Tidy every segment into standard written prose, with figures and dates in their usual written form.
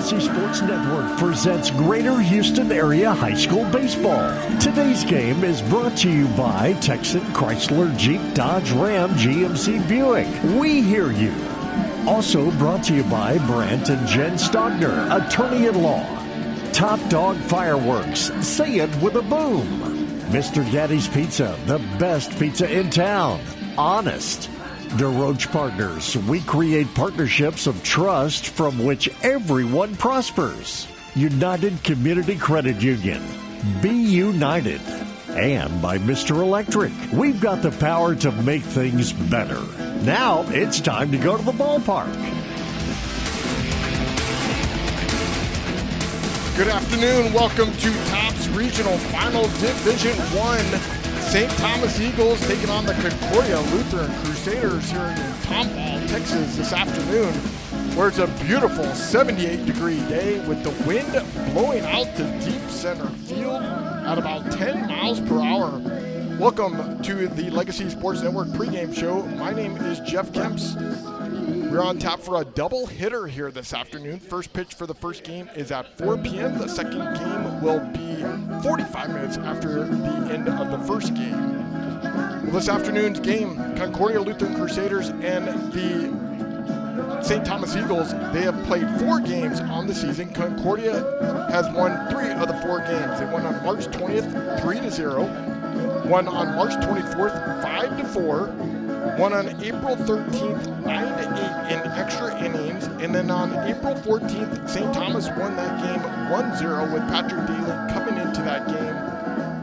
Legacy Sports Network presents Greater Houston Area High School Baseball. Today's game is brought to you by Texan Chrysler Jeep Dodge Ram GMC Buick. We hear you. Also brought to you by Brant and Jen Stogner, attorney-at-law. Top Dog Fireworks, say it with a boom. Mr. Gaddy's Pizza, the best pizza in town. Honest. DeRoche Partners, we create partnerships of trust from which everyone prospers. United Community Credit Union, be united. And by Mr. Electric, we've got the power to make things better. Now it's time to go to the ballpark. Good afternoon. Welcome to Topps Regional Final Division 1. St. Thomas Eagles taking on the Concordia Lutheran Crusaders here in Tomball, Texas this afternoon, where it's a beautiful 78-degree day with the wind blowing out to deep center field at about 10 miles per hour. Welcome to the Legacy Sports Network pregame show. My name is Jeff Kemps. We're on tap for a double hitter here this afternoon. First pitch for the first game is at 4 p.m. The second game will be 45 minutes after the end of the first game. Well, this afternoon's game, Concordia Lutheran Crusaders and the St. Thomas Eagles, they have played 4 games on the season. Concordia has won 3 of the 4 games. They won on March 20th, 3-0. Won on March 24th, 5-4. Won on April 13th, 9-8 in extra innings. And then on April 14th, St. Thomas won that game 1-0 with Patrick Daly coming into that game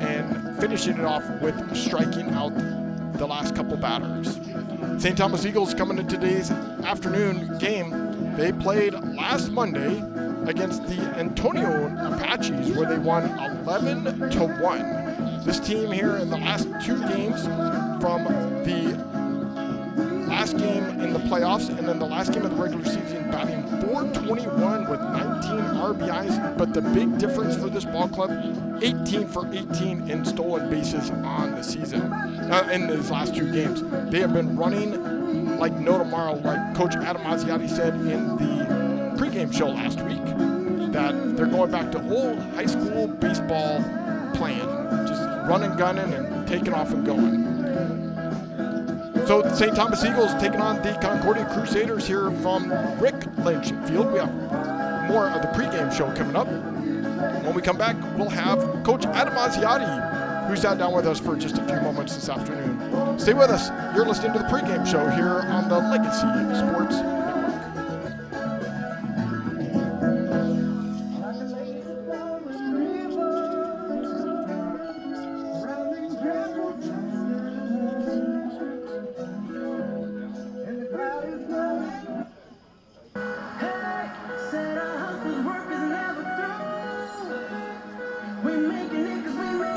and finishing it off with striking out the last couple batters. St. Thomas Eagles coming into today's afternoon game. They played last Monday against the Antonio Apaches, where they won 11-1. This team here in the last 2 games, from the last game in the playoffs and then the last game of the regular season, batting .421 with 19 RBIs. But the big difference for this ball club, 18 for 18 in stolen bases on the season. In these last 2 games, they have been running like no tomorrow, like Coach Adam Asiati said in the pregame show last week, that they're going back to old high school baseball plan, just running, gunning, and taking off and going. So the St. Thomas Eagles taking on the Concordia Crusaders here from Lynch Field. We have more of the pregame show coming up. When we come back, we'll have Coach Adam Asiati, who sat down with us for just a few moments this afternoon. Stay with us. You're listening to the pregame show here on the Legacy Sports Network.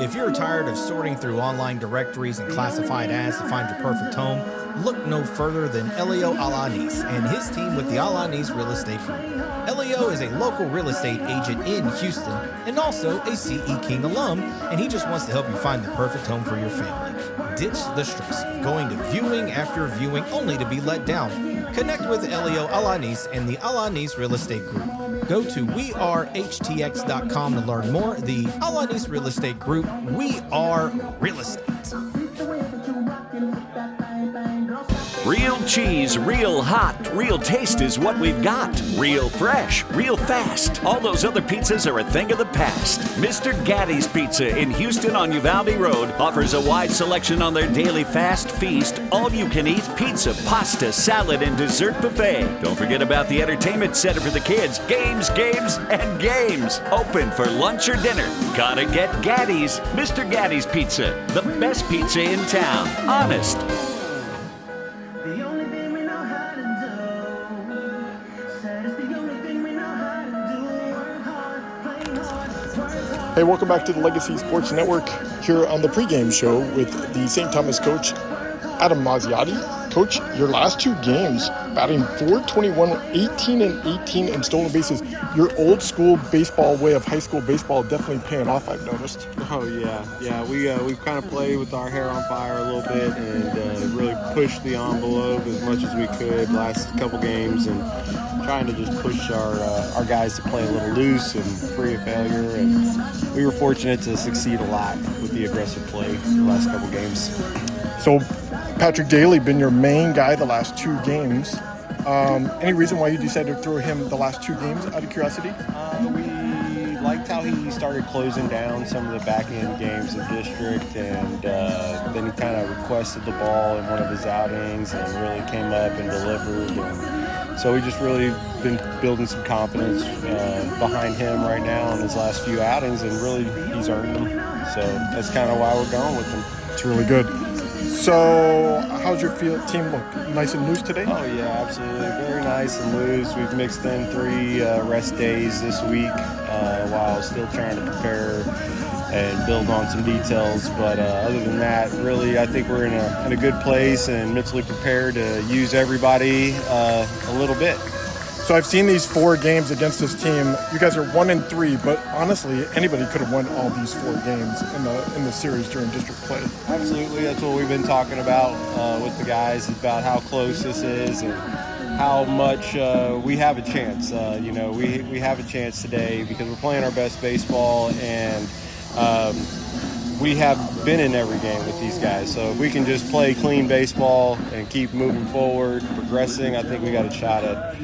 If you're tired of sorting through online directories and classified ads to find your perfect home, look no further than Elio Alanis and his team with the Alanis Real Estate Group. Elio is a local real estate agent in Houston and also a CE King alum, and he just wants to help you find the perfect home for your family. Ditch the stress of going to viewing after viewing only to be let down. Connect with Elio Alanis and the Alanis Real Estate Group. Go to wearehtx.com to learn more. The Alanis Real Estate Group, we are real estate. Real cheese, real hot, real taste is what we've got. Real fresh, real fast. All those other pizzas are a thing of the past. Mr. Gaddy's Pizza in Houston on Uvalde Road offers a wide selection on their daily fast feast, all-you-can-eat pizza, pasta, salad, and dessert buffet. Don't forget about the entertainment center for the kids. Games, games, and games. Open for lunch or dinner. Gotta get Gaddy's. Mr. Gaddy's Pizza, the best pizza in town. Honest. Hey, welcome back to the Legacy Sports Network here on the pregame show with the St. Thomas coach, Adam Asiati. Coach, your last two games, batting .421, 18 and 18 in stolen bases. Your old school baseball way of high school baseball definitely paying off, I've noticed. Oh yeah. We've kind of played with our hair on fire a little bit and really pushed the envelope as much as we could last couple games, and trying to just push our guys to play a little loose and free of failure. And we were fortunate to succeed a lot with the aggressive play the last couple games. So Patrick Daly been your main guy the last two games. Any reason why you decided to throw him the last two games, out of curiosity? We liked how he started closing down some of the back-end games in district, and then he kind of requested the ball in one of his outings and really came up and delivered. And so we just really been building some confidence behind him right now in his last few outings, and really he's earned them. So that's kind of why we're going with him. It's really good. So how's your team look? Nice and loose today? Oh yeah, absolutely. Very nice and loose. We've mixed in 3 rest days this week while still trying to prepare and build on some details. But other than that, really, I think we're in a good place and mentally prepared to use everybody a little bit. So I've seen these 4 games against this team. You guys are 1-3, but honestly, anybody could have won all these 4 games in the series during district play. Absolutely, that's what we've been talking about with the guys, about how close this is and how much we have a chance. We have a chance today because we're playing our best baseball, and we have been in every game with these guys. So if we can just play clean baseball and keep moving forward, progressing, I think we got a shot at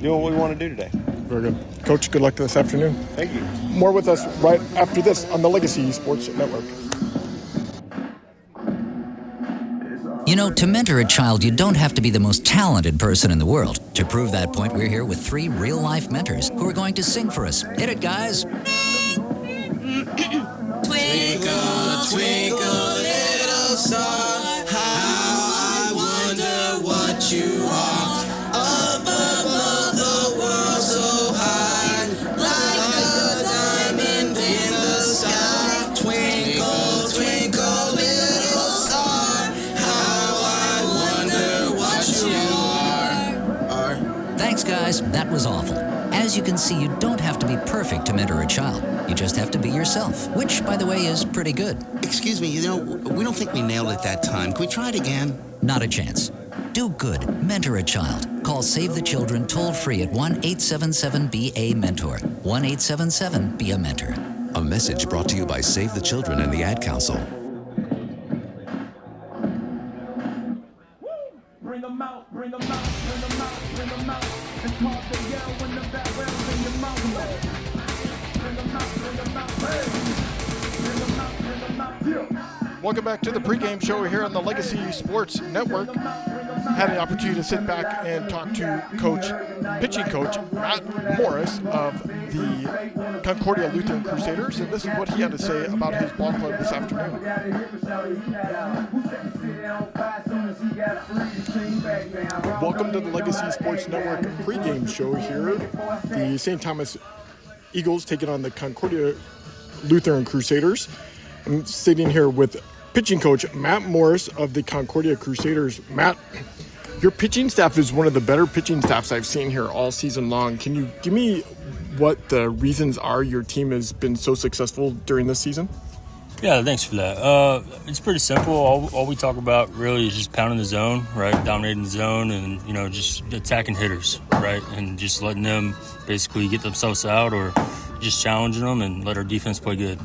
doing what we want to do today. Very good. Coach, good luck this afternoon. Thank you. More with us right after this on the Legacy Sports Network. You know, to mentor a child, you don't have to be the most talented person in the world. To prove that point, we're here with 3 real-life mentors who are going to sing for us. Hit it, guys. Twinkle, twinkle, little star, how I wonder what you are. Up above the world so high, like a diamond in the sky. Twinkle, twinkle, little star, how I wonder what you are. Thanks, guys. That was awful. As you can see, you don't have to be perfect to mentor a child. You just have to be yourself, which, by the way, is pretty good. Excuse me, we don't think we nailed it that time. Can we try it again? Not a chance. Do good. Mentor a child. Call Save the Children toll-free at 1-877-BA-MENTOR. 1-877-BE-A-MENTOR. A message brought to you by Save the Children and the Ad Council. Bring them out, bring them out, bring them out, bring them out. It's hard to yell when the bad well's in your mouth. Bring them out, bring them out, hey. Bring them out, bring them out, yeah. Welcome back to the pregame show here on the Legacy Sports Network. Had the opportunity to sit back and talk to pitching coach Matt Morris of the Concordia Lutheran Crusaders, and this is what he had to say about his ball club this afternoon. Welcome to the Legacy Sports Network pregame show here. The St. Thomas Eagles taking on the Concordia Lutheran Crusaders. I'm sitting here with pitching coach Matt Morris of the Concordia Crusaders. Matt, your pitching staff is one of the better pitching staffs I've seen here all season long. Can you give me what the reasons are your team has been so successful during this season? Yeah, thanks for that. It's pretty simple. All we talk about really is just pounding the zone, right? Dominating the zone and, just attacking hitters, right? And just letting them basically get themselves out or just challenging them and let our defense play good.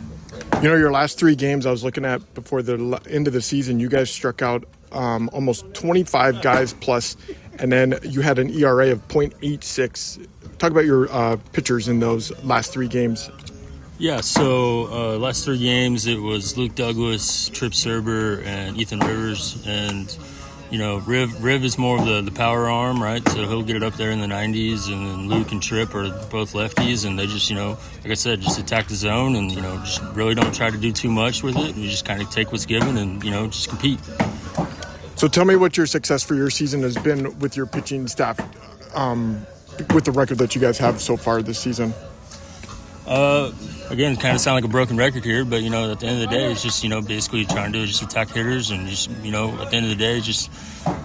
Your last 3 games I was looking at before the end of the season, you guys struck out almost 25 guys plus, and then you had an ERA of .86. Talk about your pitchers in those last 3 games. Yeah, so last 3 games it was Luke Douglas, Trip Serber, and Ethan Rivers, and Riv is more of the power arm, right? So he'll get it up there in the 90s, and then Luke and Trip are both lefties, and they just, like I said, just attack the zone and, just really don't try to do too much with it. We just kind of take what's given and, just compete. So tell me what your success for your season has been with your pitching staff, with the record that you guys have so far this season. again, kind of sound like a broken record here, but, you know, at the end of the day, it's just, you know, basically trying to just attack hitters and just, you know, at the end of the day, just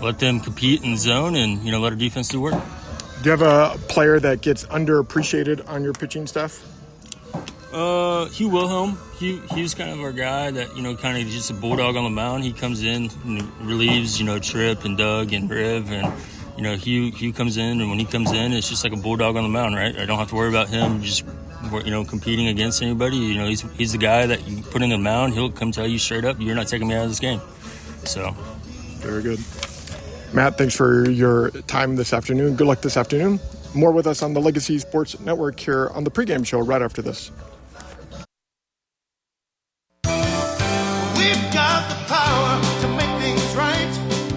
let them compete in the zone and, you know, let our defense do work. Do you have a player that gets underappreciated on your pitching staff? Hugh Wilhelm. He's kind of our guy that, you know, kind of just a bulldog on the mound. He comes in and relieves, you know, Tripp and Doug and Riv, and, you know, Hugh comes in, and when he comes in, it's just like a bulldog on the mound, right? I don't have to worry about him just, you know, competing against anybody. You know, he's the guy that you put in the mound. He'll come tell you straight up, you're not taking me out of this game. So, very good. Matt, thanks for your time this afternoon. Good luck this afternoon. More with us on the Legacy Sports Network here on the pregame show right after this. We've got the power to make things right.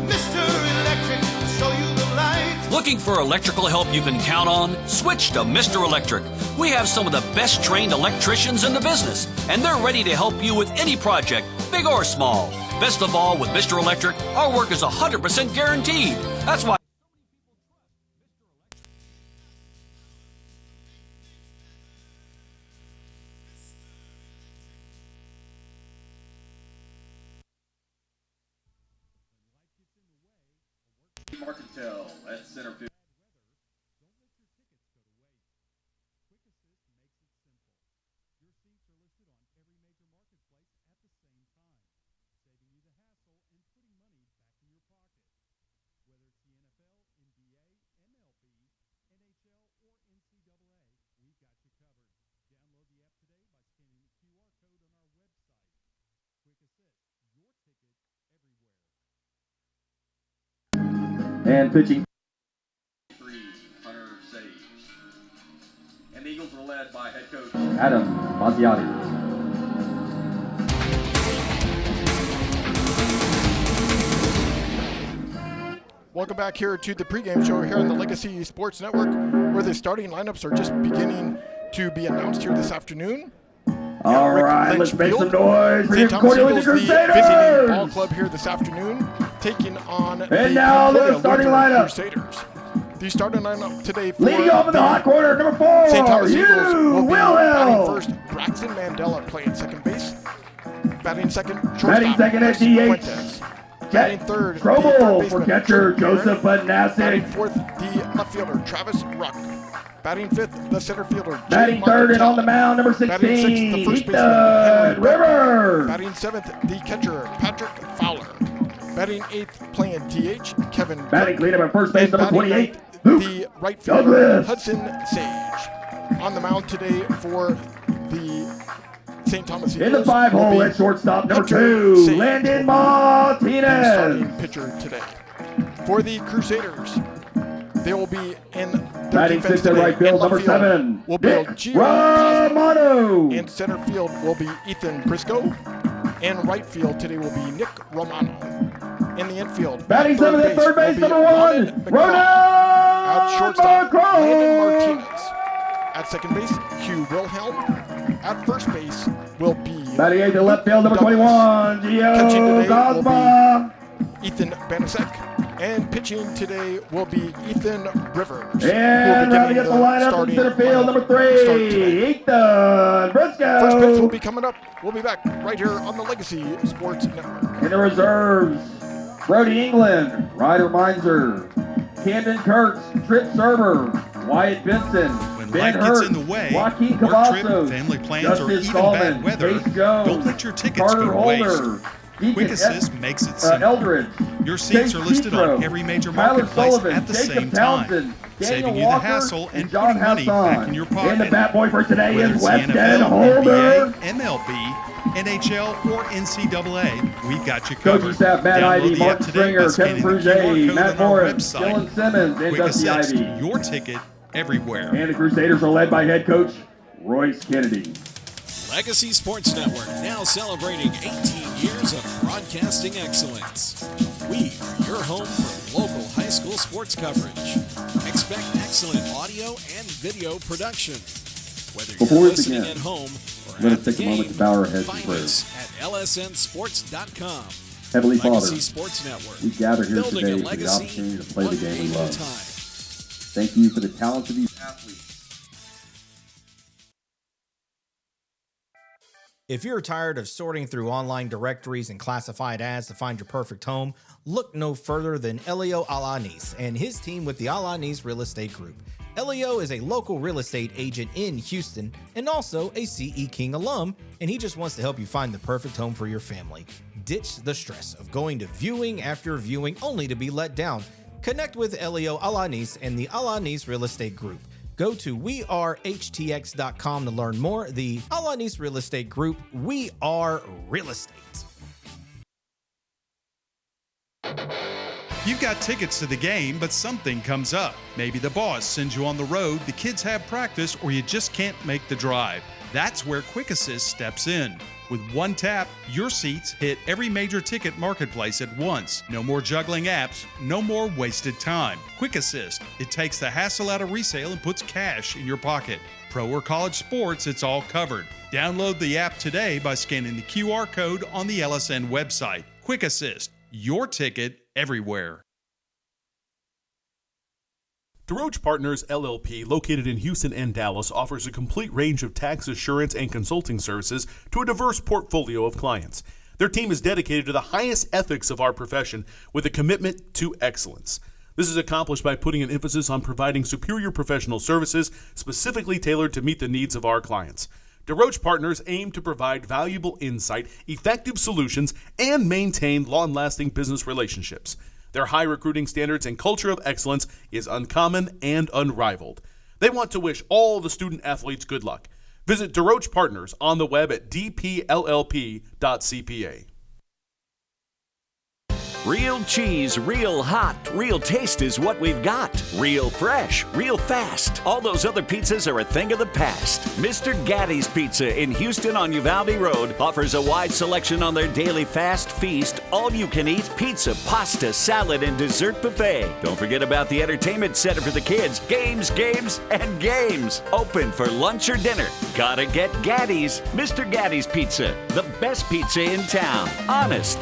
Mr. Electric will show you the light. Looking for electrical help you can count on? Switch to Mr. Electric. We have some of the best trained electricians in the business, and they're ready to help you with any project, big or small. Best of all, with Mr. Electric, our work is 100% guaranteed. That's why Marcantel at center field. And pitching. Hunter saves. And the Eagles are led by head coach Adam Maziotti. Welcome back here to the pregame show here on the Legacy Sports Network, where the starting lineups are just beginning to be announced here this afternoon. All right, let's make some noise for the Concordia Lutheran Crusaders. Visiting ball club here this afternoon, taking on and now the starting lineup. Crusaders. The starting lineup today for leading off in the hot corner, number 4, St. Thomas Eagles will be batting Wilhelm. first. Braxton Mandela playing second base. Batting second, batting second at DH. Batting third, Tomball for catcher Joseph Banassi. Batting fourth, the left fielder Travis Ruck. Batting fifth, the center fielder batting third and on the mound, number 16, batting sixth, the first baseman Henry Rivers. Batting seventh, the catcher Patrick Fowler. Batting eighth, playing DH Kevin. Batting cleanup at first base, number 28, the right fielder Douglas. Hudson Sage. On the mound today for the St. Thomas Eagles. In the 5-hole at shortstop, number 2, Sage, Landon Martinez. the starting pitcher today. For the Crusaders, they will be in their batting defense sixth at today. right field, In left number field 7, will be Nick Gio Romano. In center field will be Ethan Briscoe. In right field today will be Nick Romano. In the infield, batting seventh at third base, number 1, Ronald At shortstop, Macron. Landon Martinez. At second base, Hugh Wilhelm. At first base will be batting eighth at left field, number Douglas. 21, Catching Gio today will Gosma. be Ethan Banasek. And pitching today will be Ethan Rivers. And rounding up the lineup in center field, number 3, Ethan Briscoe. First pitch will be coming up. We'll be back right here on the Legacy Sports Network. In the reserves, Brody England, Ryder Meinzer, Camden Kurtz, Tripp Serber, Wyatt Benson, When Ben life Hurt, gets in the way, Joaquin work trip, Cavazos, family plans, Justice or even Stallman, bad weather, Chase Jones, don't let your tickets Carter go to Holder, waste. Deacon Quick Assist makes it simple. Eldridge, Your seats Chase are listed Petro, on every major Tyler marketplace Sullivan, at the Jacob same Townsend, time, Daniel saving you Walker, the hassle and John putting money Hassan. back in your pocket. And the bat boy for today Whether is it's the Weston NFL, Holder. NBA, MLB, NHL, or NCAA, we've got you Coaching covered. staff, Matt Download Ivy, the app Mark today Springer, by Kevin scanning the QR Frugé, code Matt on our Morris, website. Dylan Simmons, and Quick Dusty Assist, Ivy. your ticket everywhere. And the Crusaders are led by head coach Royce Kennedy. Legacy Sports Network, now celebrating 18 years of broadcasting excellence. We are your home for local high school sports coverage. Expect excellent audio and video production. Whether Before you're we listening begin, at home or let at us the take a game, moment to bow our heads in find prayer. us at lsnsports.com. Heavenly Legacy Father, Sports Network. we gather here Building today a for the legacy opportunity to play the one game we game at a love. time. Thank you for the talents of these athletes If you're tired of sorting through online directories and classified ads to find your perfect home, look no further than Elio Alanis and his team with the Alanis Real Estate Group. Elio is a local real estate agent in Houston and also a CE King alum, and he just wants to help you find the perfect home for your family. Ditch the stress of going to viewing after viewing only to be let down. Connect with Elio Alanis and the Alanis Real Estate Group. Go to wearehtx.com to learn more. The Alanis Real Estate Group, we are real estate. You've got tickets to the game, but something comes up. Maybe the boss sends you on the road, the kids have practice, or you just can't make the drive. That's where Quick Assist steps in. With one tap, your seats hit every major ticket marketplace at once. No more juggling apps, no more wasted time. Quick Assist, it takes the hassle out of resale and puts cash in your pocket. Pro or college sports, it's all covered. Download the app today by scanning the QR code on the LSN website. Quick Assist, your ticket everywhere. DeRoche Partners LLP, located in Houston and Dallas, offers a complete range of tax assurance and consulting services to a diverse portfolio of clients. Their team is dedicated to the highest ethics of our profession with a commitment to excellence. This is accomplished by putting an emphasis on providing superior professional services specifically tailored to meet the needs of our clients. DeRoche Partners aim to provide valuable insight, effective solutions, and maintain long-lasting business relationships. Their high recruiting standards and culture of excellence is uncommon and unrivaled. They want to wish all the student athletes good luck. Visit DeRoche Partners on the web at dpllp.cpa. Real cheese, real hot, real taste is what we've got. Real fresh, real fast. All those other pizzas are a thing of the past. Mr. Gatti's Pizza in Houston on Uvalde Road offers a wide selection on their daily fast feast, all-you-can-eat pizza, pasta, salad, and dessert buffet. Don't forget about the entertainment center for the kids. Games, games, and games. Open for lunch or dinner. Gotta get Gatti's. Mr. Gatti's Pizza, the best pizza in town. Honest.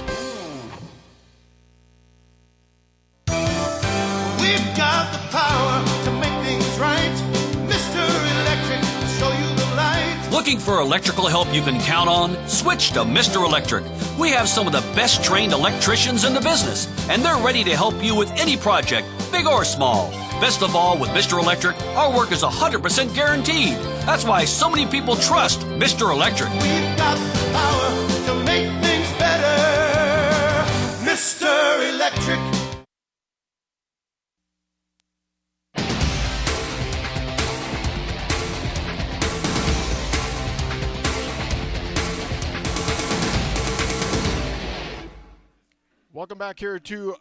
We've got the power to make things right. Mr. Electric, show you the light. Looking for electrical help you can count on? Switch to Mr. Electric. We have some of the best trained electricians in the business, and they're ready to help you with any project, big or small. Best of all, with Mr. Electric, our work is 100% guaranteed. That's why so many people trust Mr. Electric. We've got the power to make things better. Mr. Electric. Welcome back here to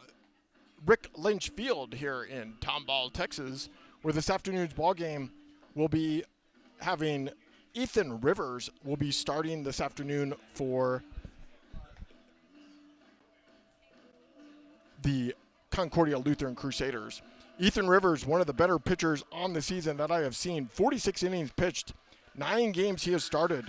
Rick Lynch Field here in Tomball, Texas, where this afternoon's ball game will be having Ethan Rivers will be starting this afternoon for the Concordia Lutheran Crusaders. Ethan Rivers, one of the better pitchers on the season that I have seen. 46 innings pitched, 9 games he has started.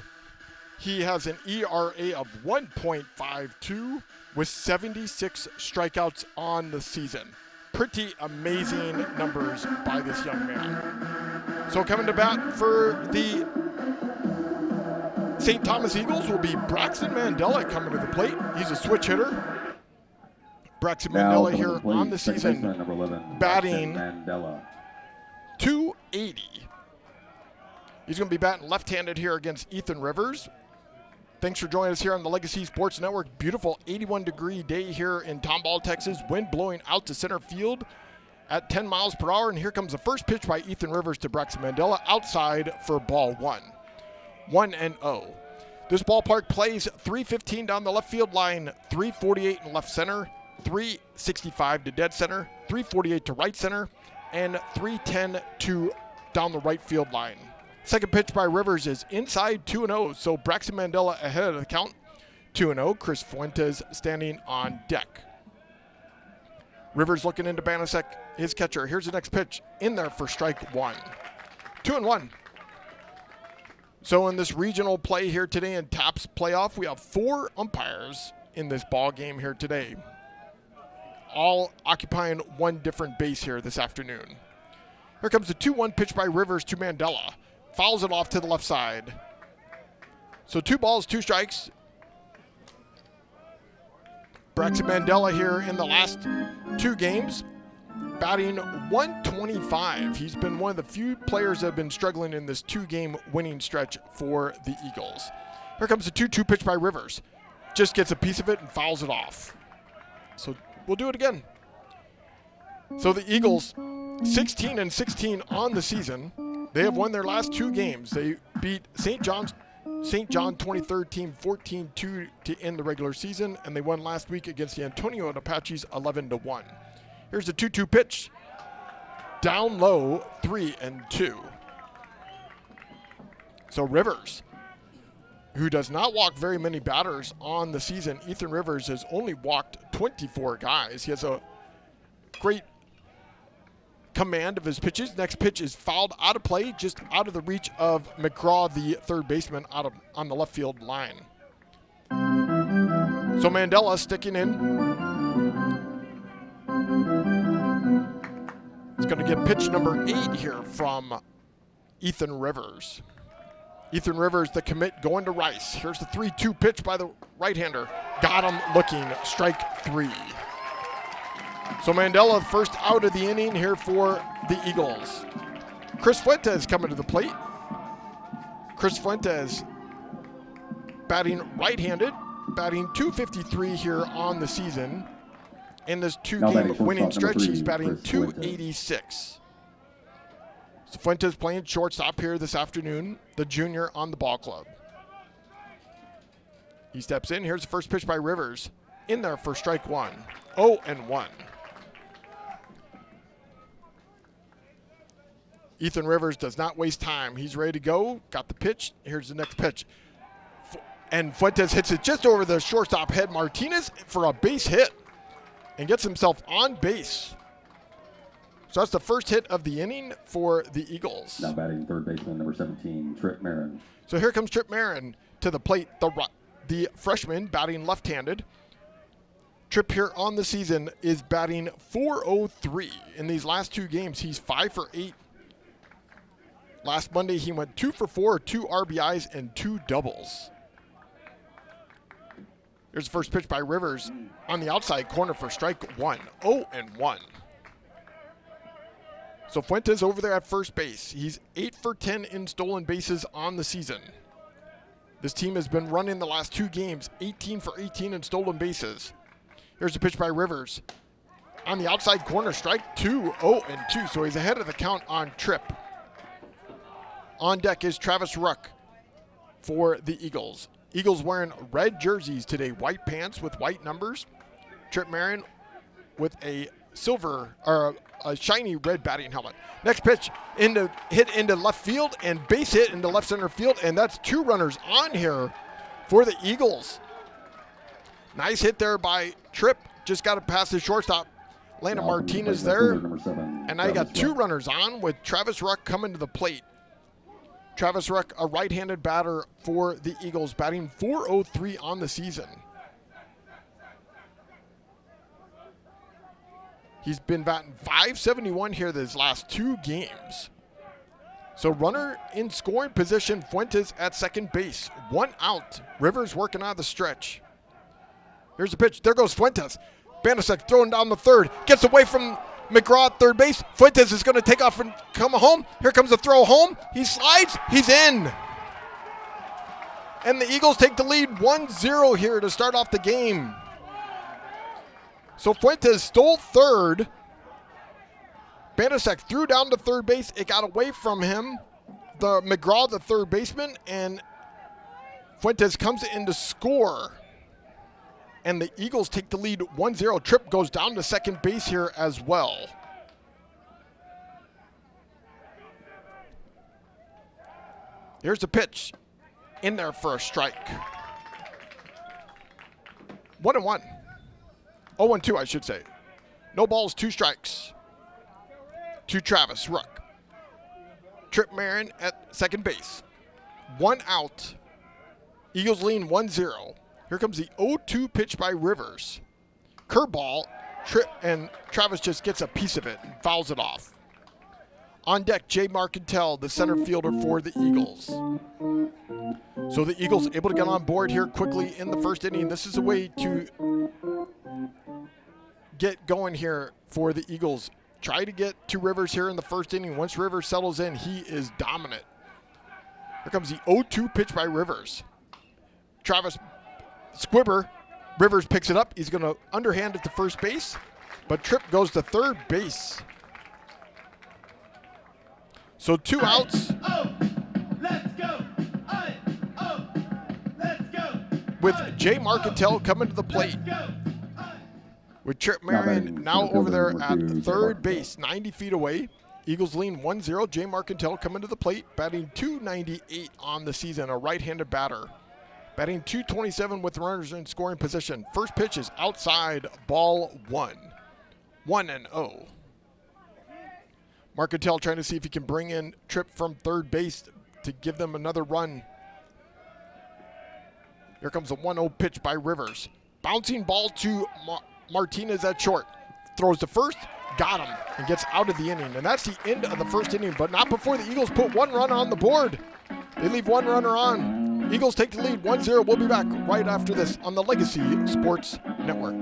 He has an ERA of 1.52 with 76 strikeouts on the season. Pretty amazing numbers by this young man. So coming to bat for the St. Thomas Eagles will be Braxton Mandela coming to the plate. He's a switch hitter. Braxton Mandela here on the season batting .280. He's going to be batting left-handed here against Ethan Rivers. Thanks for joining us here on the Legacy Sports Network. Beautiful 81-degree day here in Tomball, Texas. Wind blowing out to center field at 10 miles per hour. And here comes the first pitch by Ethan Rivers to Braxton Mandela outside for ball 1. 1-0. This ballpark plays 315 down the left field line, 348 in left center, 365 to dead center, 348 to right center, and 310 to down the right field line. Second pitch by Rivers is inside 2-0, so Braxton Mandela ahead of the count. 2-0, Chris Fuentes standing on deck. Rivers looking into Banasek, his catcher. Here's the next pitch, in there for strike 1. 2-1. So in this regional play here today in TAPS playoff, we have 4 umpires in this ball game here today, all occupying one different base here this afternoon. Here comes the 2-1 pitch by Rivers to Mandela. Fouls it off to the left side. So 2 balls, 2 strikes. Braxton Mandela here in the last 2 games, batting .125. He's been one of the few players that have been struggling in this 2-game winning stretch for the Eagles. Here comes the 2-2 pitch by Rivers. Just gets a piece of it and fouls it off. So we'll do it again. So the Eagles, 16-16 on the season. They have won their last 2 games. They beat St. John 2013 14-2 to end the regular season, and they won last week against the Antonio Apaches 11-1. Here's the 2-2 pitch. Down low, 3-2. So Rivers, who does not walk very many batters on the season. Ethan Rivers has only walked 24 guys. He has a great command of his pitches. Next pitch is fouled out of play, just out of the reach of McGraw, the third baseman, on the left field line. So Mandela sticking in. It's going to get pitch number 8 here from Ethan Rivers. Ethan Rivers, the commit, going to Rice. Here's the 3-2 pitch by the right-hander. Got him looking, strike 3. So Mandela first out of the inning here for the Eagles. Chris Fuentes coming to the plate. Chris Fuentes batting right-handed, batting .253 here on the season. In this 2-game winning stretch, he's batting .286. So Fuentes playing shortstop here this afternoon, the junior on the ball club. He steps in. Here's the first pitch by Rivers. In there for strike 1. 0-1. Ethan Rivers does not waste time. He's ready to go. Got the pitch. Here's the next pitch. And Fuentes hits it just over the shortstop head, Martinez, for a base hit and gets himself on base. So that's the first hit of the inning for the Eagles. Now batting third baseman number 17, Trip Marin. So here comes Trip Marin to the plate, the freshman batting left-handed. Trip here on the season is batting .403. In these last 2 games, he's 5 for 8. Last Monday, he went 2 for 4, 2 RBIs, and 2 doubles. Here's the first pitch by Rivers on the outside corner for strike 1. 0-1. So Fuentes over there at first base. He's 8 for 10 in stolen bases on the season. This team has been running the last 2 games, 18 for 18 in stolen bases. Here's a pitch by Rivers. On the outside corner, strike 2, 0-2. So he's ahead of the count on Trip. On deck is Travis Ruck for the Eagles. Eagles wearing red jerseys today, white pants with white numbers. Trip Marin with a silver, or a shiny red batting helmet. Next pitch, hit into left field and base hit into left center field, and that's 2 runners on here for the Eagles. Nice hit there by Trip. Just got to pass the shortstop. Landon Martinez there. And now you got 2 runners on with Travis Ruck coming to the plate. Travis Ruck, a right-handed batter for the Eagles, batting .403 on the season. He's been batting .571 here these last 2 games. So runner in scoring position, Fuentes at second base. 1 out. Rivers working out of the stretch. Here's the pitch. There goes Fuentes. Banasek throwing down the third. Gets away from McGraw at third base. Fuentes is going to take off and come home. Here comes the throw home. He slides. He's in. And the Eagles take the lead 1-0 here to start off the game. So Fuentes stole third. Banasek threw down to third base. It got away from him. McGraw, the third baseman, and Fuentes comes in to score. And the Eagles take the lead 1-0. Tripp goes down to second base here as well. Here's the pitch. In there for a strike. 1-1. 0-2, I should say. No balls, 2 strikes. To Travis Ruck. Trip Marin at second base. 1 out. Eagles lean 1-0. Here comes the 0-2 pitch by Rivers. Curveball, and Travis just gets a piece of it and fouls it off. On deck, Jay Marcantel, the center fielder for the Eagles. So the Eagles able to get on board here quickly in the first inning. This is a way to get going here for the Eagles. Try to get to Rivers here in the first inning. Once Rivers settles in, he is dominant. Here comes the 0-2 pitch by Rivers. Travis Squibber. Rivers picks it up. He's going to underhand it to first base, but Tripp goes to third base. So 2 outs. With Jay Marcantel coming to the plate. With Tripp Marion now over there at third base, 90 feet away. Eagles lean 1-0. Jay Marcantel coming to the plate, batting .298 on the season, a right-handed batter. Batting .227 with runners in scoring position. First pitch is outside, ball 1. 1-0. Marcantel trying to see if he can bring in Tripp from third base to give them another run. Here comes a 1-0 pitch by Rivers. Bouncing ball to Martinez at short. Throws to first, got him, and gets out of the inning. And that's the end of the first inning, but not before the Eagles put 1 run on the board. They leave 1 runner on. Eagles take the lead 1-0. We'll be back right after this on the Legacy Sports Network.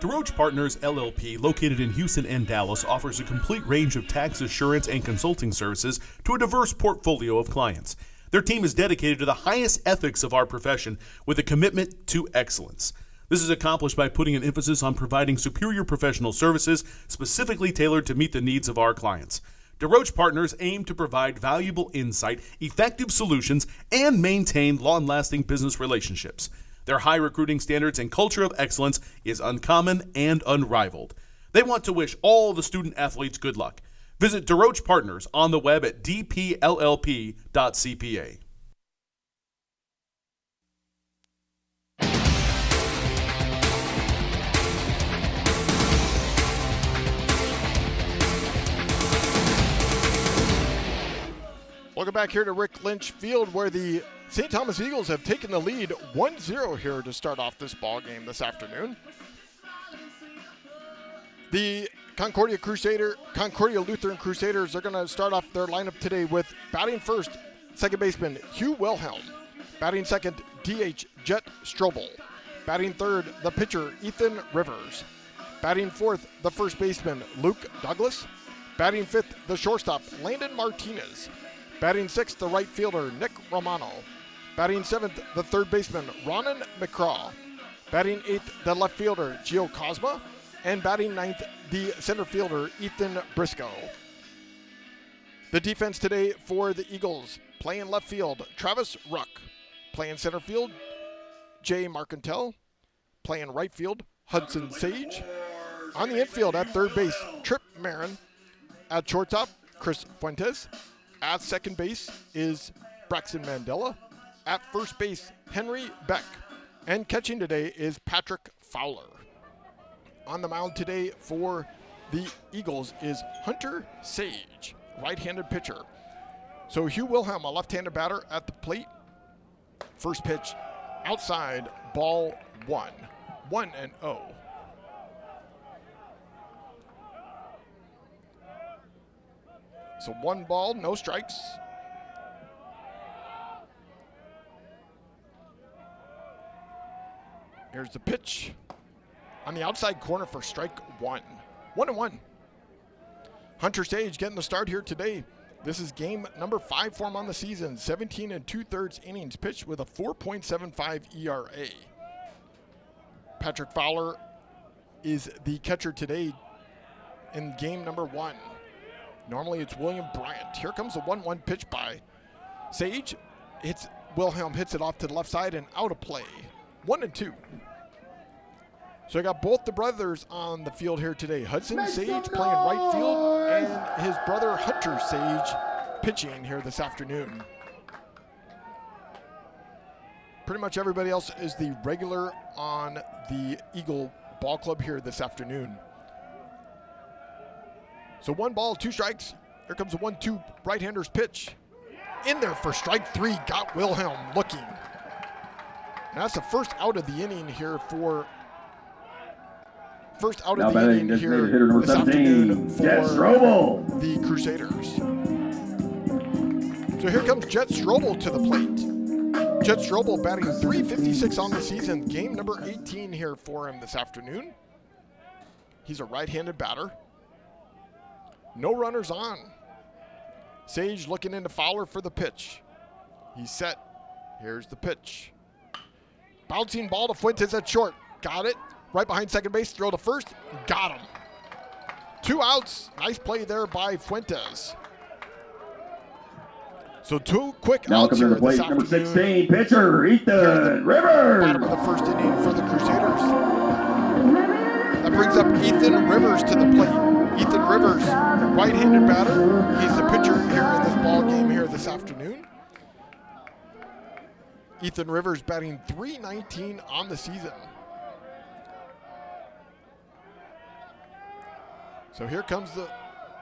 DeRoche Partners LLP, located in Houston and Dallas, offers a complete range of tax assurance and consulting services to a diverse portfolio of clients. Their team is dedicated to the highest ethics of our profession with a commitment to excellence. This is accomplished by putting an emphasis on providing superior professional services specifically tailored to meet the needs of our clients. DeRoche Partners aim to provide valuable insight, effective solutions, and maintain long-lasting business relationships. Their high recruiting standards and culture of excellence is uncommon and unrivaled. They want to wish all the student athletes good luck. Visit DeRoche Partners on the web at dpllp.cpa. Welcome back here to Rick Lynch Field, where the St. Thomas Eagles have taken the lead 1-0 here to start off this ball game this afternoon. The Concordia Lutheran Crusaders are going to start off their lineup today with batting first, second baseman Hugh Wilhelm. Batting second, DH Jet Strobel. Batting third, the pitcher Ethan Rivers. Batting fourth, the first baseman Luke Douglas. Batting fifth, the shortstop Landon Martinez. Batting sixth, the right fielder Nick Romano. Batting seventh, the third baseman Ronan McCraw. Batting eighth, the left fielder Gio Cosma. And batting ninth, the center fielder Ethan Briscoe. The defense today for the Eagles: playing left field, Travis Ruck. Playing center field, Jay Marcantel. Playing right field, Hudson Sage. On the infield at third base, Tripp Marin. At shortstop, Chris Fuentes. At second base is Braxton Mandela. At first base, Henry Beck. And catching today is Patrick Fowler. On the mound today for the Eagles is Hunter Sage, right-handed pitcher. So Hugh Wilhelm, a left-handed batter at the plate. First pitch, outside, ball 1. 1-0. So 1 ball, no strikes. Here's the pitch on the outside corner for strike 1. 1-1. Hunter Sage getting the start here today. This is game number 5 for him on the season. 17 2/3 innings pitched with a 4.75 ERA. Patrick Fowler is the catcher today in game number 1. Normally it's William Bryant. Here comes the 1-1 pitch by Sage. Wilhelm hits it off to the left side and out of play. 1-2. So I got both the brothers on the field here today. Hudson Sage playing right field and his brother Hunter Sage pitching here this afternoon. Pretty much everybody else is the regular on the Eagle Ball Club here this afternoon. So 1 ball, 2 strikes. Here comes a 1-2 right-hander's pitch. In there for strike 3, got Wilhelm looking. And that's the first out of the inning here for first out Now of the batting inning designated here hitter number this 17, afternoon for Jet Strobel. the Crusaders. So here comes Jet Strobel to the plate. Jet Strobel batting .356 on the season. Game number 18 here for him this afternoon. He's a right-handed batter. No runners on. Sage looking into Fowler for the pitch. He's set. Here's the pitch. Bouncing ball to Fuentes at short. Got it. Right behind second base. Throw to first. Got him. 2 outs. Nice play there by Fuentes. So 2 quick Now outs comes to here the plate, this number afternoon. 16, pitcher, Ethan Rivers. Bottom of the first inning for the Crusaders. That brings up Ethan Rivers to the plate. Ethan Rivers, right-handed batter. He's the pitcher here in this ball game here this afternoon. Ethan Rivers batting .319 on the season. So here comes the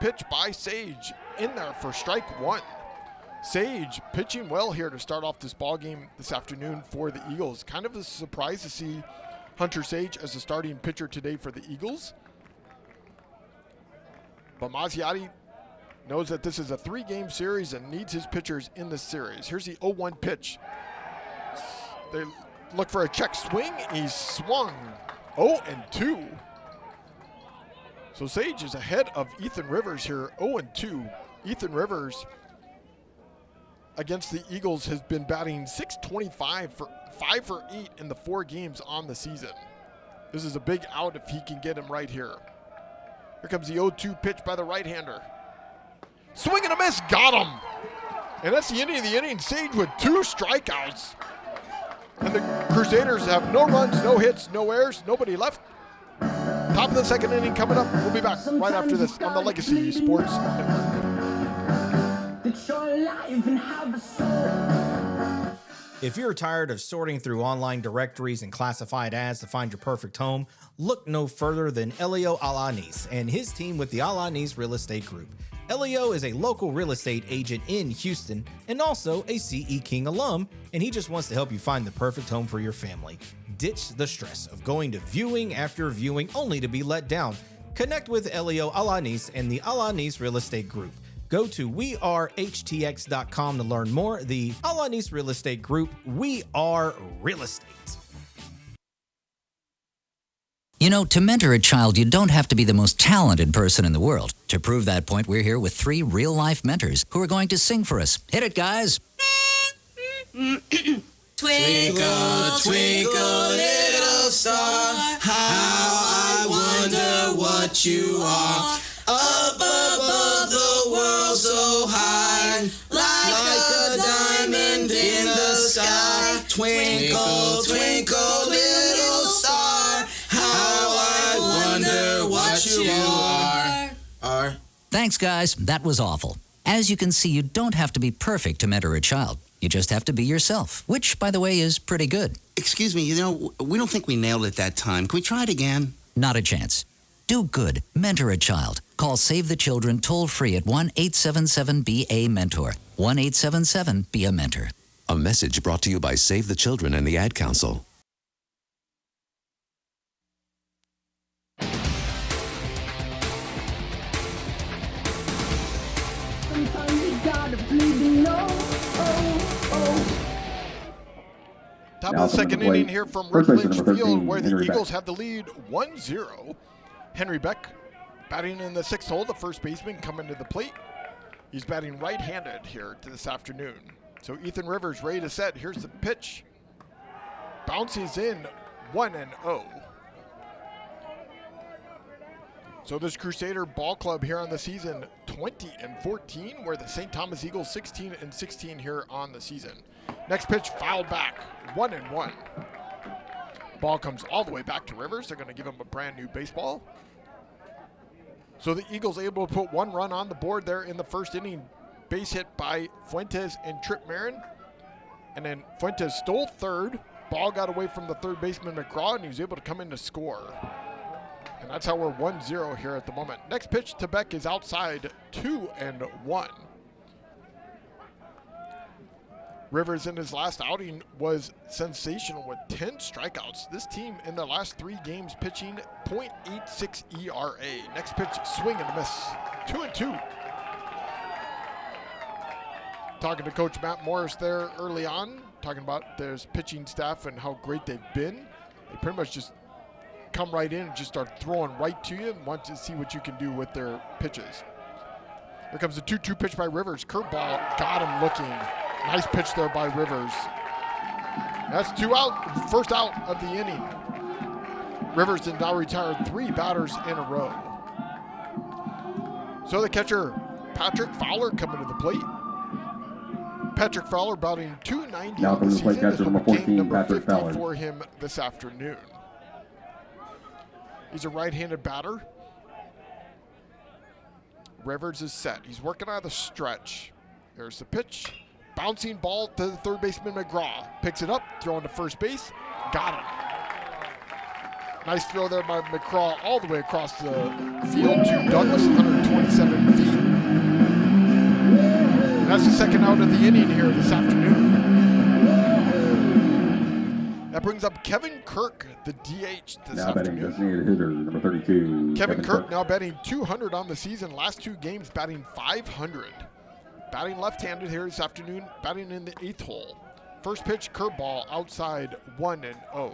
pitch by Sage in there for strike 1. Sage pitching well here to start off this ball game this afternoon for the Eagles. Kind of a surprise to see Hunter Sage as the starting pitcher today for the Eagles. But Mazziotti knows that this is a 3-game series and needs his pitchers in this series. Here's the 0-1 pitch. They look for a check swing. He's swung 0-2. So Sage is ahead of Ethan Rivers here, 0-2. Ethan Rivers against the Eagles has been batting .625 for 5 for 8 in the 4 games on the season. This is a big out if he can get him right here. Here comes the 0-2 pitch by the right-hander. Swing and a miss, got him. And that's the ending of the inning. Sage with 2 strikeouts. And the Crusaders have no runs, no hits, no errors, nobody left. Top of the second inning coming up. We'll be back right after this on the Legacy Sports Network. If you're tired of sorting through online directories and classified ads to find your perfect home, look no further than Elio Alanis and his team with the Alanis Real Estate Group. Elio is a local real estate agent in Houston and also a CE King alum, and he just wants to help you find the perfect home for your family. Ditch the stress of going to viewing after viewing only to be let down. Connect with Elio Alanis and the Alanis Real Estate Group. Go to wearehtx.com to learn more. The Alanis Real Estate Group, we are real estate. You know, to mentor a child, you don't have to be the most talented person in the world. To prove that point, we're here with 3 real-life mentors who are going to sing for us. Hit it, guys. Twinkle, twinkle, little star, how I wonder what you are. Up above the world so high, like a diamond in the sky. Twinkle, twinkle, little star, how I wonder what you are. Thanks, guys. That was awful. As you can see, you don't have to be perfect to mentor a child. You just have to be yourself, which, by the way, is pretty good. Excuse me, we don't think we nailed it that time. Can we try it again? Not a chance. Do good. Mentor a child. Call Save the Children toll-free at 1-877-BA-MENTOR. 1-877-BE-A-MENTOR. A message brought to you by Save the Children and the Ad Council. Top of the second inning here from Rick Lynch Field, where the Eagles have the lead 1-0. Henry Beck batting in the 6th hole, the first baseman coming to the plate. He's batting right-handed here this afternoon. So Ethan Rivers ready to set. Here's the pitch. Bounces in 1-0. So this Crusader ball club here on the season, 20-14, where the St. Thomas Eagles 16-16 here on the season. Next pitch fouled back, 1-1. Ball comes all the way back to Rivers. They're going to give him a brand new baseball. So the Eagles able to put 1 run on the board there in the first inning. Base hit by Fuentes and Trip Marin. And then Fuentes stole third. Ball got away from the third baseman McGraw, and he was able to come in to score. And that's how we're 1-0 here at the moment. Next pitch to Beck is outside, 2-1. Rivers in his last outing was sensational with 10 strikeouts. This team in the last 3 games pitching .86 ERA. Next pitch, swing and a miss. 2-2. Talking to Coach Matt Morris there early on, talking about their pitching staff and how great they've been. They pretty much just come right in and just start throwing right to you and want to see what you can do with their pitches. Here comes the 2-2 pitch by Rivers. Curveball, got him looking. Nice pitch there by Rivers. That's 2 out, first out of the inning. Rivers has now retired 3 batters in a row. So the catcher, Patrick Fowler, coming to the plate. Patrick Fowler batting .290 Now on the season. catcher This will number be game 14, number Patrick 50 Fowler. for him this afternoon. He's a right-handed batter. Rivers is set. He's working on the stretch. There's the pitch. Bouncing ball to the third baseman McGraw. Picks it up, throwing to first base. Got him. Nice throw there by McGraw all the way across the field to Douglas, 127 feet. And that's the second out of the inning here this afternoon. That brings up Kevin Kirk, the DH this Now batting afternoon. designated hitter, number 32. Kevin Kirk now batting .200 on the season. Last 2 games batting .500. Batting left-handed here this afternoon, batting in the 8th hole. First pitch, curveball, outside, 1-0.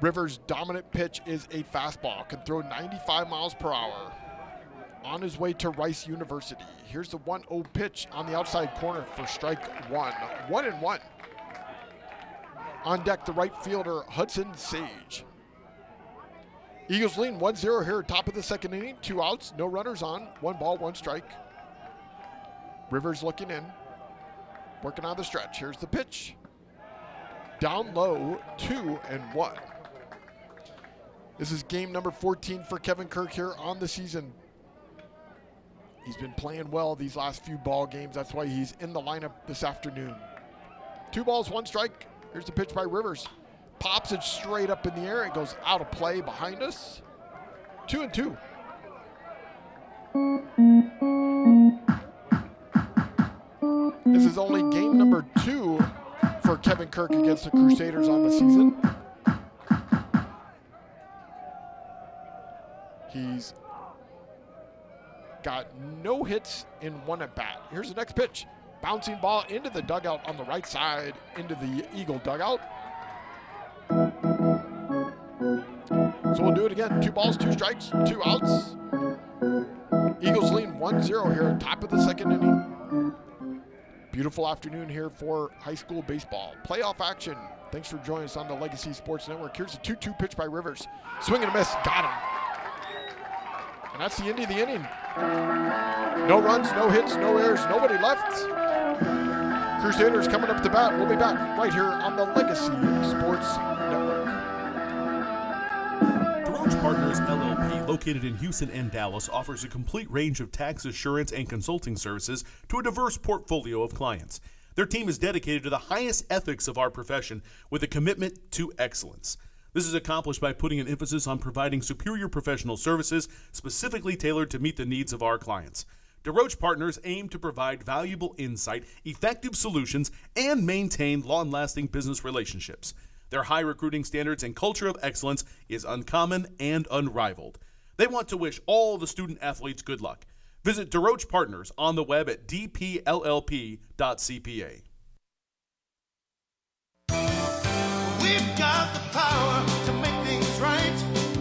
Rivers' dominant pitch is a fastball. Can throw 95 miles per hour. On his way to Rice University. Here's the 1-0 pitch on the outside corner for strike 1. 1-1. On deck, the right fielder, Hudson Sage. Eagles lead 1-0 here, top of the second inning. 2 outs, no runners on. 1 ball, 1 strike. Rivers looking in. Working on the stretch. Here's the pitch. Down low, 2-1. This is game number 14 for Kevin Kirk here on the season. He's been playing well these last few ball games. That's why he's in the lineup this afternoon. 2 balls, 1 strike. Here's the pitch by Rivers. Pops it straight up in the air. It goes out of play behind us. 2-2. This is only game number 2 for Kevin Kirk against the Crusaders on the season. He's got no hits in 1 at bat. Here's the next pitch. Bouncing ball into the dugout on the right side, into the Eagle dugout. So we'll do it again. 2 balls, 2 strikes, 2 outs. Eagles lead 1-0 here, top of the second inning. Beautiful afternoon here for high school baseball. Playoff action. Thanks for joining us on the Legacy Sports Network. Here's a 2-2 pitch by Rivers. Swing and a miss. Got him. And that's the end of the inning. No runs, no hits, no errors, nobody left. Crusaders coming up to bat. We'll be back right here on the Legacy Sports Network. DeRoche Partners LLP, located in Houston and Dallas, offers a complete range of tax assurance and consulting services to a diverse portfolio of clients. Their team is dedicated to the highest ethics of our profession with a commitment to excellence. This is accomplished by putting an emphasis on providing superior professional services specifically tailored to meet the needs of our clients. DeRoche Partners aim to provide valuable insight, effective solutions, and maintain long-lasting business relationships. Their high recruiting standards and culture of excellence is uncommon and unrivaled. They want to wish all the student athletes good luck. Visit DeRoche Partners on the web at dpllp.cpa. We've got the power to make things right.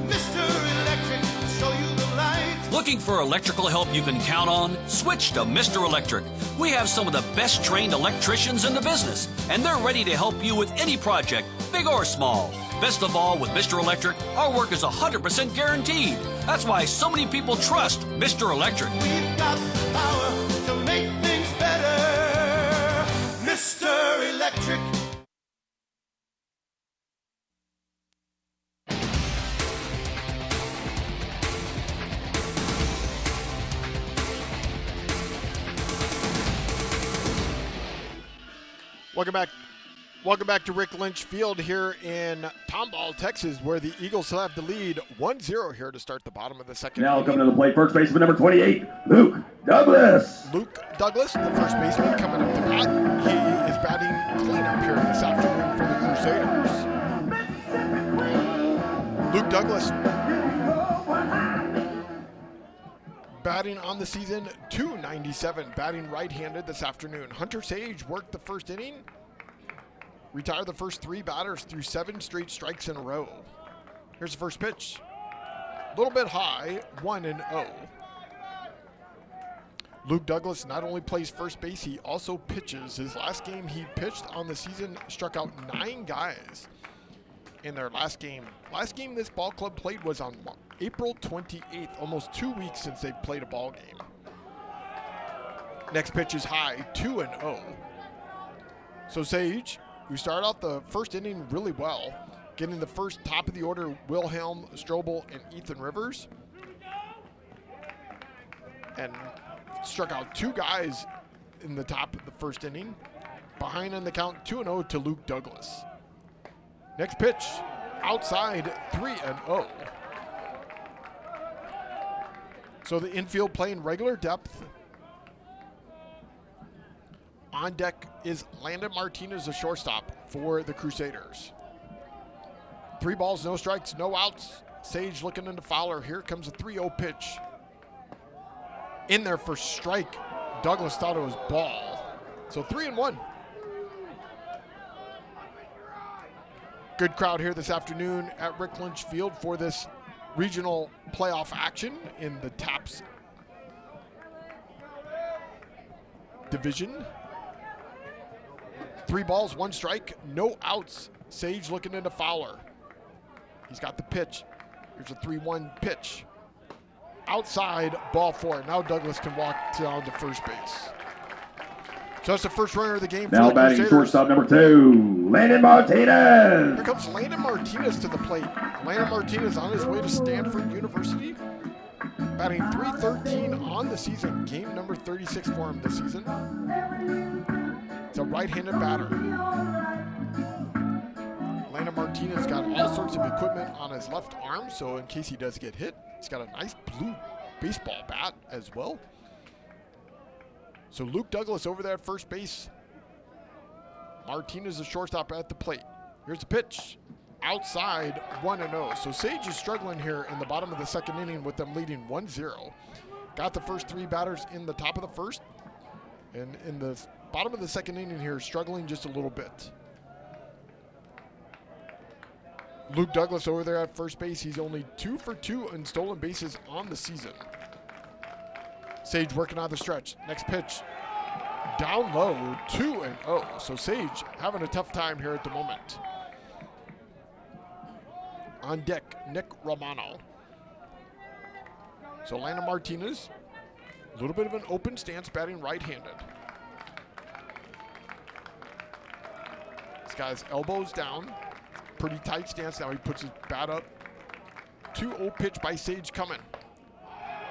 Mr. Electric will show you the light. Looking for electrical help you can count on? Switch to Mr. Electric. We have some of the best trained electricians in the business, and they're ready to help you with any project, big or small. Best of all, with Mr. Electric, our work is 100% guaranteed. That's why so many people trust Mr. Electric. We've got the power to make things better. Mr. Electric. Welcome back Welcome back to Rick Lynch Field here in Tomball, Texas, where the Eagles still have the lead 1-0 here to start the bottom of the second. Now coming to the plate, first baseman number 28, Luke Douglas. Luke Douglas, the first baseman, coming up to bat. He is batting cleanup here this afternoon for the Crusaders. Luke Douglas batting on the season .297, batting right-handed this afternoon. Hunter Sage worked the first inning. Retired the first 3 batters through 7 straight strikes in a row. Here's the first pitch. A little bit high, 1-0. Luke Douglas not only plays first base, he also pitches. His last game he pitched on the season struck out 9 guys in their last game. Last game this ball club played was on April 28th, almost 2 weeks since they played a ball game. Next pitch is high, 2-0. So Sage, who started out the first inning really well, getting the first top of the order, Wilhelm Strobel and Ethan Rivers, and struck out 2 guys in the top of the first inning. Behind in the count, 2-0 to Luke Douglas. Next pitch, outside, 3-0. So the infield playing regular depth. On deck is Landon Martinez, the shortstop for the Crusaders. 3 balls, no strikes, no outs. Sage looking into Fowler. Here comes a 3-0 pitch. In there for strike. Douglas thought it was ball. So 3-1. Good crowd here this afternoon at Rick Lynch Field for this regional playoff action in the TAPS division. 3 balls, 1 strike, no outs. Sage looking into Fowler. He's got the pitch. Here's a 3-1 pitch. Outside, ball 4. Now Douglas can walk down to first base. So that's the first runner of the game now for the batting Crusaders. shortstop number 2, Landon Martinez. Here comes Landon Martinez to the plate. Landon Martinez on his way to Stanford University. Batting .313 on the season. Game number 36 for him this season. It's a right-handed batter. Landon Martinez got all sorts of equipment on his left arm, so in case he does get hit, he's got a nice blue baseball bat as well. So Luke Douglas over there at first base. Martinez, the shortstop, at the plate. Here's the pitch. Outside, 1-0. So Sage is struggling here in the bottom of the second inning with them leading 1-0. Got the first 3 batters in the top of the first. And in the bottom of the second inning here, struggling just a little bit. Luke Douglas over there at first base. He's only 2 for 2 in stolen bases on the season. Sage working on the stretch. Next pitch. Down low, 2-0. So Sage having a tough time here at the moment. On deck, Nick Romano. So Landon Martinez, a little bit of an open stance, batting right-handed. This guy's elbows down. Pretty tight stance. Now he puts his bat up. 2-0 pitch by Sage coming.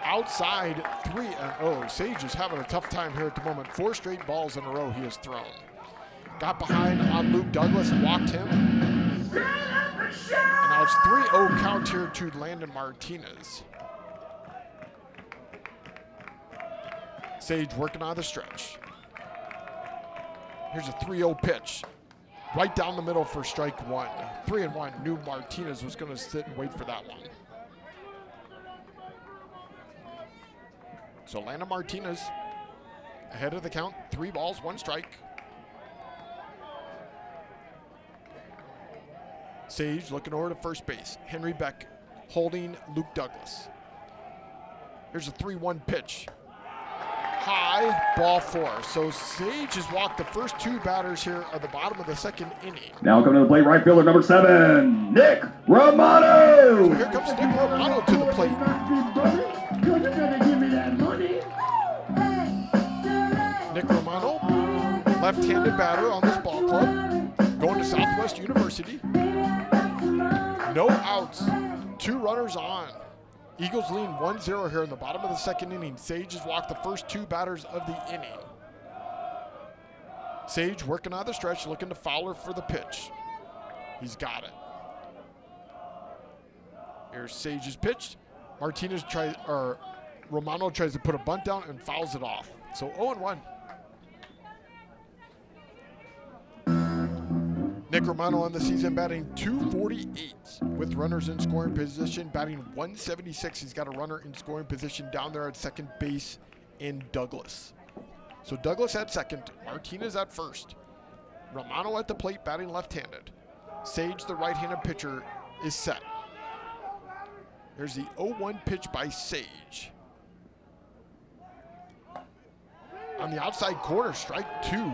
Outside, 3-0. Sage is having a tough time here at the moment. 4 straight balls in a row he has thrown. Got behind on Luke Douglas, walked him. And now it's 3-0 count here to Landon Martinez. Sage working on the stretch. Here's a 3-0 pitch. Right down the middle for strike 1. 3-1. Knew Martinez was going to sit and wait for that one. So Landon Martinez ahead of the count. 3 balls, 1 strike. Sage looking over to first base. Henry Beck holding Luke Douglas. Here's a 3-1 pitch. High, ball 4. So Sage has walked the first 2 batters here at the bottom of the second inning. Now coming to the plate, right fielder number 7, Nick Romano. So here comes Nick Romano to the plate. Nick Romano, left-handed batter on this ball club, going to Southwest University. No outs, 2 runners on. Eagles lean 1-0 here in the bottom of the second inning. Sage has walked the first 2 batters of the inning. Sage working on the stretch, looking to Fowler for the pitch. He's got it. Here's Sage's pitch. Romano tries to put a bunt down and fouls it off. So 0-1. Nick Romano on the season batting .248 with runners in scoring position, batting .176. He's got a runner in scoring position down there at second base in Douglas. So Douglas at second, Martinez at first. Romano at the plate, batting left-handed. Sage, the right-handed pitcher, is set. Here's the 0-1 pitch by Sage. On the outside corner, strike 2.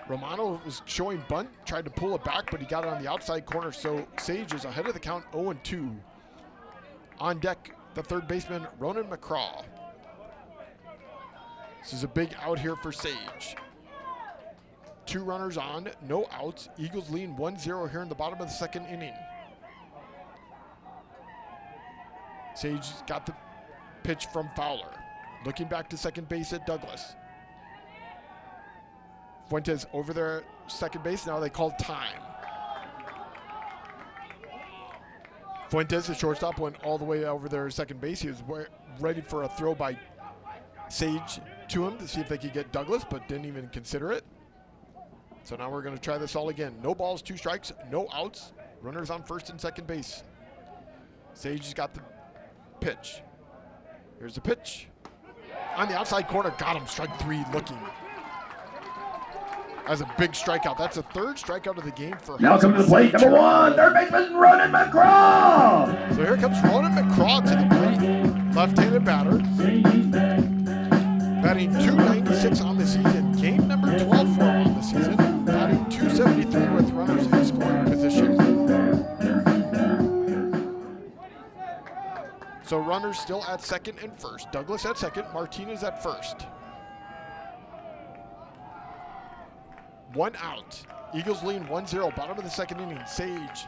Romano was showing bunt, tried to pull it back, but he got it on the outside corner, so Sage is ahead of the count, 0-2. On deck, the third baseman, Ronan McCraw. This is a big out here for Sage. 2 runners on, no outs. Eagles lead 1-0 here in the bottom of the second inning. Sage got the pitch from Fowler. Looking back to second base at Douglas. Fuentes over there, second base. Now they call time. Fuentes, the shortstop, went all the way over there second base. He was ready for a throw by Sage to him to see if they could get Douglas, but didn't even consider it. So now we're going to try this all again. No balls, 2 strikes, no outs. Runners on first and second base. Sage has got the pitch. Here's the pitch. On the outside corner, got him, strike 3 looking. That's a big strikeout. That's the 3rd strikeout of the game for him. Now come to the plate, number 1, third baseman Ronan McCraw. So here comes Ronan McCraw to the plate. Left-handed batter. Batting .296 on the season. Game number 12 for him on the season. Batting .273 with runners in scoring position. So runners still at second and first. Douglas at second, Martinez at first. 1 out. Eagles lead 1-0, bottom of the second inning. Sage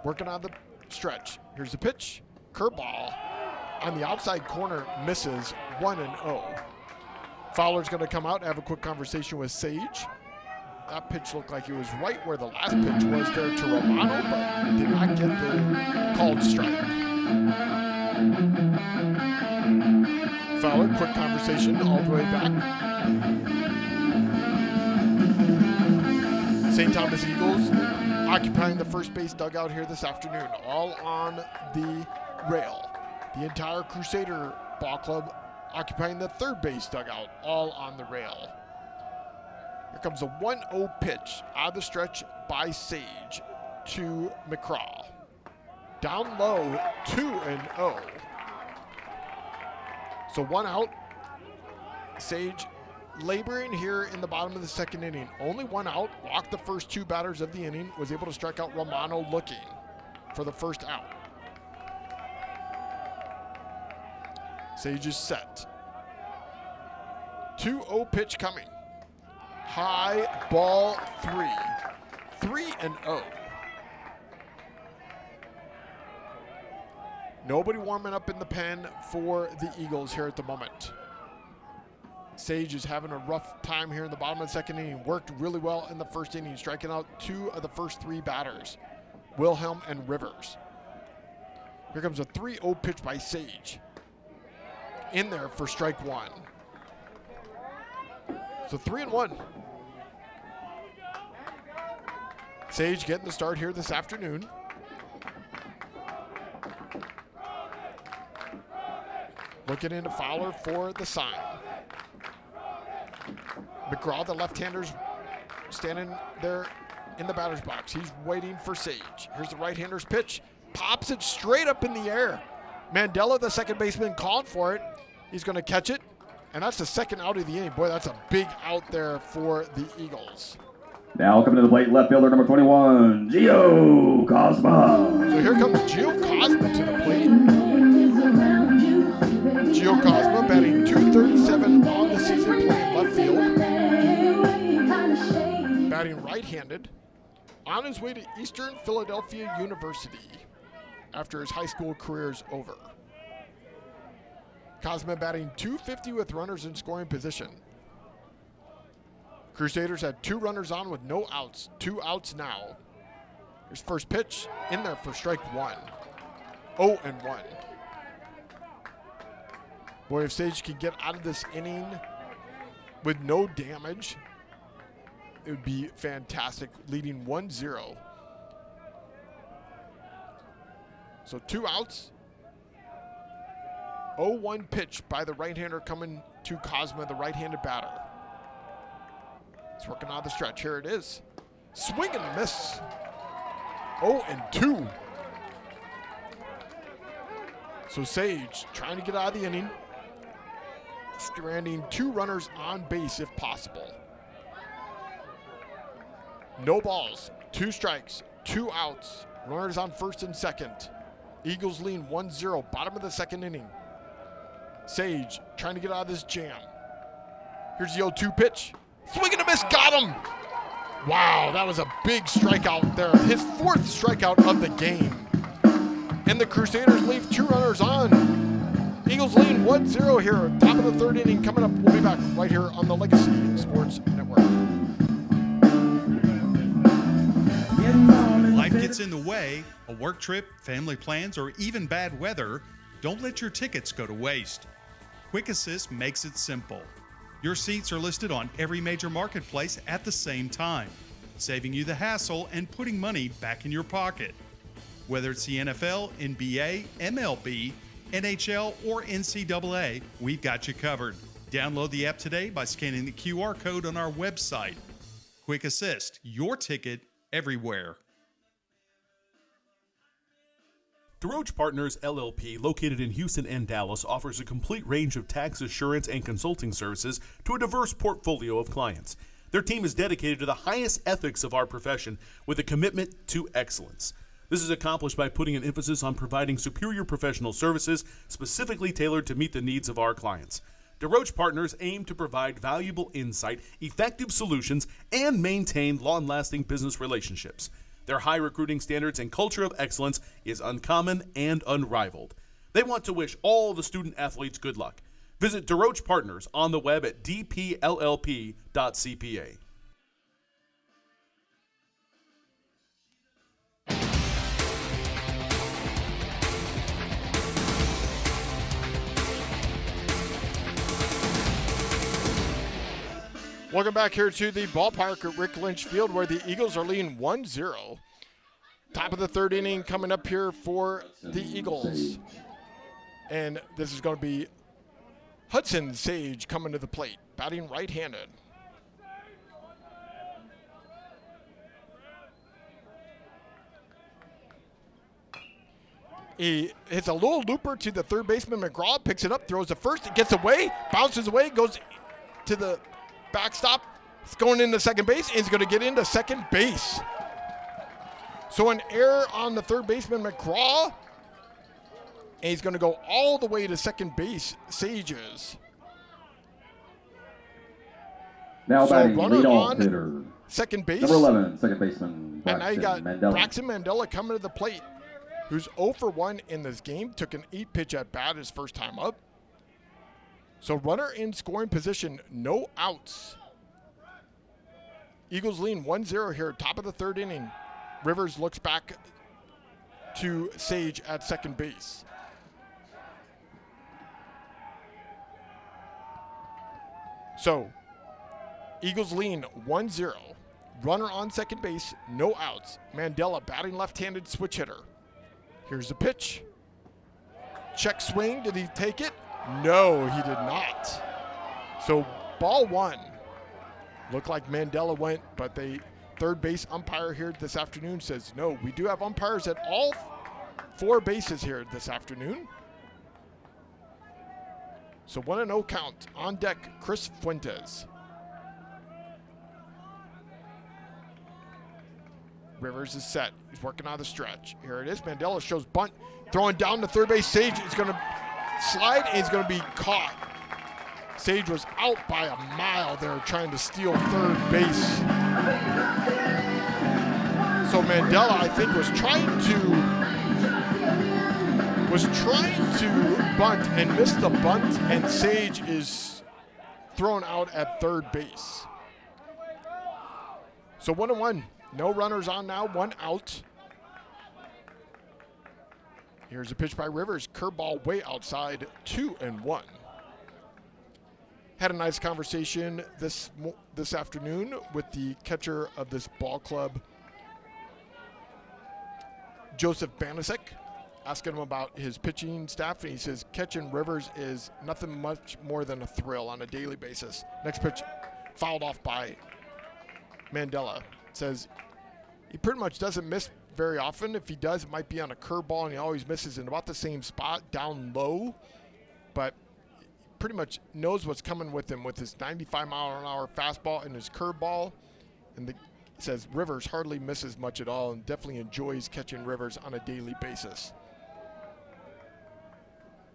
working on the stretch. Here's the pitch. Curveball on the outside corner, misses. 1-0. Fowler's going to come out and have a quick conversation with Sage. That pitch looked like it was right where the last pitch was there to Romano, but did not get the called strike. Fowler, quick conversation all the way back. St. Thomas Eagles occupying the first base dugout here this afternoon, all on the rail. The entire Crusader ball club occupying the third base dugout, all on the rail. Here comes a 1-0 pitch out of the stretch by Sage to McCraw. Down low, 2-0. So 1 out. Sage laboring here in the bottom of the second inning. Only 1 out, walked the first 2 batters of the inning, was able to strike out Romano looking for the first out. Sage is set. 2-0 pitch coming. High ball 3. 3-0. Nobody warming up in the pen for the Eagles here at the moment. Sage is having a rough time here in the bottom of the second inning. Worked really well in the first inning, striking out 2 of the first 3 batters, Wilhelm and Rivers. Here comes a 3-0 pitch by Sage. In there for strike 1. So 3-1. Sage getting the start here this afternoon. Looking into Fowler for the sign. McGraw, the left-hander's standing there in the batter's box. He's waiting for Sage. Here's the right-hander's pitch. Pops it straight up in the air. Mandela, the second baseman, calling for it. He's going to catch it, and that's the second out of the inning. Boy, that's a big out there for the Eagles. Now coming to the plate, left fielder number 21, Gio Cosma. So here comes Gio Cosma to the plate. Gio Cosma batting .237 on the season, playing left field. Batting right-handed. On his way to Eastern Philadelphia University after his high school career is over. Cosma batting .250 with runners in scoring position. Crusaders had 2 runners on with no outs. 2 outs now. Here's first pitch in there for strike 1. 0-1. Boy, if Sage can get out of this inning with no damage, it would be fantastic, leading 1-0. So 2 outs. 0-1 pitch by the right-hander coming to Cosma, the right-handed batter. He's working on the stretch. Here it is. Swing and a miss. 0-2. So Sage trying to get out of the inning. Stranding 2 runners on base if possible. No balls, 2 strikes, 2 outs. Runners on first and second. Eagles lean 1-0, bottom of the second inning. Sage trying to get out of this jam. Here's the 0-2 pitch. Swing and a miss, got him! Wow, that was a big strikeout there. His 4th strikeout of the game. And the Crusaders leave 2 runners on. Eagles lean 1-0 here. Top of the 3rd inning coming up. We'll be back right here on the Legacy Sports Network. Life gets in the way, a work trip, family plans, or even bad weather. Don't let your tickets go to waste. Quick Assist makes it simple. Your seats are listed on every major marketplace at the same time, saving you the hassle and putting money back in your pocket. Whether it's the NFL, NBA, MLB, NHL, or NCAA, we've got you covered. Download the app today by scanning the QR code on our website. Quick Assist, your ticket everywhere. DeRoche Partners LLP, located in Houston and Dallas, offers a complete range of tax assurance and consulting services to a diverse portfolio of clients. Their team is dedicated to the highest ethics of our profession with a commitment to excellence. This is accomplished by putting an emphasis on providing superior professional services specifically tailored to meet the needs of our clients. DeRoche Partners aim to provide valuable insight, effective solutions, and maintain long-lasting business relationships. Their high recruiting standards and culture of excellence is uncommon and unrivaled. They want to wish all the student athletes good luck. Visit DeRoche Partners on the web at dpllp.cpa. Welcome back here to the ballpark at Rick Lynch Field, where the Eagles are leading 1-0. Top of the 3rd inning coming up here for the Eagles. And this is going to be Hudson Sage coming to the plate, batting right-handed. He hits a little looper to the 3rd baseman, McGraw, picks it up, throws the first, it gets away, bounces away, goes to the backstop. It's going into second base, and he's going to get into second base. So an error on the 3rd baseman, McGraw, and he's going to go all the way to second base, Sages. Now so batting runner leadoff on hitter. Second base. Number 11, second baseman, And now you got Mandela. Braxton Mandela coming to the plate, who's 0 for 1 in this game. Took an 8-pitch at bat his first time up. So runner in scoring position, no outs. Eagles lean 1-0 here, top of the 3rd inning. Rivers looks back to Sage at second base. So, Eagles lean 1-0. Runner on second base, no outs. Mandela batting left-handed switch hitter. Here's the pitch. Check swing, did he take it? No, he did not. So ball 1. Looked like Mandela went, but the 3rd base umpire here this afternoon says, no, we do have umpires at all 4 bases here this afternoon. So 1-0 count. On deck, Chris Fuentes. Rivers is set. He's working on the stretch. Here it is. Mandela shows bunt. Throwing down to 3rd base. Sage is going to slide, and he's going to be caught. Sage was out by a mile there trying to steal 3rd base. So Mandela, I think, was trying to bunt and missed the bunt, and Sage is thrown out at 3rd base. So 1-1. No runners on now, 1 out. Here's a pitch by Rivers. Curveball way outside, 2-1. Had a nice conversation this afternoon with the catcher of this ball club, Joseph Banasek, asking him about his pitching staff, and he says catching Rivers is nothing much more than a thrill on a daily basis. Next pitch fouled off by Mandela. Says he pretty much doesn't miss very often. If he does, it might be on a curveball, and he always misses in about the same spot, down low, but pretty much knows what's coming with him with his 95-mile-an-hour fastball and his curveball. And says Rivers hardly misses much at all and definitely enjoys catching Rivers on a daily basis.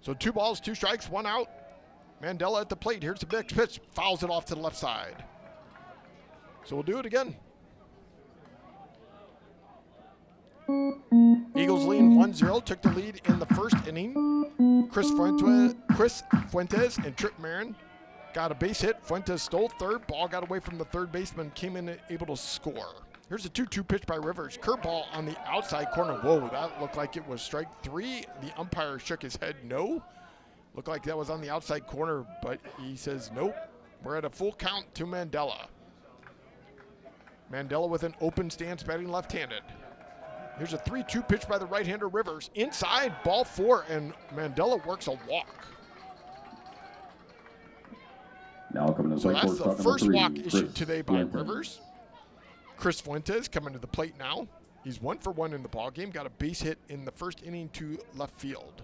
So 2 balls, 2 strikes, 1 out. Mandela at the plate. Here's the next pitch. Fouls it off to the left side. So we'll do it again. Eagles lead 1-0, took the lead in the first inning. Chris Fuentes and Trip Marin got a base hit. Fuentes stole third. Ball got away from the third baseman, came in able to score. Here's a 2-2 pitch by Rivers. Curveball on the outside corner. Whoa, that looked like it was strike 3. The umpire shook his head no. Looked like that was on the outside corner, but he says nope. We're at a full count to Mandela. Mandela with an open stance, batting left-handed. Here's a 3-2 pitch by the right-hander Rivers. Inside, ball 4, and Mandela works a walk. Now coming to the So plate, that's the shortstop first number 3, walk issued Chris today by Fuentes. Rivers. Chris Fuentes coming to the plate now. He's 1-for-1 in the ballgame. Got a base hit in the first inning to left field.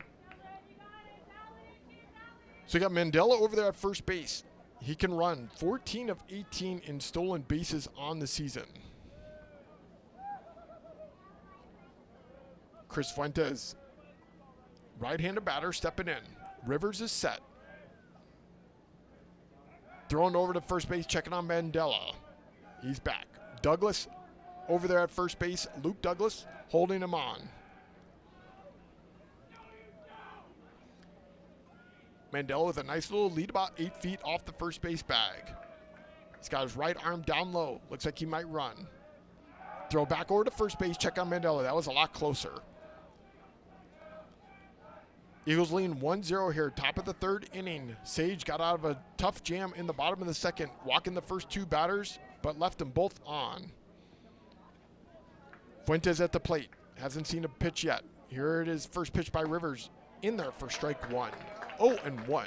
So you got Mandela over there at first base. He can run 14 of 18 in stolen bases on the season. Chris Fuentes, right-handed batter, stepping in. Rivers is set. Throwing over to first base, checking on Mandela. He's back. Douglas over there at first base. Luke Douglas holding him on. Mandela with a nice little lead about 8 feet off the first base bag. He's got his right arm down low. Looks like he might run. Throw back over to first base, check on Mandela. That was a lot closer. Eagles lean 1-0 here, top of the third inning. Sage got out of a tough jam in the bottom of the second, walking the first 2 batters, but left them both on. Fuentes at the plate. Hasn't seen a pitch yet. Here it is, first pitch by Rivers. In there for strike 1. 0-1.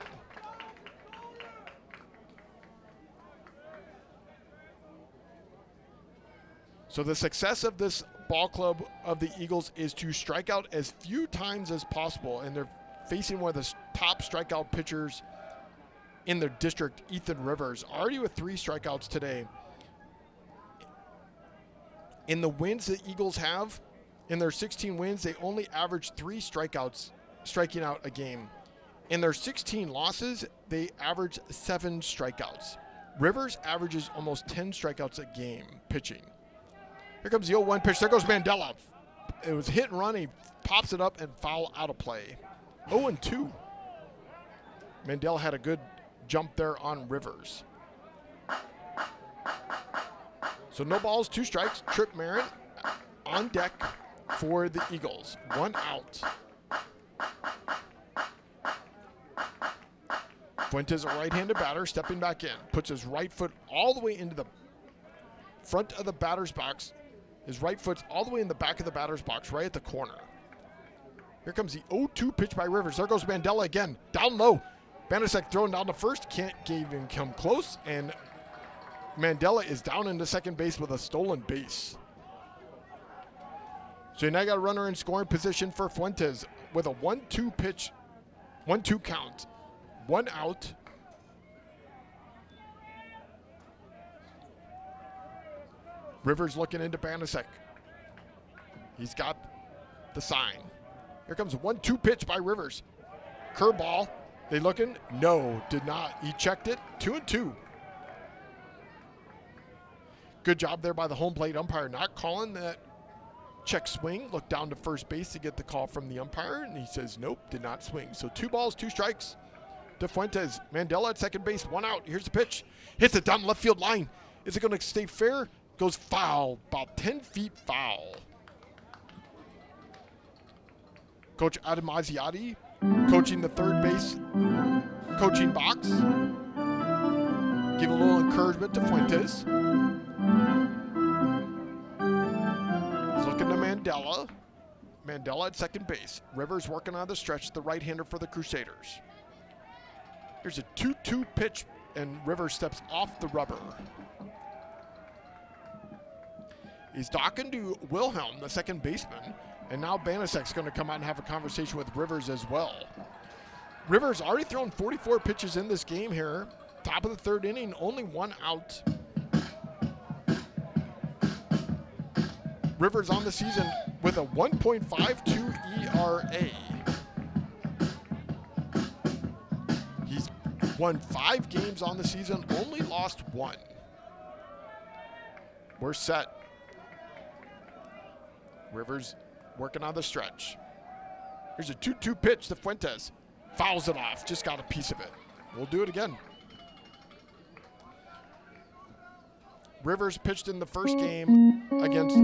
So the success of this ball club of the Eagles is to strike out as few times as possible, and they're facing one of the top strikeout pitchers in their district, Ethan Rivers, already with 3 strikeouts today. In the wins the Eagles have, in their 16 wins, they only average 3 strikeouts, striking out a game. In their 16 losses, they average 7 strikeouts. Rivers averages almost 10 strikeouts a game pitching. Here comes the 0-1 pitch. There goes Mandela. It was hit and run. He pops it up and foul out of play. 0-2. Mandela had a good jump there on Rivers. So no balls, 2 strikes. Trip Marin on deck for the Eagles. 1 out. Fuentes, a right-handed batter, stepping back in. Puts his right foot all the way into the front of the batter's box. His right foot's all the way in the back of the batter's box, right at the corner. Here comes the 0-2 pitch by Rivers. There goes Mandela again, down low. Banasek throwing down to first, can't even come close, and Mandela is down into second base with a stolen base. So you now got a runner in scoring position for Fuentes with a 1-2 pitch, 1-2 count. 1 out. Rivers looking into Banasek. He's got the sign. Here comes a 1-2 pitch by Rivers. Curveball. They looking? No, did not. He checked it. 2-2. Good job there by the home plate umpire, not calling that check swing. Looked down to first base to get the call from the umpire, and he says nope, did not swing. So 2 balls, 2 strikes to Fuentes. Mandela at second base, 1 out. Here's the pitch. Hits it down left field line. Is it going to stay fair? Goes foul, about 10 feet foul. Coach Adam Asiati coaching the third base coaching box. Give a little encouragement to Fuentes. He's looking to Mandela. Mandela at second base. Rivers working on the stretch, the right-hander for the Crusaders. Here's a 2-2 pitch, and Rivers steps off the rubber. He's talking to Wilhelm, the second baseman, and now Banasek's going to come out and have a conversation with Rivers as well. Rivers already thrown 44 pitches in this game here. Top of the third inning, only one out. Rivers on the season with a 1.52 ERA. He's won 5 games on the season, only lost 1. We're set. Rivers working on the stretch. Here's a 2-2 pitch to Fuentes. Fouls it off, just got a piece of it. We'll do it again. Rivers pitched in the first game against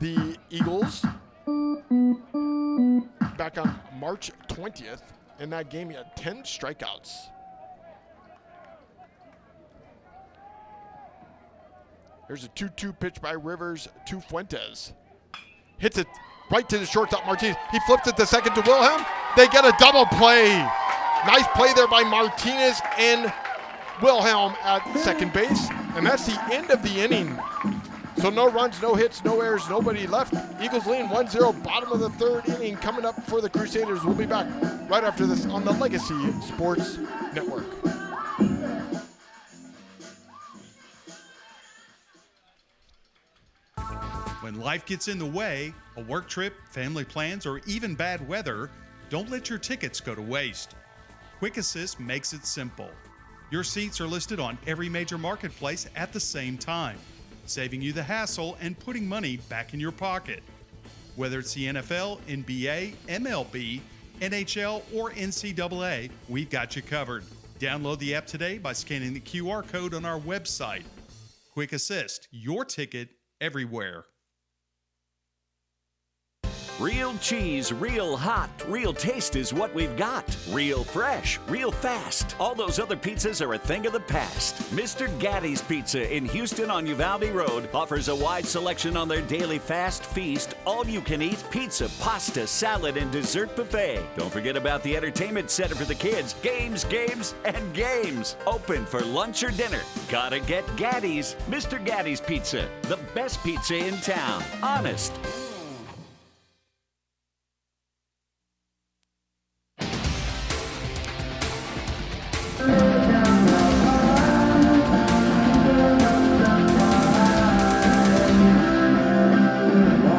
the Eagles back on March 20th. In that game, he had 10 strikeouts. Here's a 2-2 pitch by Rivers to Fuentes. Hits it right to the shortstop, Martinez. He flips it to second to Wilhelm. They get a double play. Nice play there by Martinez and Wilhelm at second base. And that's the end of the inning. So no runs, no hits, no errors, nobody left. Eagles lead 1-0, bottom of the third inning coming up for the Crusaders. We'll be back right after this on the Legacy Sports Network. When life gets in the way, a work trip, family plans, or even bad weather, don't let your tickets go to waste. Quick Assist makes it simple. Your seats are listed on every major marketplace at the same time, saving you the hassle and putting money back in your pocket. Whether it's the NFL, NBA, MLB, NHL, or NCAA, we've got you covered. Download the app today by scanning the QR code on our website. Quick Assist, your ticket everywhere. Real cheese, real hot, real taste is what we've got. Real fresh, real fast. All those other pizzas are a thing of the past. Mr. Gaddy's Pizza in Houston on Uvalde Road offers a wide selection on their daily fast feast, all-you-can-eat pizza, pasta, salad, and dessert buffet. Don't forget about the entertainment center for the kids. Games, games, and games. Open for lunch or dinner. Gotta get Gaddy's. Mr. Gaddy's Pizza, the best pizza in town. Honest.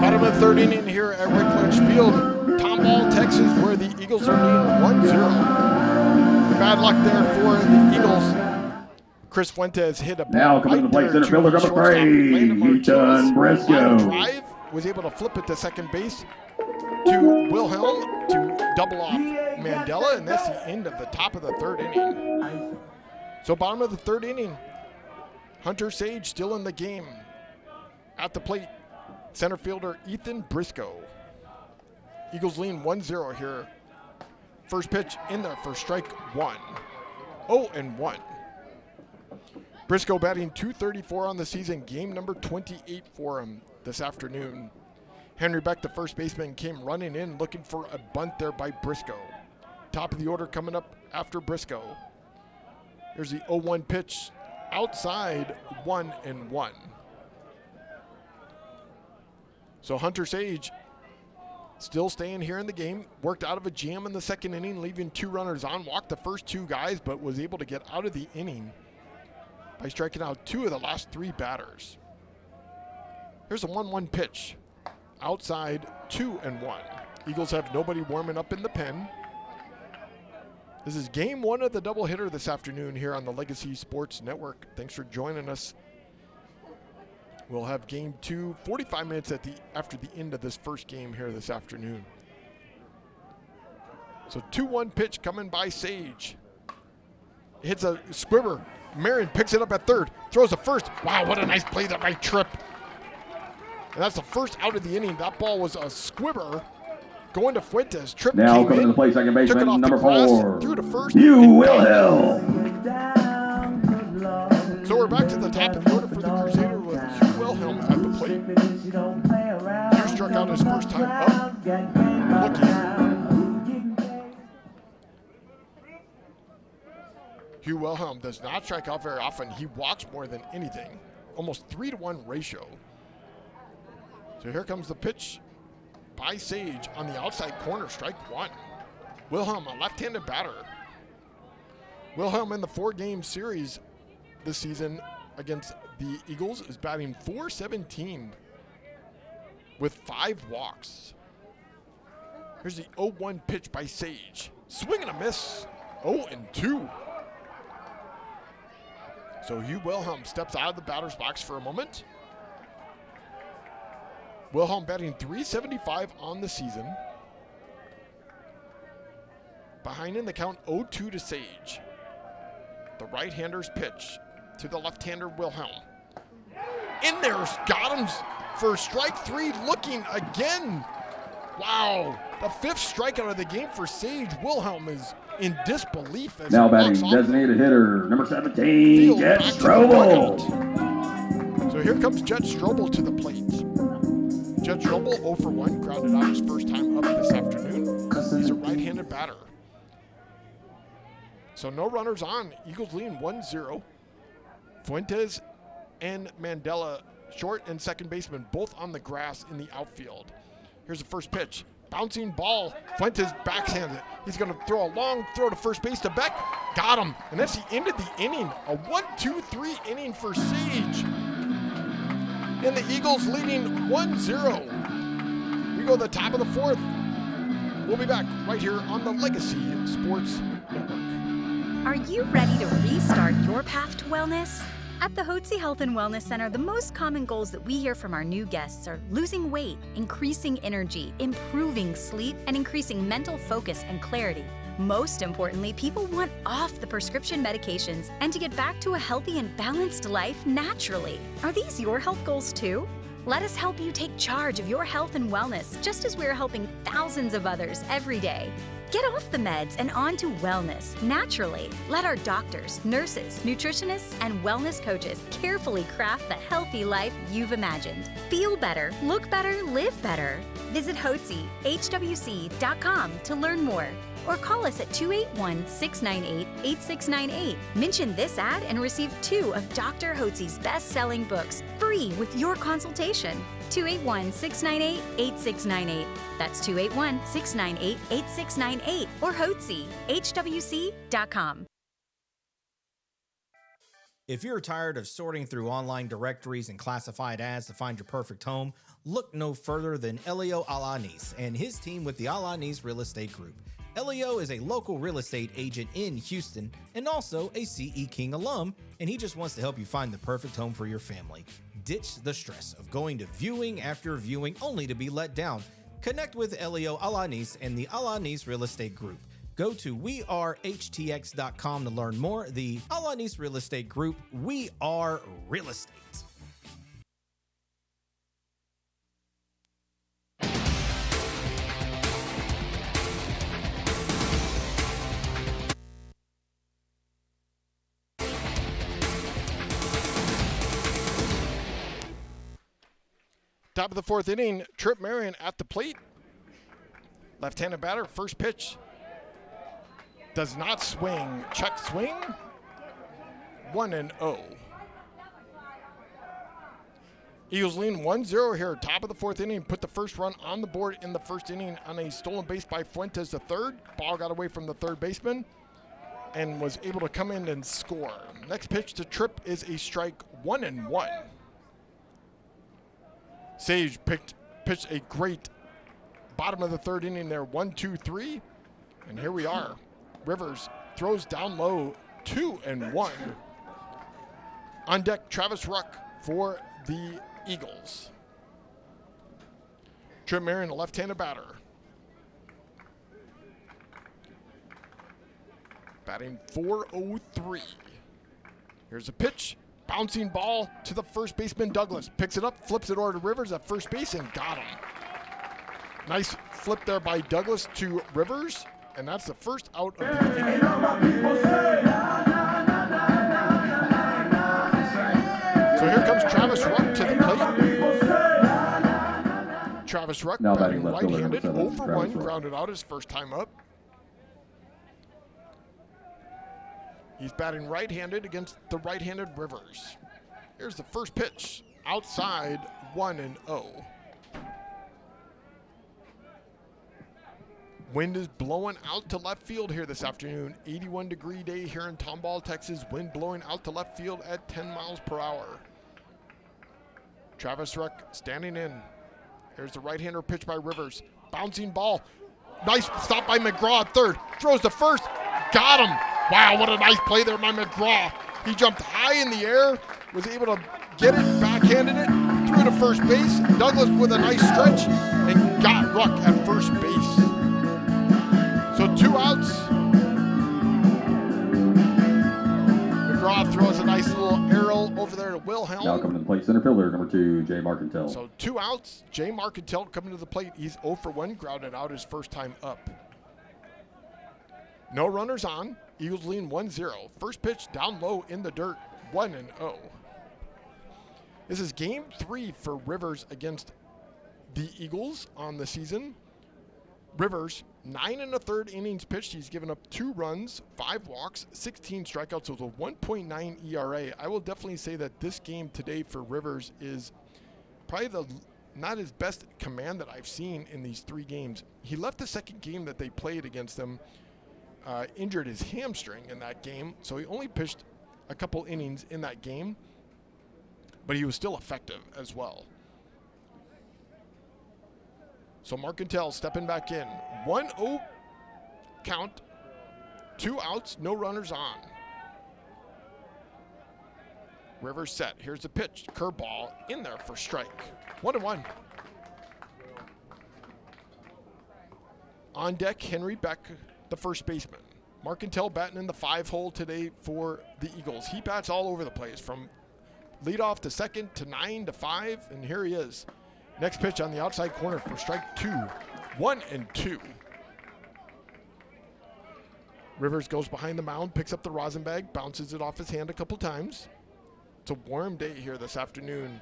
Bottom of the third inning here at Rick Lynch Field, Tomball, Texas, where the Eagles are leading 1-0. Bad luck there for the Eagles. Chris Fuentes hit a now coming to play center fielder number 3, Ethan Briscoe. Drive, was able to flip it to second base to Wilhelm to double off Mandela, and that's the end of the top of the third inning. So bottom of the third inning, Hunter Sage still in the game. At the plate, center fielder Ethan Briscoe. Eagles lean 1-0 here. First pitch in there for strike 1. 0-1. Briscoe batting .234 on the season, game number 28 for him this afternoon. Henry Beck, the first baseman, came running in looking for a bunt there by Briscoe. Top of the order coming up after Briscoe. Here's the 0-1 pitch outside, 1-1. So Hunter Sage still staying here in the game. Worked out of a jam in the second inning, leaving 2 runners on. Walked the first 2 guys, but was able to get out of the inning by striking out 2 of the last 3 batters. Here's a 1-1 pitch. Outside, 2-1. Eagles have nobody warming up in the pen. This is game 1 of the doubleheader this afternoon here on the Legacy Sports Network. Thanks for joining us. We'll have game 2, 45 minutes after the end of this first game here this afternoon. So 2-1 pitch coming by Sage. hits a squibber. Marion picks it up at third, throws a first. Wow, what a nice play that by Tripp. And that's the first out of the inning. That ball was a squibber going to Fuentes. Tripp Now came coming in, to play second took it baseman, off number the grass, 4. threw to first. Hugh Wilhelm. So we're back to the top of the order for the Crusader with Hugh Wilhelm at the plate. Hugh struck out his first time up. Looking. Hugh Wilhelm does not strike out very often. He walks more than anything. Almost 3-to-1 ratio. So here comes the pitch by Sage on the outside corner, strike one. Wilhelm, a left-handed batter. Wilhelm in the 4-game series this season against the Eagles is batting .417 with 5 walks. Here's the 0-1 pitch by Sage. Swing and a miss. 0-2. So Hugh Wilhelm steps out of the batter's box for a moment. Wilhelm batting .375 on the season. Behind in the count 0-2 to Sage. The right-hander's pitch to the left-hander Wilhelm. In there, got him for strike 3, looking again. Wow, the 5th strikeout of the game for Sage. Wilhelm is in disbelief as Now he batting walks off designated hitter, number 17, Jet back to the Strobel. dugout. So here comes Jet Strobel to the plate. Jet Strobel 0 for 1, grounded out his first time up this afternoon. He's a right-handed batter. So no runners on. Eagles leading 1-0. Fuentes and Mandela, short and second baseman, both on the grass in the outfield. Here's the first pitch. Bouncing ball. Fuentes backhands it. He's going to throw a long throw to first base to Beck. Got him. And that's the end of the inning. A 1-2-3 inning for Sage. And the Eagles leading 1-0. We go to the top of the 4th. We'll be back right here on the Legacy Sports Network. Are you ready to restart your path to wellness? At the Hotze Health and Wellness Center, the most common goals that we hear from our new guests are losing weight, increasing energy, improving sleep, and increasing mental focus and clarity. Most importantly, people want off the prescription medications and to get back to a healthy and balanced life naturally. Are these your health goals too? Let us help you take charge of your health and wellness, just as we're helping thousands of others every day. Get off the meds and on to wellness naturally. Let our doctors, nurses, nutritionists, and wellness coaches carefully craft the healthy life you've imagined. Feel better, look better, live better. Visit HWC.com to learn more or call us at 281-698-8698. Mention this ad and receive 2 of Dr. Hotze's best-selling books free with your consultation. 281-698-8698. That's 281-698-8698 or Hotze, HWC.com. If you're tired of sorting through online directories and classified ads to find your perfect home, look no further than Elio Alanis and his team with the Alanis Real Estate Group. Elio is a local real estate agent in Houston and also a CE King alum, and he just wants to help you find the perfect home for your family. Ditch the stress of going to viewing after viewing only to be let down. Connect with Elio Alanis and the Alanis Real Estate Group. Go to wearehtx.com to learn more. The Alanis Real Estate Group, we are real estate. Top of the 4th inning, Tripp Marion at the plate. Left-handed batter, first pitch. Does not swing. Check swing. 1-0. Eagles lean 1-0 here. Top of the 4th inning. Put the first run on the board in the first inning on a stolen base by Fuentes the third. Ball got away from the third baseman and was able to come in and score. Next pitch to Tripp is a strike, 1-1. Sage pitched a great bottom of the 3rd inning there, 1-2-3. And here we are. Rivers throws down low, 2-1. On deck, Travis Ruck for the Eagles. Tripp Marion, a left-handed batter. batting .403. Here's a pitch. Bouncing ball to the first baseman, Douglas. Picks it up, flips it over to Rivers at first base, and got him. Nice flip there by Douglas to Rivers, and that's the first out of the inning. So here comes Travis Ruck to the plate. Travis Ruck batting right-handed, 0 for 1, grounded out his first time up. He's batting right-handed against the right-handed Rivers. Here's the first pitch. Outside, 1-0. Wind is blowing out to left field here this afternoon. 81-degree day here in Tomball, Texas. Wind blowing out to left field at 10 miles per hour. Travis Ruck standing in. Here's the right-hander pitch by Rivers. Bouncing ball. Nice stop by McGraw at third. Throws to first. Got him. Wow, what a nice play there by McGraw. He jumped high in the air, was able to get it, backhanded it, threw to first base. Douglas with a nice stretch and got Ruck at first base. So 2 outs. McGraw throws a nice little arrow over there to Wilhelm. Now coming to the plate, center fielder, number 2, Jay Marcantel. So 2 outs. Jay Marcantel coming to the plate. He's 0 for 1, grounded out his first time up. No runners on. Eagles lean 1-0. First pitch down low in the dirt, 1-0. This is game 3 for Rivers against the Eagles on the season. Rivers, 9 1/3 innings pitched. He's given up 2 runs, 5 walks, 16 strikeouts with a 1.9 ERA. I will definitely say that this game today for Rivers is probably not his best command that I've seen in these 3 games. He left the second game that they played against them, injured his hamstring in that game, so he only pitched a couple innings in that game, but he was still effective as well. So Marcantel stepping back in. 1-0 count, 2 outs, no runners on. Rivers set. Here's the pitch. Curveball in there for strike. 1-1. On deck, Henry Beck, the first baseman. Marcantel batting in the 5-hole today for the Eagles. He bats all over the place, from leadoff to second to 9 to 5, and here he is. Next pitch on the outside corner for strike 2. 1-2. Rivers goes behind the mound, picks up the rosin bag, bounces it off his hand a couple times. It's a warm day here this afternoon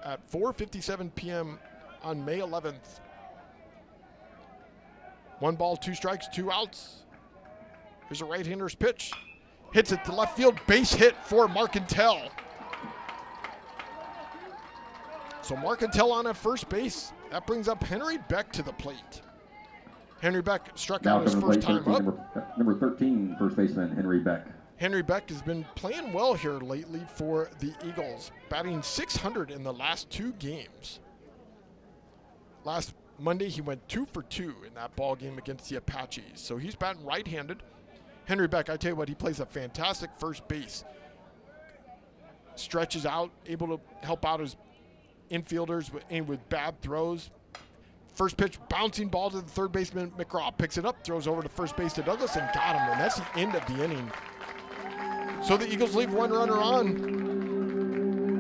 at 4:57 p.m. on May 11th. 1 ball, 2 strikes, 2 outs. Here's a right-hander's pitch. Hits it to left field. Base hit for Marcantel. So Marcantel on at first base. That brings up Henry Beck to the plate. Henry Beck struck out his first time up. Number 13, first baseman, Henry Beck. Henry Beck has been playing well here lately for the Eagles, batting .600 in the last 2 games. Last Monday, he went 2 for 2 in that ball game against the Apaches. So he's batting right-handed. Henry Beck, I tell you what, he plays a fantastic first base. Stretches out, able to help out his infielders with bad throws. First pitch, bouncing ball to the third baseman, McGraw picks it up, throws over to first base to Douglas, and got him. And that's the end of the inning. So the Eagles leave 1 runner on.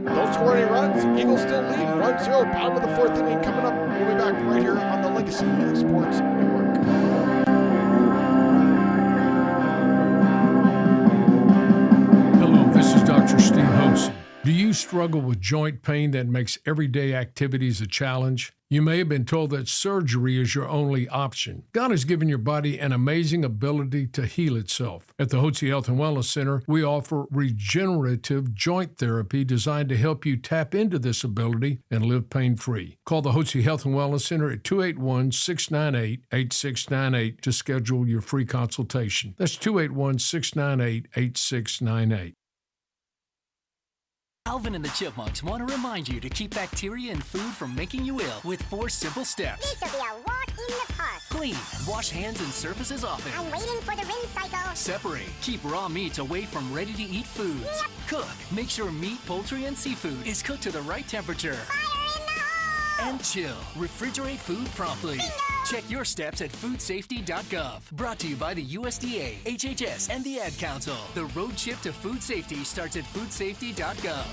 Don't score any runs. Eagles still lead 1-0. Bottom of the 4th inning coming up. We'll be back right here on the Legacy Sports Network. Hello, this is Dr. Steve Hosey. Do you struggle with joint pain that makes everyday activities a challenge? You may have been told that surgery is your only option. God has given your body an amazing ability to heal itself. At the Hotze Health and Wellness Center, we offer regenerative joint therapy designed to help you tap into this ability and live pain-free. Call the Hotze Health and Wellness Center at 281-698-8698 to schedule your free consultation. That's 281-698-8698. Alvin and the Chipmunks want to remind you to keep bacteria in food from making you ill with 4 simple steps. This will be a walk in the park. Clean. Wash hands and surfaces often. I'm waiting for the rinse cycle. Separate. Keep raw meats away from ready-to-eat foods. Yep. Cook. Make sure meat, poultry, and seafood is cooked to the right temperature. Fire in the hole! and chill. Refrigerate food promptly. Check your steps at foodsafety.gov. Brought to you by the USDA, HHS, and the Ad Council. The road trip to food safety starts at foodsafety.gov.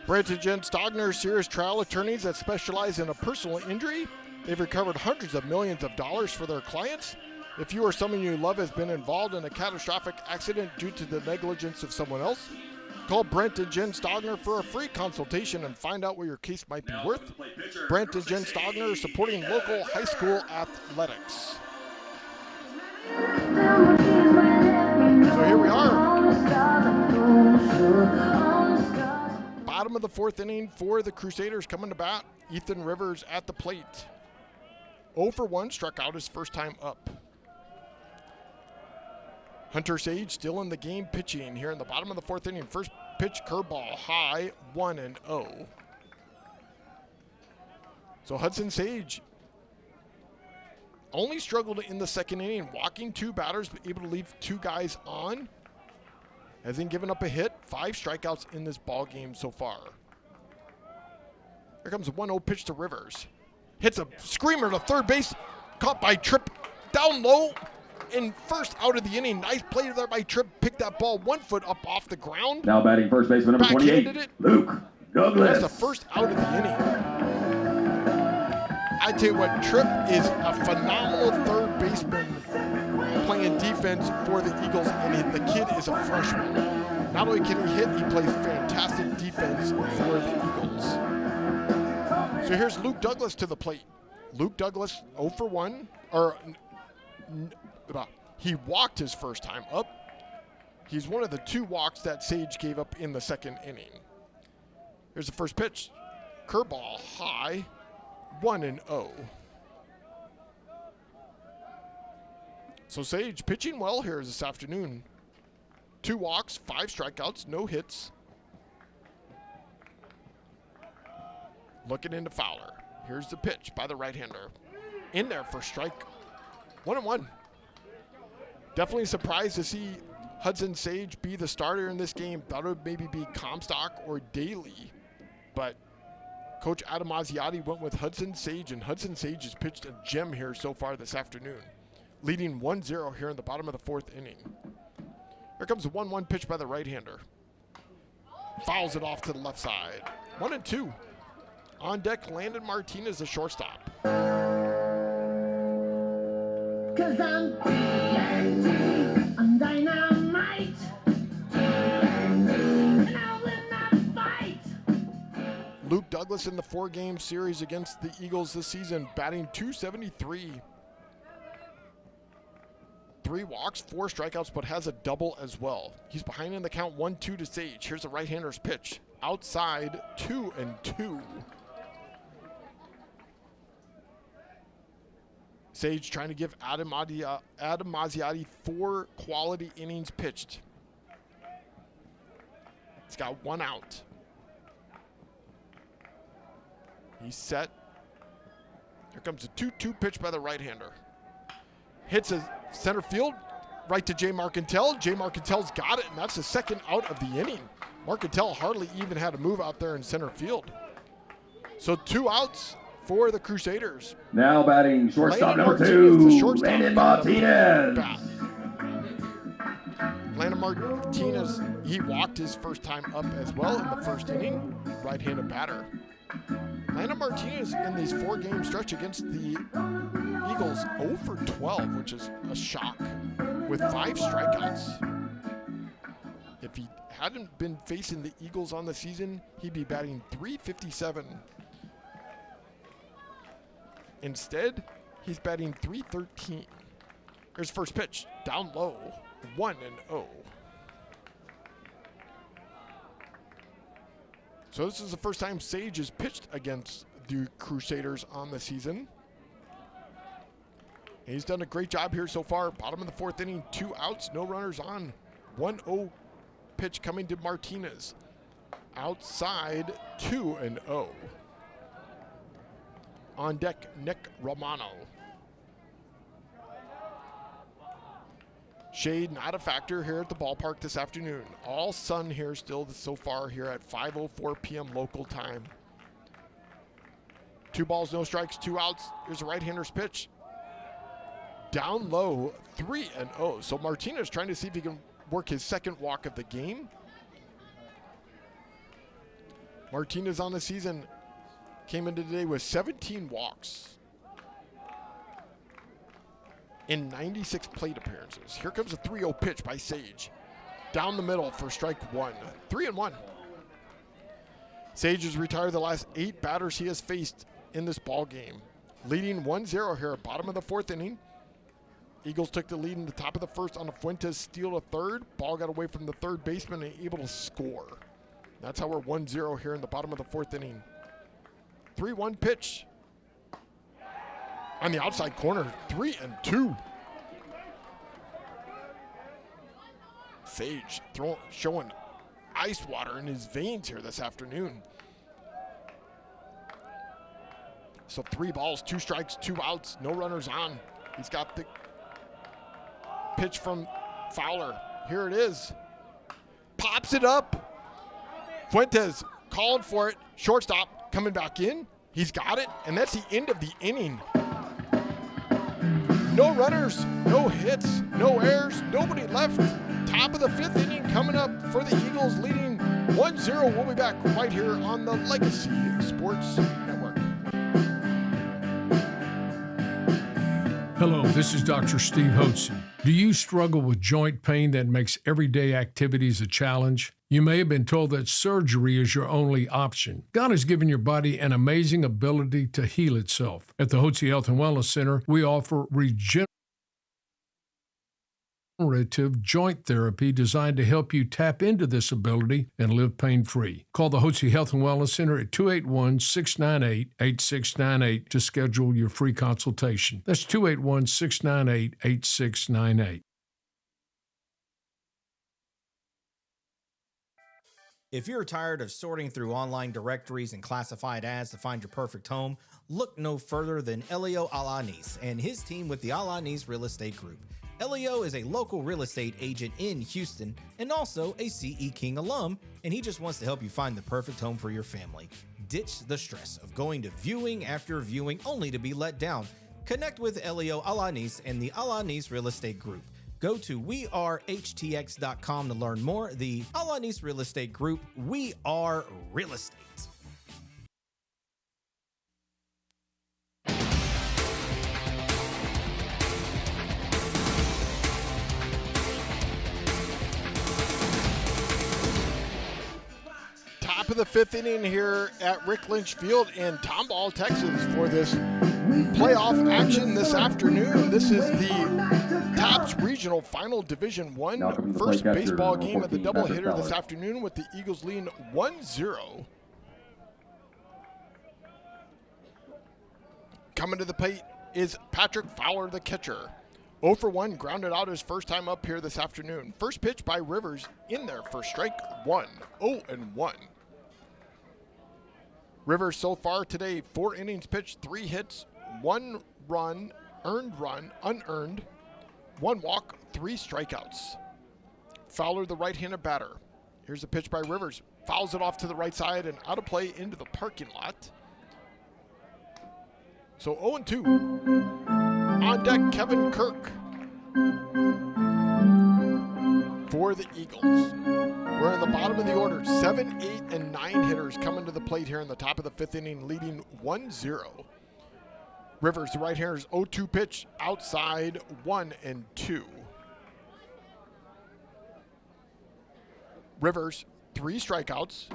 Brent and Jen Stogner, serious trial attorneys that specialize in a personal injury. They've recovered hundreds of millions of dollars for their clients. If you or someone you love has been involved in a catastrophic accident due to the negligence of someone else, call Brent and Jen Stogner for a free consultation and find out what your case might be worth. Brent and Jen Stogner, supporting local high school athletics. So here we are. Bottom of the fourth inning for the Crusaders coming to bat. Ethan Rivers at the plate. 0 for 1, struck out his first time up. Hunter Sage still in the game pitching here in the bottom of the fourth inning. First pitch, curveball, high, 1-0. So Hudson Sage only struggled in the second inning, walking 2 batters, but able to leave 2 guys on. Hasn't given up a hit, 5 strikeouts in this ball game so far. Here comes a 1-0 pitch to Rivers. Hits a screamer to third base, caught by Tripp down low. In first out of the inning, nice play there by Tripp. Picked that ball 1 foot up off the ground. Now batting first baseman number 28, Luke Douglas. That's the first out of the inning. I tell you what, Tripp is a phenomenal third baseman playing defense for the Eagles, and the kid is a freshman. Not only can he hit, he plays fantastic defense for the Eagles. So here's Luke Douglas to the plate. Luke Douglas 0 for 1, he walked his first time up. He's one of the 2 walks that Sage gave up in the second inning. Here's the first pitch. Curveball high, 1-0. So Sage pitching well here this afternoon. 2 walks, 5 strikeouts, no hits. Looking into Fowler. Here's the pitch by the right-hander. In there for strike. 1-1. Definitely surprised to see Hudson Sage be the starter in this game. Thought it would maybe be Comstock or Daly. But Coach Adam Asiati went with Hudson Sage, and Hudson Sage has pitched a gem here so far this afternoon. Leading 1-0 here in the bottom of the fourth inning. Here comes a 1-1 pitch by the right-hander. Fouls it off to the left side. 1-2. On deck, Landon Martinez, the shortstop. 'Cause I'm TNT, I'm dynamite, and I will not fight. Luke Douglas in the 4-game series against the Eagles this season, batting .273. 3 walks, 4 strikeouts, but has a double as well. He's behind in the count 1-2 to Sage. Here's a right-hander's pitch. Outside, 2-2. Sage trying to give Adam Asiati 4 quality innings pitched. He's got 1 out. He's set. Here comes a 2-2 pitch by the right-hander. Hits a center field, right to Jay Marcantel. Jay Marcantel's got it, and that's the second out of the inning. Marcantel hardly even had to move out there in center field. So 2 outs for the Crusaders. Now batting shortstop number 2, Landon Martinez. Landon Martinez, he walked his first time up as well in the first inning. Right-handed batter. Landon Martinez in these 4-game stretch against the Eagles 0 for 12, which is a shock, with 5 strikeouts. If he hadn't been facing the Eagles on the season, he'd be batting .357. Instead, he's batting .313. Here's first pitch, down low, 1-0. So this is the first time Sage has pitched against the Crusaders on the season. He's done a great job here so far. Bottom of the 4th inning, 2 outs, no runners on. 1-0 pitch coming to Martinez. Outside, 2-0. On deck, Nick Romano. Shade not a factor here at the ballpark this afternoon. All sun here still so far here at 5:04 p.m. local time. 2 balls, no strikes, 2 outs. Here's a right-hander's pitch. Down low, 3-0. So Martinez trying to see if he can work his second walk of the game. Martinez on the season came into today with 17 walks in 96 plate appearances. Here comes a 3-0 pitch by Sage. Down the middle for strike 1. 3-1. Sage has retired the last 8 batters he has faced in this ball game. Leading 1-0 here at bottom of the 4th inning. Eagles took the lead in the top of the 1st on a Fuentes steal to third. Ball got away from the third baseman and able to score. That's how we're 1-0 here in the bottom of the 4th inning. 3-1 pitch. On the outside corner, 3-2. Sage showing ice water in his veins here this afternoon. So 3 balls, 2 strikes, 2 outs, no runners on. He's got the pitch from Fowler. Here it is. Pops it up. Fuentes calling for it. Shortstop coming back in. He's got it, and that's the end of the inning. No runners, no hits, no errors, nobody left. Top of the 5th inning coming up for the Eagles, leading 1-0. We'll be back right here on the Legacy Sports Network. Hello, this is Dr. Steve Hotze. Do you struggle with joint pain that makes everyday activities a challenge? You may have been told that surgery is your only option. God has given your body an amazing ability to heal itself. At the Hotze Health and Wellness Center, we offer regenerative joint therapy designed to help you tap into this ability and live pain-free. Call the Hotze Health and Wellness Center at 281-698-8698 to schedule your free consultation. That's 281-698-8698. If you're tired of sorting through online directories and classified ads to find your perfect home, look no further than Elio Alanis and his team with the Alanis Real Estate Group. Elio is a local real estate agent in Houston and also a CE King alum, and he just wants to help you find the perfect home for your family. Ditch the stress of going to viewing after viewing only to be let down. Connect with Elio Alanis and the Alanis Real Estate Group. Go to wearehtx.com to learn more. The Alanis Real Estate Group, we are real estate. Top of the 5th inning here at Rick Lynch Field in Tomball, Texas for this playoff action this afternoon. This is the Tops Regional Final Division I first baseball game of the doubleheader this afternoon with the Eagles leading 1-0. Coming to the plate is Patrick Fowler, the catcher. 0 for 1, grounded out his first time up here this afternoon. First pitch by Rivers in there for strike 1, 0-1. Rivers so far today, 4 innings pitched, 3 hits, 1 run, unearned, 1 walk, 3 strikeouts. Fowler, the right-handed batter. Here's a pitch by Rivers. Fouls it off to the right side and out of play into the parking lot. So 0-2. On deck, Kevin Kirk for the Eagles. We're in the bottom of the order. 7, 8, and 9 hitters coming to the plate here in the top of the 5th inning, leading 1-0. Rivers, the right-hander's 0-2 pitch, outside 1-2. Rivers, 3 strikeouts.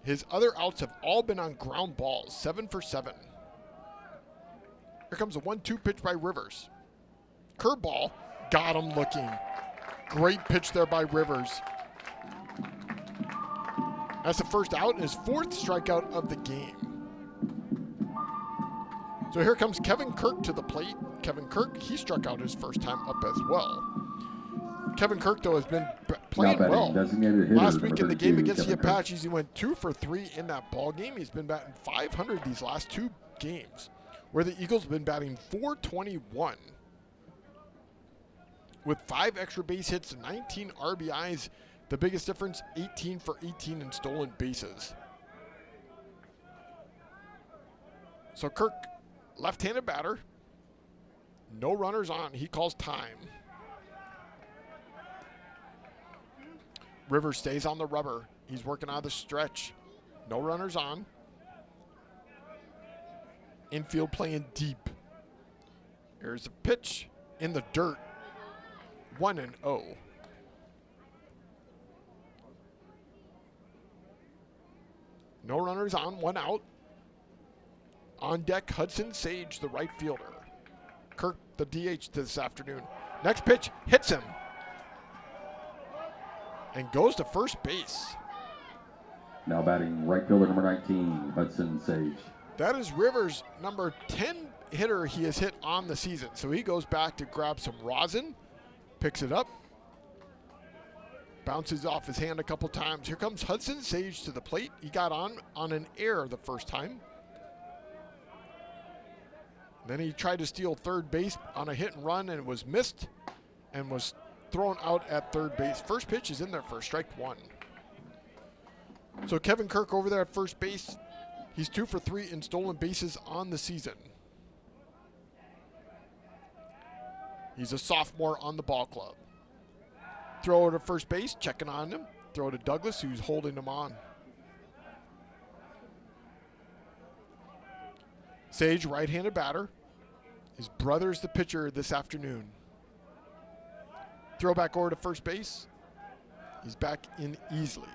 His other outs have all been on ground balls, 7 for 7. Here comes a 1-2 pitch by Rivers. Curveball, got him looking. Great pitch there by Rivers. That's the first out and his 4th strikeout of the game. So here comes Kevin Kirk to the plate. Kevin Kirk, he struck out his first time up as well. Kevin Kirk, though, has been playing well. Last week in the game against the Apaches, he went 2 for 3 in that ball game. He's been batting .500 these last 2 games, where the Eagles have been batting .421. with 5 extra base hits, 19 RBIs. The biggest difference, 18 for 18 in stolen bases. So Kirk, left-handed batter. No runners on. He calls time. Rivers stays on the rubber. He's working out of the stretch. No runners on. Infield playing deep. Here's a pitch in the dirt. 1-0. No runners on, 1 out. On deck, Hudson Sage, the right fielder. Kirk, the DH this afternoon. Next pitch hits him and goes to first base. Now batting right fielder number 19, Hudson Sage. That is Rivers' number 10 hitter he has hit on the season. So he goes back to grab some rosin, picks it up, bounces off his hand a couple times. Here comes Hudson Sage to the plate. He got on an error the first time. Then he tried to steal third base on a hit and run and was missed and was thrown out at third base. First pitch is in there for strike 1. So Kevin Kirk over there at first base. He's 2 for 3 in stolen bases on the season. He's a sophomore on the ball club. Throw over to first base, checking on him. Throw to Douglas, who's holding him on. Sage, right-handed batter. His brother's the pitcher this afternoon. Throw back over to first base. He's back in easily.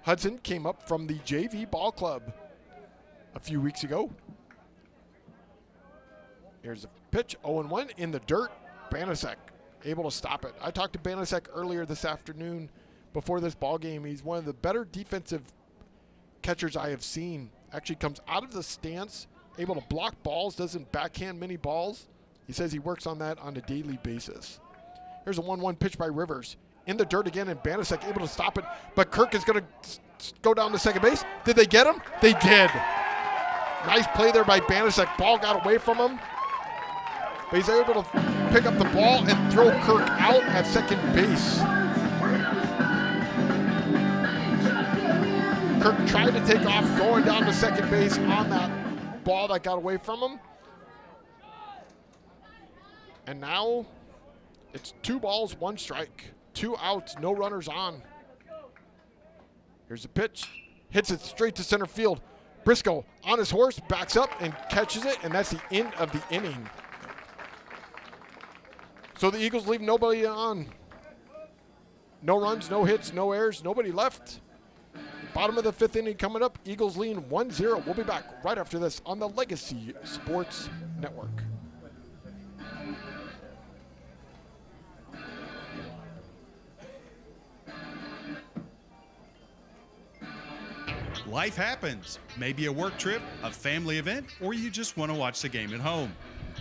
Hudson came up from the JV ball club a few weeks ago. Here's a pitch, 0-1 in the dirt. Banasek able to stop it. I talked to Banasek earlier this afternoon before this ball game. He's one of the better defensive catchers I have seen. Actually comes out of the stance, able to block balls, doesn't backhand many balls. He says he works on that on a daily basis. Here's a 1-1 pitch by Rivers. In the dirt again, and Banasek able to stop it, but Kirk is going to go down to second base. Did they get him? They did. Nice play there by Banasek. Ball got away from him, but he's able to pick up the ball and throw Kirk out at second base. Kirk tried to take off going down to second base on that ball that got away from him. And now it's 2 balls, 1 strike. 2 outs, no runners on. Here's a pitch. Hits it straight to center field. Briscoe on his horse, backs up and catches it, and that's the end of the inning. So the Eagles leave nobody on. No runs, no hits, no errors, nobody left. Bottom of the 5th inning coming up. Eagles lead 1-0. We'll be back right after this on the Legacy Sports Network. Life happens. Maybe a work trip, a family event, or you just want to watch the game at home.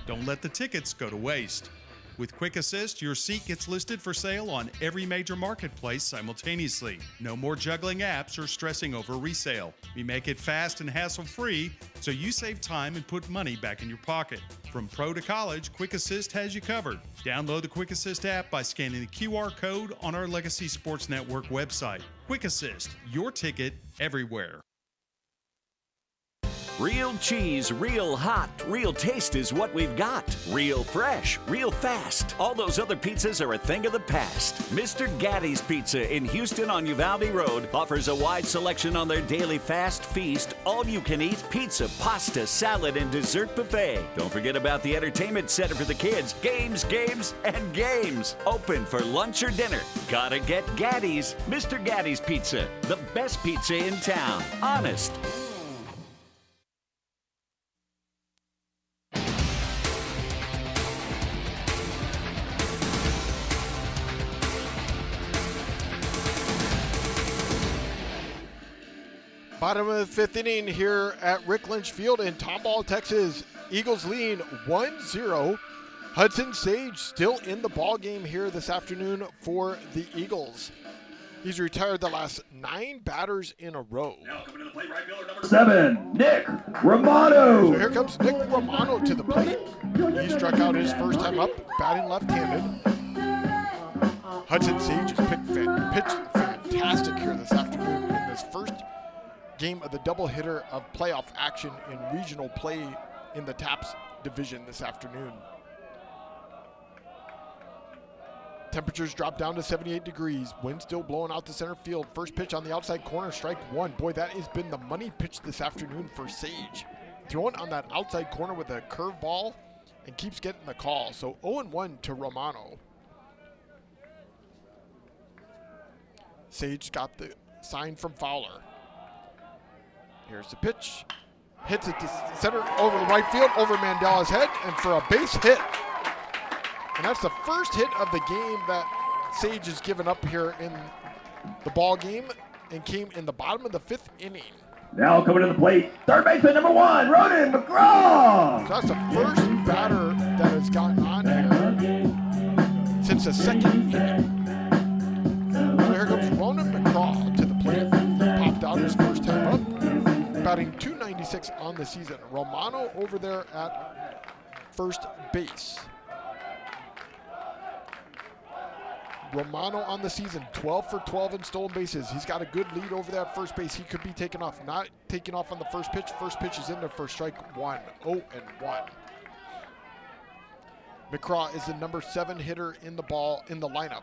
Don't let the tickets go to waste. With Quick Assist, your seat gets listed for sale on every major marketplace simultaneously. No more juggling apps or stressing over resale. We make it fast and hassle-free, so you save time and put money back in your pocket. From pro to college, Quick Assist has you covered. Download the Quick Assist app by scanning the QR code on our Legacy Sports Network website. Quick Assist, your ticket everywhere. Real cheese, real hot, real taste is what we've got. Real fresh, real fast. All those other pizzas are a thing of the past. Mr. Gatti's Pizza in Houston on Uvalde Road offers a wide selection on their daily fast feast, all-you-can-eat pizza, pasta, salad, and dessert buffet. Don't forget about the entertainment center for the kids. Games, games, and games. Open for lunch or dinner. Gotta get Gatti's. Mr. Gatti's Pizza, the best pizza in town. Honest. Bottom of the 5th inning here at Rick Lynch Field in Tomball, Texas. Eagles lead 1-0. Hudson Sage still in the ball game here this afternoon for the Eagles. He's retired the last 9 batters in a row. 7, Nick Romano. So here comes Nick Romano to the plate. He struck out his first time up, batting left-handed. Hudson Sage has pitched fantastic here this afternoon in this first game of the doubleheader of playoff action in regional play in the TAPS division this afternoon. Temperatures drop down to 78 degrees. Wind still blowing out to center field. First pitch on the outside corner, strike 1. Boy, that has been the money pitch this afternoon for Sage. Throwing on that outside corner with a curveball and keeps getting the call. So 0-1 to Romano. Sage got the sign from Fowler. Here's the pitch. Hits it to center over the right field, over Mandela's head, and for a base hit. And that's the first hit of the game that Sage has given up here in the ball game, and came in the bottom of the 5th inning. Now coming to the plate, third baseman number 1, Ronan McGraw. So that's the first batter that has gotten on here since the 2nd inning. So here comes Ronan McGraw to the plate. He popped out his first time up, batting .296 on the season. Romano over there at first base. Romano on the season, 12 for 12 in stolen bases. He's got a good lead over there at first base. He could be taken off. Not taking off on the first pitch. First pitch is in there for strike 1. 0-1. McCraw is the number 7 hitter in the lineup.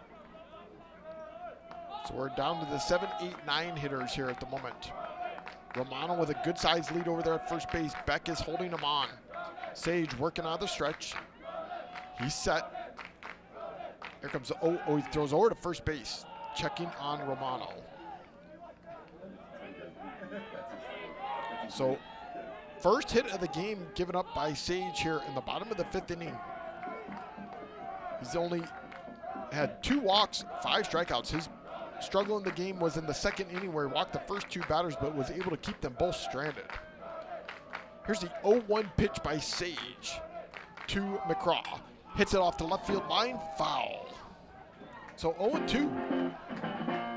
So we're down to the 7, 8, 9 hitters here at the moment. Romano with a good sized lead over there at first base. Beck is holding him on. Sage working out of the stretch. He's set. Here comes he throws over to first base, checking on Romano. So, first hit of the game given up by Sage here in the bottom of the 5th inning. He's only had 2 walks, 5 strikeouts. His struggle in the game was in the 2nd inning where he walked the first 2 batters but was able to keep them both stranded. Here's the 0-1 pitch by Sage to McCraw. Hits it off the left field line, foul. So 0-2.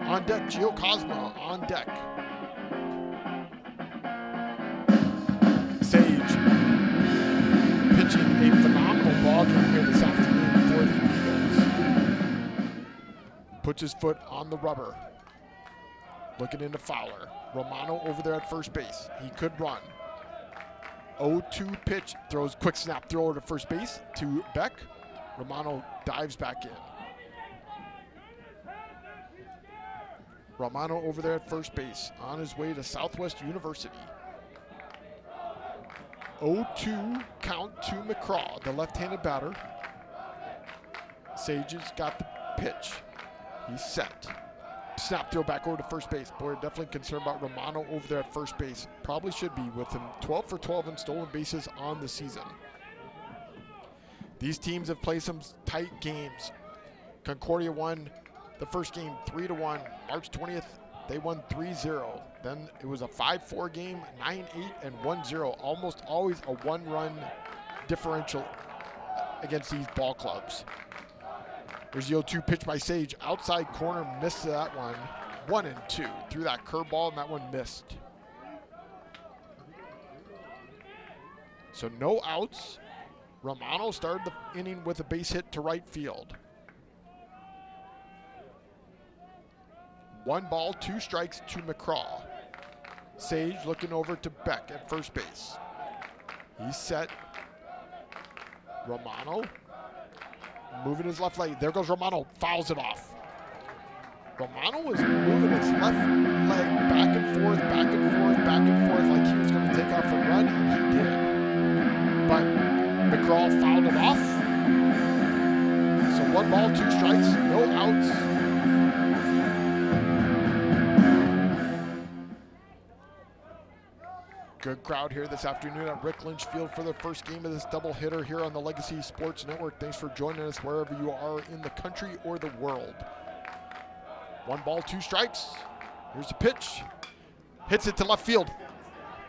On deck, Gio Cosmo on deck. Sage pitching a phenomenal ball game here this afternoon for the Eagles. Puts his foot on the rubber. Looking into Fowler. Romano over there at first base. He could run. 0-2 pitch, throws quick snap throw to first base to Beck. Romano dives back in. Romano over there at first base on his way to Southwest University. 0-2 count to McCraw, the left-handed batter. Sage has got the pitch. He's set. Snap throw back over to first base. Boy, definitely concerned about Romano over there at first base. Probably should be with him 12 for 12 in stolen bases on the season. These teams have played some tight games. Concordia won the first game 3-1. March 20th, they won 3-0. Then it was a 5-4 game, 9-8 and 1-0. Almost always a 1-run differential against these ball clubs. There's the 0-2 pitch by Sage. Outside corner, missed that one. 1-2. Threw that curveball and that one missed. So no outs. Romano started the inning with a base hit to right field. 1 ball, 2 strikes to McCraw. Sage looking over to Beck at first base. He's set. Romano moving his left leg. There goes Romano, fouls it off. Romano was moving his left leg back and forth, back and forth, back and forth like he was going to take off and run, and he did. But McCraw fouled it off. So 1 ball, 2 strikes, no outs. Good crowd here this afternoon at Rick Lynch Field for the first game of this doubleheader here on the Legacy Sports Network. Thanks for joining us wherever you are in the country or the world. 1 ball, 2 strikes. Here's the pitch. Hits it to left field.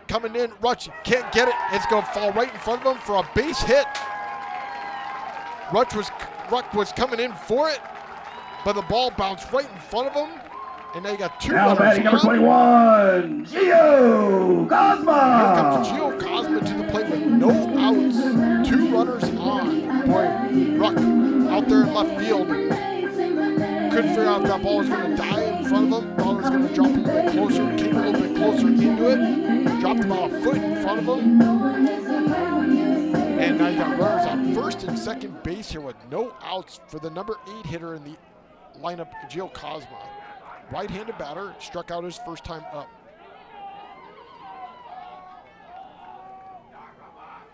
Coming in, Rutsch can't get it. It's going to fall right in front of him for a base hit. Ruck was coming in for it, but the ball bounced right in front of him. And now you got two Now runners batting number on. 21, Gio Cosma. Here comes Gio Cosma to the plate with no outs. Two runners on. Boy, Ruck out there in left field. Couldn't figure out if that ball was going to die in front of him. Thought it was going to drop a little bit closer. Came a little bit closer into it. Dropped about a foot in front of him. And now you got runners on first and second base here with no outs for the number 8 hitter in the lineup, Gio Cosma. Right-handed batter, struck out his first time up.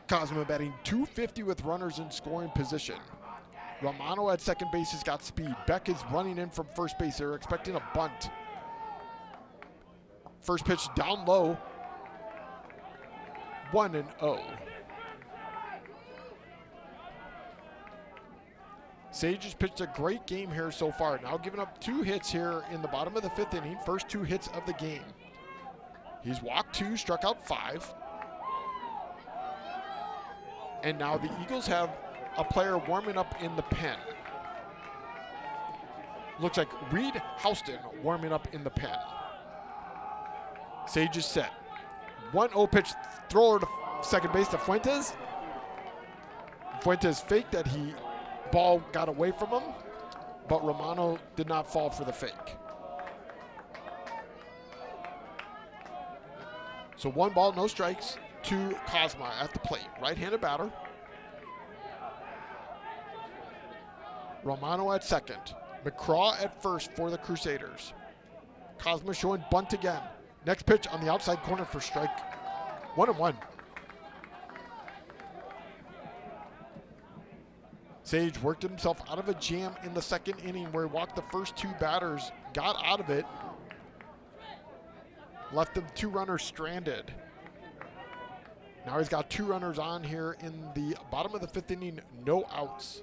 Cosma batting .250 with runners in scoring position. Romano at second base has got speed. Beck is running in from first base. They're expecting a bunt. First pitch down low. 1-0. Sage has pitched a great game here so far. Now giving up 2 hits here in the bottom of the 5th inning. First 2 hits of the game. He's walked 2, struck out 5. And now the Eagles have a player warming up in the pen. Looks like Reed Houston warming up in the pen. Sage is set. 1-0 pitch, thrower to second base to Fuentes. Fuentes faked that ball got away from him, but Romano did not fall for the fake. So 1 ball, no strikes to Cosma at the plate. Right-handed batter. Romano at second. McCraw at first for the Crusaders. Cosma showing bunt again. Next pitch on the outside corner for strike. 1-1. Sage worked himself out of a jam in the second inning where he walked the first 2 batters, got out of it, left them 2 runners stranded. Now he's got 2 runners on here in the bottom of the 5th inning, no outs.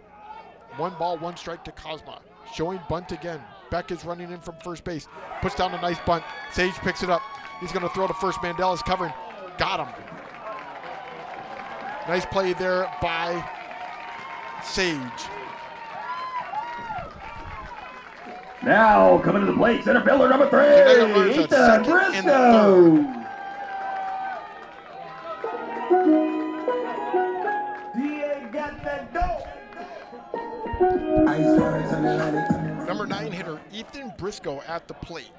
1 ball, 1 strike to Cosma. Showing bunt again. Beck is running in from first base. Puts down a nice bunt. Sage picks it up. He's going to throw to first. Mandela's covering. Got him. Nice play there by Sage. Now coming to the plate, center fielder number 3, Ethan Briscoe. Number 9 hitter Ethan Briscoe at the plate.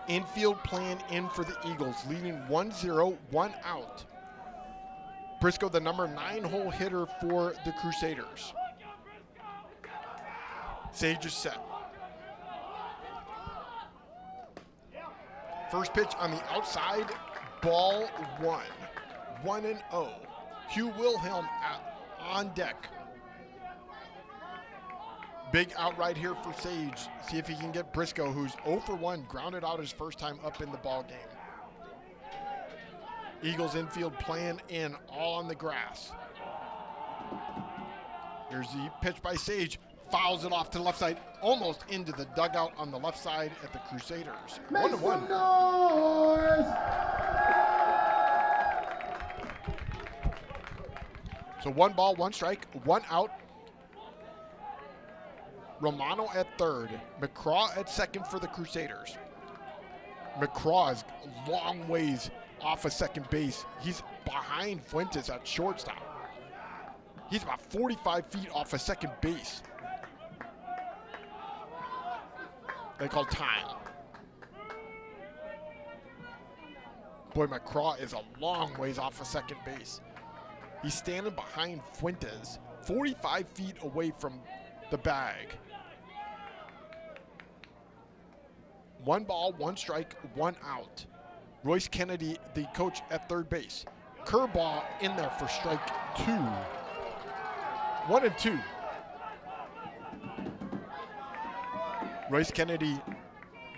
Infield plan in for the Eagles, leading 1-0, 1 out. Briscoe, the number 9 hole hitter for the Crusaders. Sage is set. First pitch on the outside, ball 1. 1-0. Hugh Wilhelm on deck. Big out right here for Sage. See if he can get Briscoe, who's 0 for 1, grounded out his first time up in the ball game. Eagles infield playing in, all on the grass. Here's the pitch by Sage. Fouls it off to the left side, almost into the dugout on the left side at the Crusaders. 1-1. So 1 ball, 1 strike, 1 out. Romano at third. McCraw at second for the Crusaders. McCraw is long ways off of second base. He's behind Fuentes at shortstop. He's about 45 feet off of second base. They call time. Boy, McCraw is a long ways off of second base. He's standing behind Fuentes, 45 feet away from the bag. 1 ball, 1 strike, 1 out. Royce Kennedy, the coach at third base. Curveball in there for strike 2. 1-2. Royce Kennedy,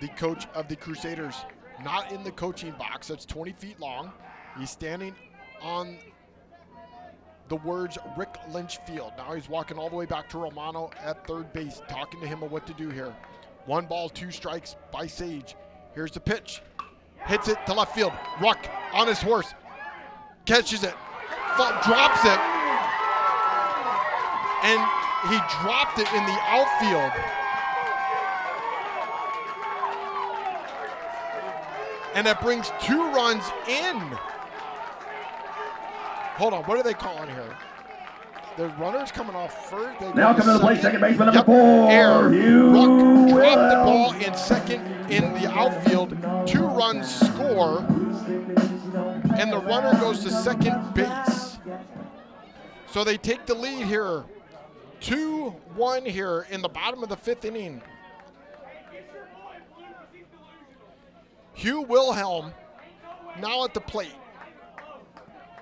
the coach of the Crusaders, not in the coaching box. That's 20 feet long. He's standing on the words Rick Lynch Field. Now he's walking all the way back to Romano at third base, talking to him of what to do here. 1 ball, 2 strikes by Sage. Here's the pitch. Hits it to left field. Ruck on his horse. Catches it. Drops it. And he dropped it in the outfield. And that brings 2 runs in. Hold on, what are they calling here? The runner's coming off first. Now coming to the plate, second baseman number 4. Error. Hugh Ruck dropped the Wilhelm. ball in second in the outfield. 2 runs score. And the runner goes to second base. So they take the lead here. 2-1 here in the bottom of the 5th inning. Hugh Wilhelm now at the plate.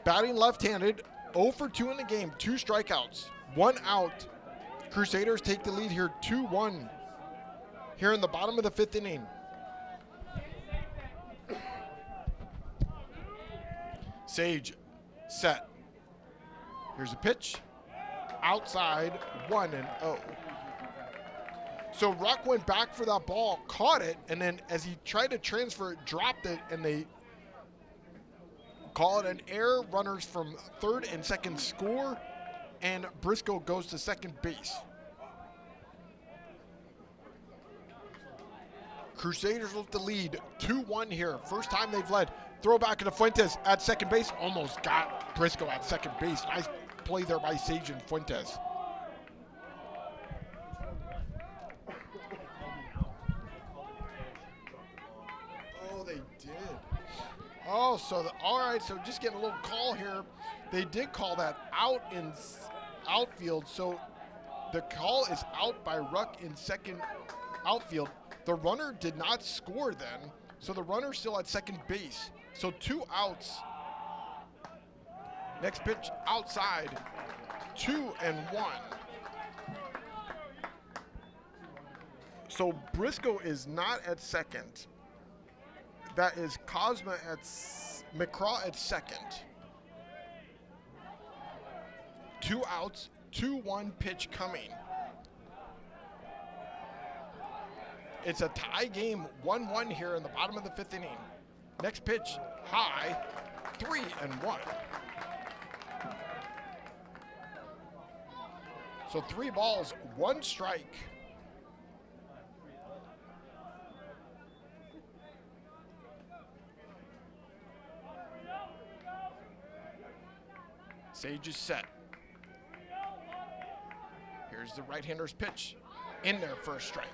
Batting left-handed, 0 for 2 in the game, 2 strikeouts, 1 out. Crusaders take the lead here, 2-1 here in the bottom of the 5th inning. Sage set. Here's a pitch. Outside, 1-0. So Ruck went back for that ball, caught it, and then as he tried to transfer it, dropped it, and they call it an error. Runners from third and second score, and Briscoe goes to second base. Crusaders with the lead, 2-1 here. First time they've led. Throw back to Fuentes at second base. Almost got Briscoe at second base. Nice play there by Sage and Fuentes. Oh, they did. Oh, so all right, so just getting a little call here. They did call that out in outfield, so the call is out by Ruck in second outfield. The runner did not score then, so the runner's still at second base. So 2 outs. Next pitch outside, 2-1. So Briscoe is not at second. That is Cosma at McCraw at second. 2 outs, 2-1 pitch coming. It's a tie game, 1-1 here in the bottom of the 5th inning. Next pitch, high, 3-1. So 3 balls, 1 strike. Sage is set. Here's the right-hander's pitch. In there for a strike.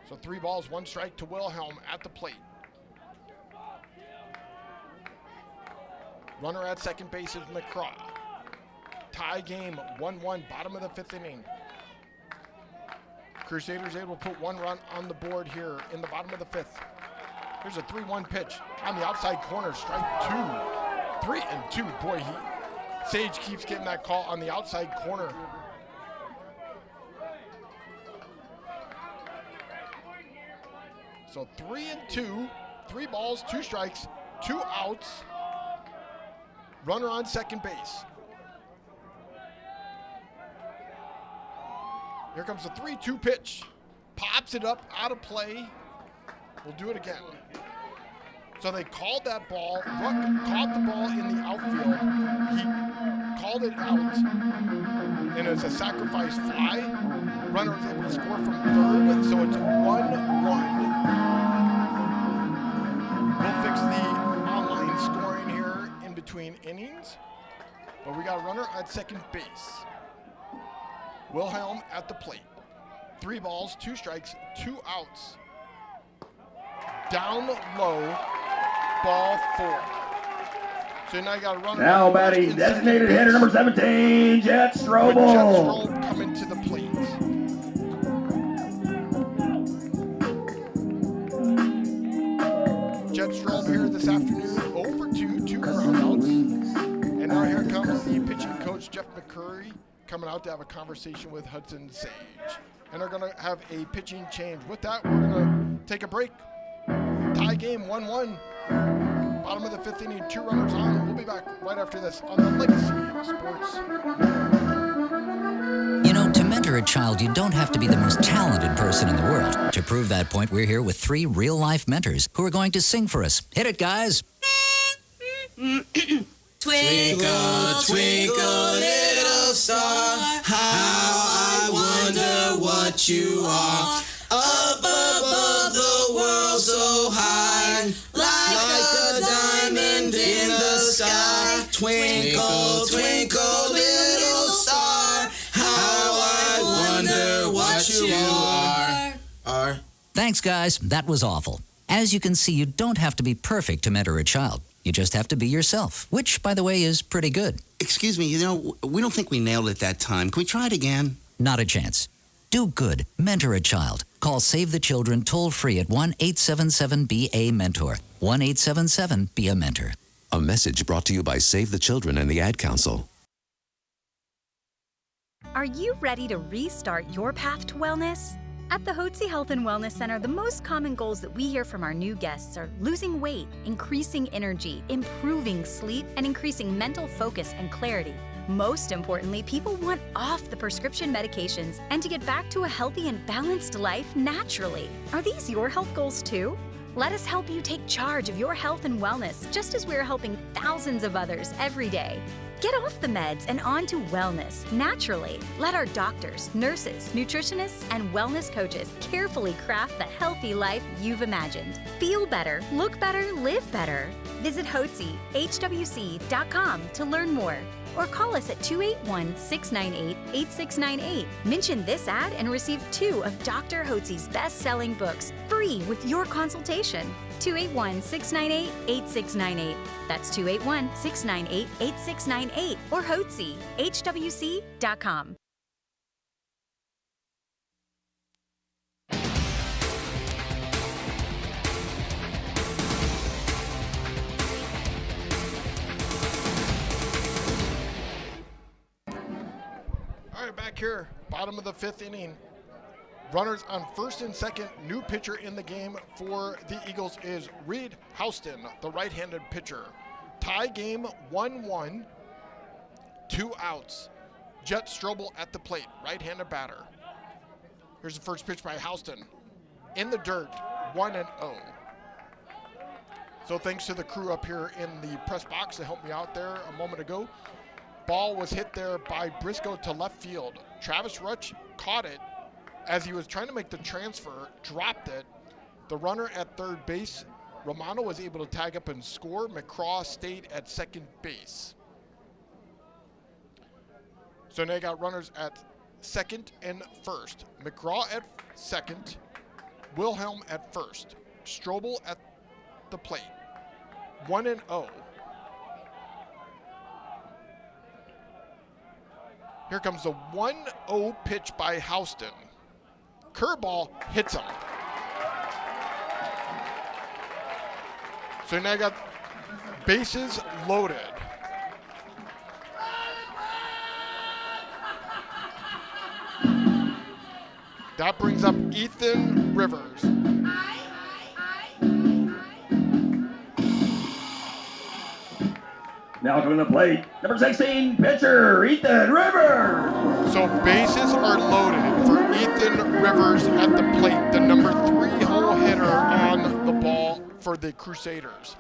So 3 balls, 1 strike to Wilhelm at the plate. Runner at second base is McCraw. Tie game, 1-1, bottom of the 5th inning. Crusaders able to put 1 run on the board here in the bottom of the 5th. Here's a 3-1 pitch on the outside corner, strike 2. 3-2, boy, Sage keeps getting that call on the outside corner. So 3-2, 3 balls, 2 strikes, 2 outs. Runner on second base. Here comes the 3-2 pitch. Pops it up, out of play. We'll do it again. So they called that ball. Ruck caught the ball in the outfield. He called it out. And it's a sacrifice fly. Runner was able to score from third, so it's 1-1. We'll fix the online scoring here in between innings. But we got a runner at second base. Wilhelm at the plate. 3 balls, 2 strikes, 2 outs. Down low, ball 4. So now you got a runner. Now batting designated hitter number 17, Jet Strobel. Jet Strobel coming to the plate. Jet Strobel here this afternoon, 0 for 2, 2 groundouts. And now here comes the pitching coach, Jeff McCurry, coming out to have a conversation with Hudson Sage. And they're going to have a pitching change. With that, we're going to take a break. Tie game, 1-1. Bottom of the 5th inning, 2 runners on. We'll be back right after this on the Legacy Sports Network. You know, to mentor a child, you don't have to be the most talented person in the world. To prove that point, we're here with 3 real-life mentors who are going to sing for us. Hit it, guys. Twinkle, twinkle, little star, how I wonder what what you are. Up above the world so high, like a diamond in the sky. Twinkle, twinkle, little star, how I wonder what you are. Thanks, guys. That was awful. As you can see, you don't have to be perfect to mentor a child. You just have to be yourself, which, by the way, is pretty good. Excuse me, we don't think we nailed it that time. Can we try it again? Not a chance. Do good. Mentor a child. Call Save the Children toll-free at 1-877-BA-MENTOR. 1-877-BE-A-MENTOR. A message brought to you by Save the Children and the Ad Council. Are you ready to restart your path to wellness? At the Hotze Health and Wellness Center, the most common goals that we hear from our new guests are losing weight, increasing energy, improving sleep, and increasing mental focus and clarity. Most importantly, people want off the prescription medications and to get back to a healthy and balanced life naturally. Are these your health goals too? Let us help you take charge of your health and wellness, just as we're helping thousands of others every day. Get off the meds and on to wellness naturally. Let our doctors, nurses, nutritionists, and wellness coaches carefully craft the healthy life you've imagined. Feel better, look better, live better. Visit HWC.com to learn more, or call us at 281-698-8698. Mention this ad and receive 2 of Dr. Hotze's best-selling books free with your consultation. 281-698-8698. That's 281-698-8698 or Hotze, HWC.com. All right, back here, bottom of the 5th inning. Runners on first and second. New pitcher in the game for the Eagles is Reed Houston, the right-handed pitcher. Tie game 1-1, 2 outs. Jet Strobel at the plate, right-handed batter. Here's the first pitch by Houston. In the dirt, 1-0. So thanks to the crew up here in the press box that helped me out there a moment ago. Ball was hit there by Briscoe to left field. Travis Rutch caught it as he was trying to make the transfer, dropped it. The runner at third base, Romano, was able to tag up and score. McCraw stayed at second base. So now you got runners at second and first. McGraw at second, Wilhelm at first, Strobel at the plate. 1-0. Here comes the 1-0 pitch by Houston. Curveball hits him. So now you got bases loaded. That brings up Ethan Rivers. Now coming to the plate, number 16, pitcher, Ethan Rivers. So bases are loaded for Ethan Rivers at the plate, the number 3-hole hitter on the ball for the Crusaders.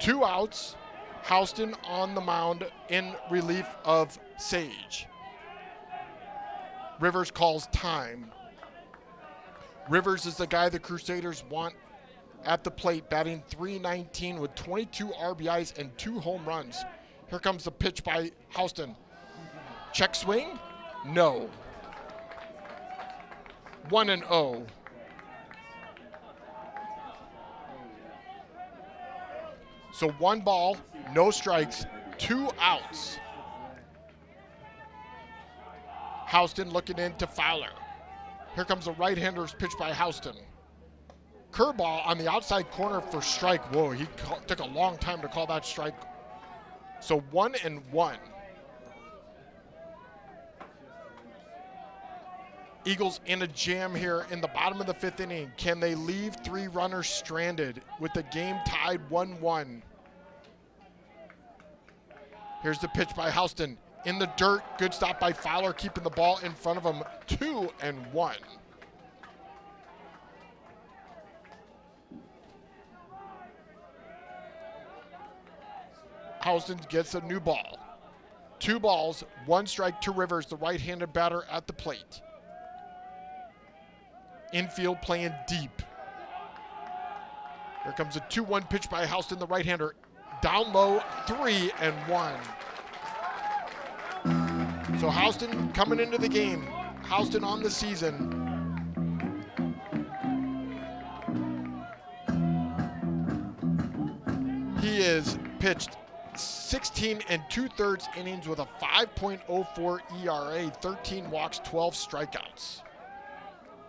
2 outs, Houston on the mound in relief of Sage. Rivers calls time. Rivers is the guy the Crusaders want at the plate, batting .319 with 22 RBIs and 2 home runs. Here comes the pitch by Houston. Check swing? No. 1-0. So 1 ball, no strikes, 2 outs. Houston looking into Fowler. Here comes a right-hander's pitch by Houston. Curveball on the outside corner for strike. Whoa, he took a long time to call that strike. So 1-1. Eagles in a jam here in the bottom of the 5th inning. Can they leave 3 runners stranded with the game tied 1-1? Here's the pitch by Houston. In the dirt, good stop by Fowler, keeping the ball in front of him. 2-1. Houston gets a new ball. 2 balls, 1 strike to Rivers, the right-handed batter at the plate. Infield playing deep. Here comes a 2-1 pitch by Houston, the right-hander. Down low, 3-1. So Houston coming into the game. Houston on the season. He is pitched 16 2/3 innings with a 5.04 ERA, 13 walks, 12 strikeouts.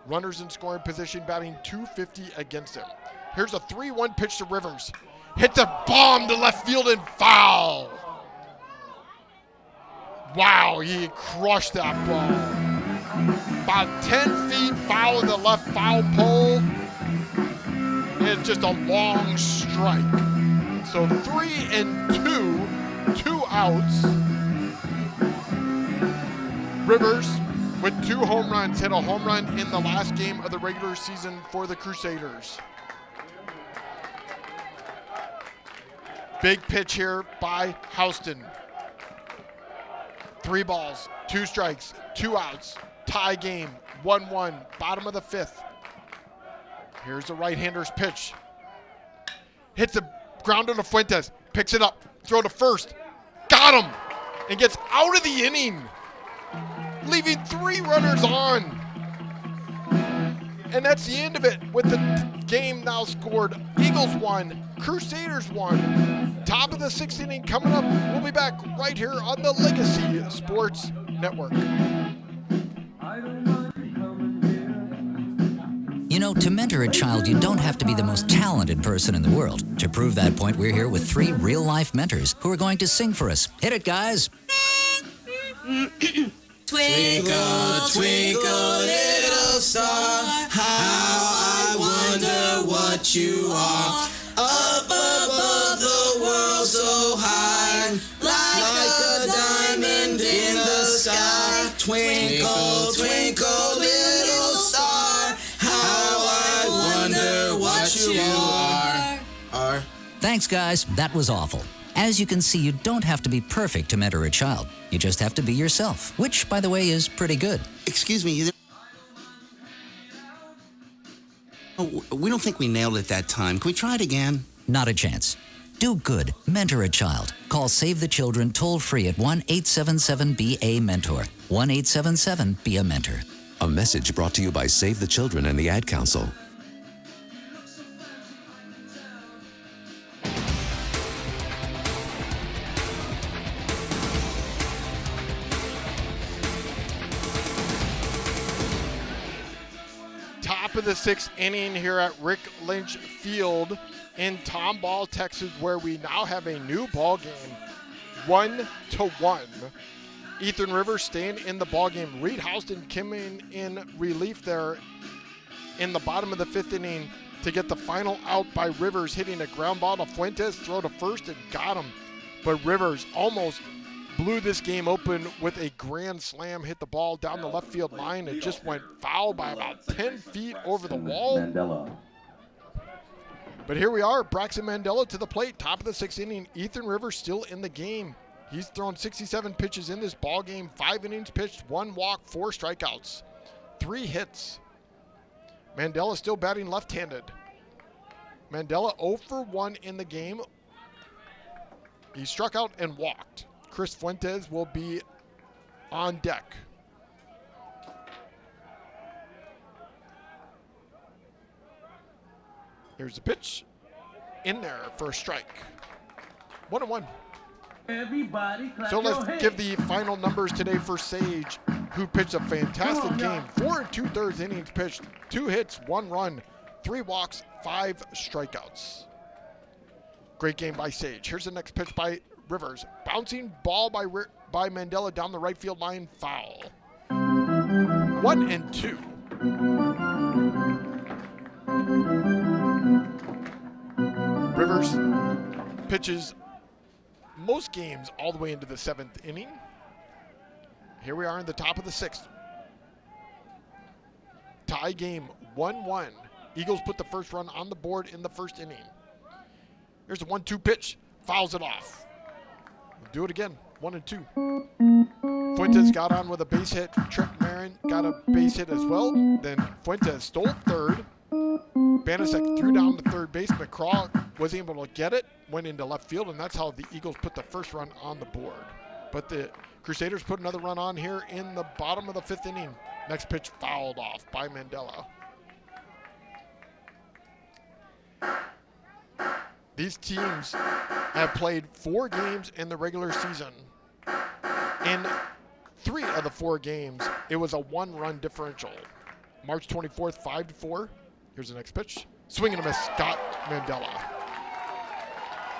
Runners in scoring position, batting .250 against him. Here's a 3-1 pitch to Rivers. Hits a bomb to left field and foul. Wow, he crushed that ball. About 10 feet foul of the left foul pole. It's just a long strike. So 3-2, 2 outs. Rivers with 2 home runs, hit a home run in the last game of the regular season for the Crusaders. Big pitch here by Houston. 3 balls, 2 strikes, 2 outs, tie game, 1-1, bottom of the 5th. Here's the right-hander's pitch. Hits a grounder to Fuentes, picks it up, throw to first, got him, and gets out of the inning, leaving 3 runners on. And that's the end of it, with the game now scored. Eagles 1, Crusaders 1. Top of the 6th inning coming up. We'll be back right here on the Legacy Sports Network. You know, to mentor a child, you don't have to be the most talented person in the world. To prove that point, we're here with 3 real-life mentors who are going to sing for us. Hit it, guys. Twinkle, twinkle, little star, how I wonder what you are. Up above the world so high, like a diamond in the sky. Twinkle, twinkle, little star, how I wonder what you are. Thanks, guys. That was awful. As you can see, you don't have to be perfect to mentor a child. You just have to be yourself, which, by the way, is pretty good. Excuse me. We don't think we nailed it that time. Can we try it again? Not a chance. Do good. Mentor a child. Call Save the Children toll-free at 1-877-BA-MENTOR. 1-877-BE-A-MENTOR. A message brought to you by Save the Children and the Ad Council. Top of the 6th inning here at Rick Lynch Field in Tomball, Texas, where we now have a new ball game, 1-1. Ethan Rivers staying in the ball game. Reed Houston coming in relief there in the bottom of the 5th inning to get the final out by Rivers, hitting a ground ball to Fuentes, throw to first and got him. But Rivers almost blew this game open with a grand slam, hit the ball down the left field line. It just went foul by about 10 feet over the wall. Mandela. But here we are, Braxton Mandela to the plate, top of the 6th inning. Ethan Rivers still in the game. He's thrown 67 pitches in this ball game, 5 innings pitched, 1 walk, 4 strikeouts, 3 hits. Mandela still batting left-handed. Mandela 0 for 1 in the game. He struck out and walked. Chris Fuentes will be on deck. Here's the pitch. In there for a strike. 1-1. Everybody clap So your let's hands. give the final numbers today for Sage, who pitched a fantastic game. 4 2/3 innings pitched, 2 hits, 1 run, 3 walks, 5 strikeouts. Great game by Sage. Here's the next pitch by Rivers. Bouncing ball by Mandela down the right field line, foul. 1-2. Rivers pitches most games all the way into the 7th inning. Here we are in the top of the 6th. Tie game, 1-1. Eagles put the first run on the board in the 1st inning. Here's the 1-2 pitch, fouls it off. We'll do it again, 1-2. Fuentes got on with a base hit. Trip Marin got a base hit as well. Then Fuentes stole third. Banasek threw down to third base. McCraw was able to get it, went into left field, and that's how the Eagles put the first run on the board. But the Crusaders put another run on here in the bottom of the 5th inning. Next pitch fouled off by Mandela. These teams have played 4 games in the regular season. In 3 of the 4 games, it was a 1-run differential. March 24th, 5-4. Here's the next pitch. Swing and a miss, Scott Mandela.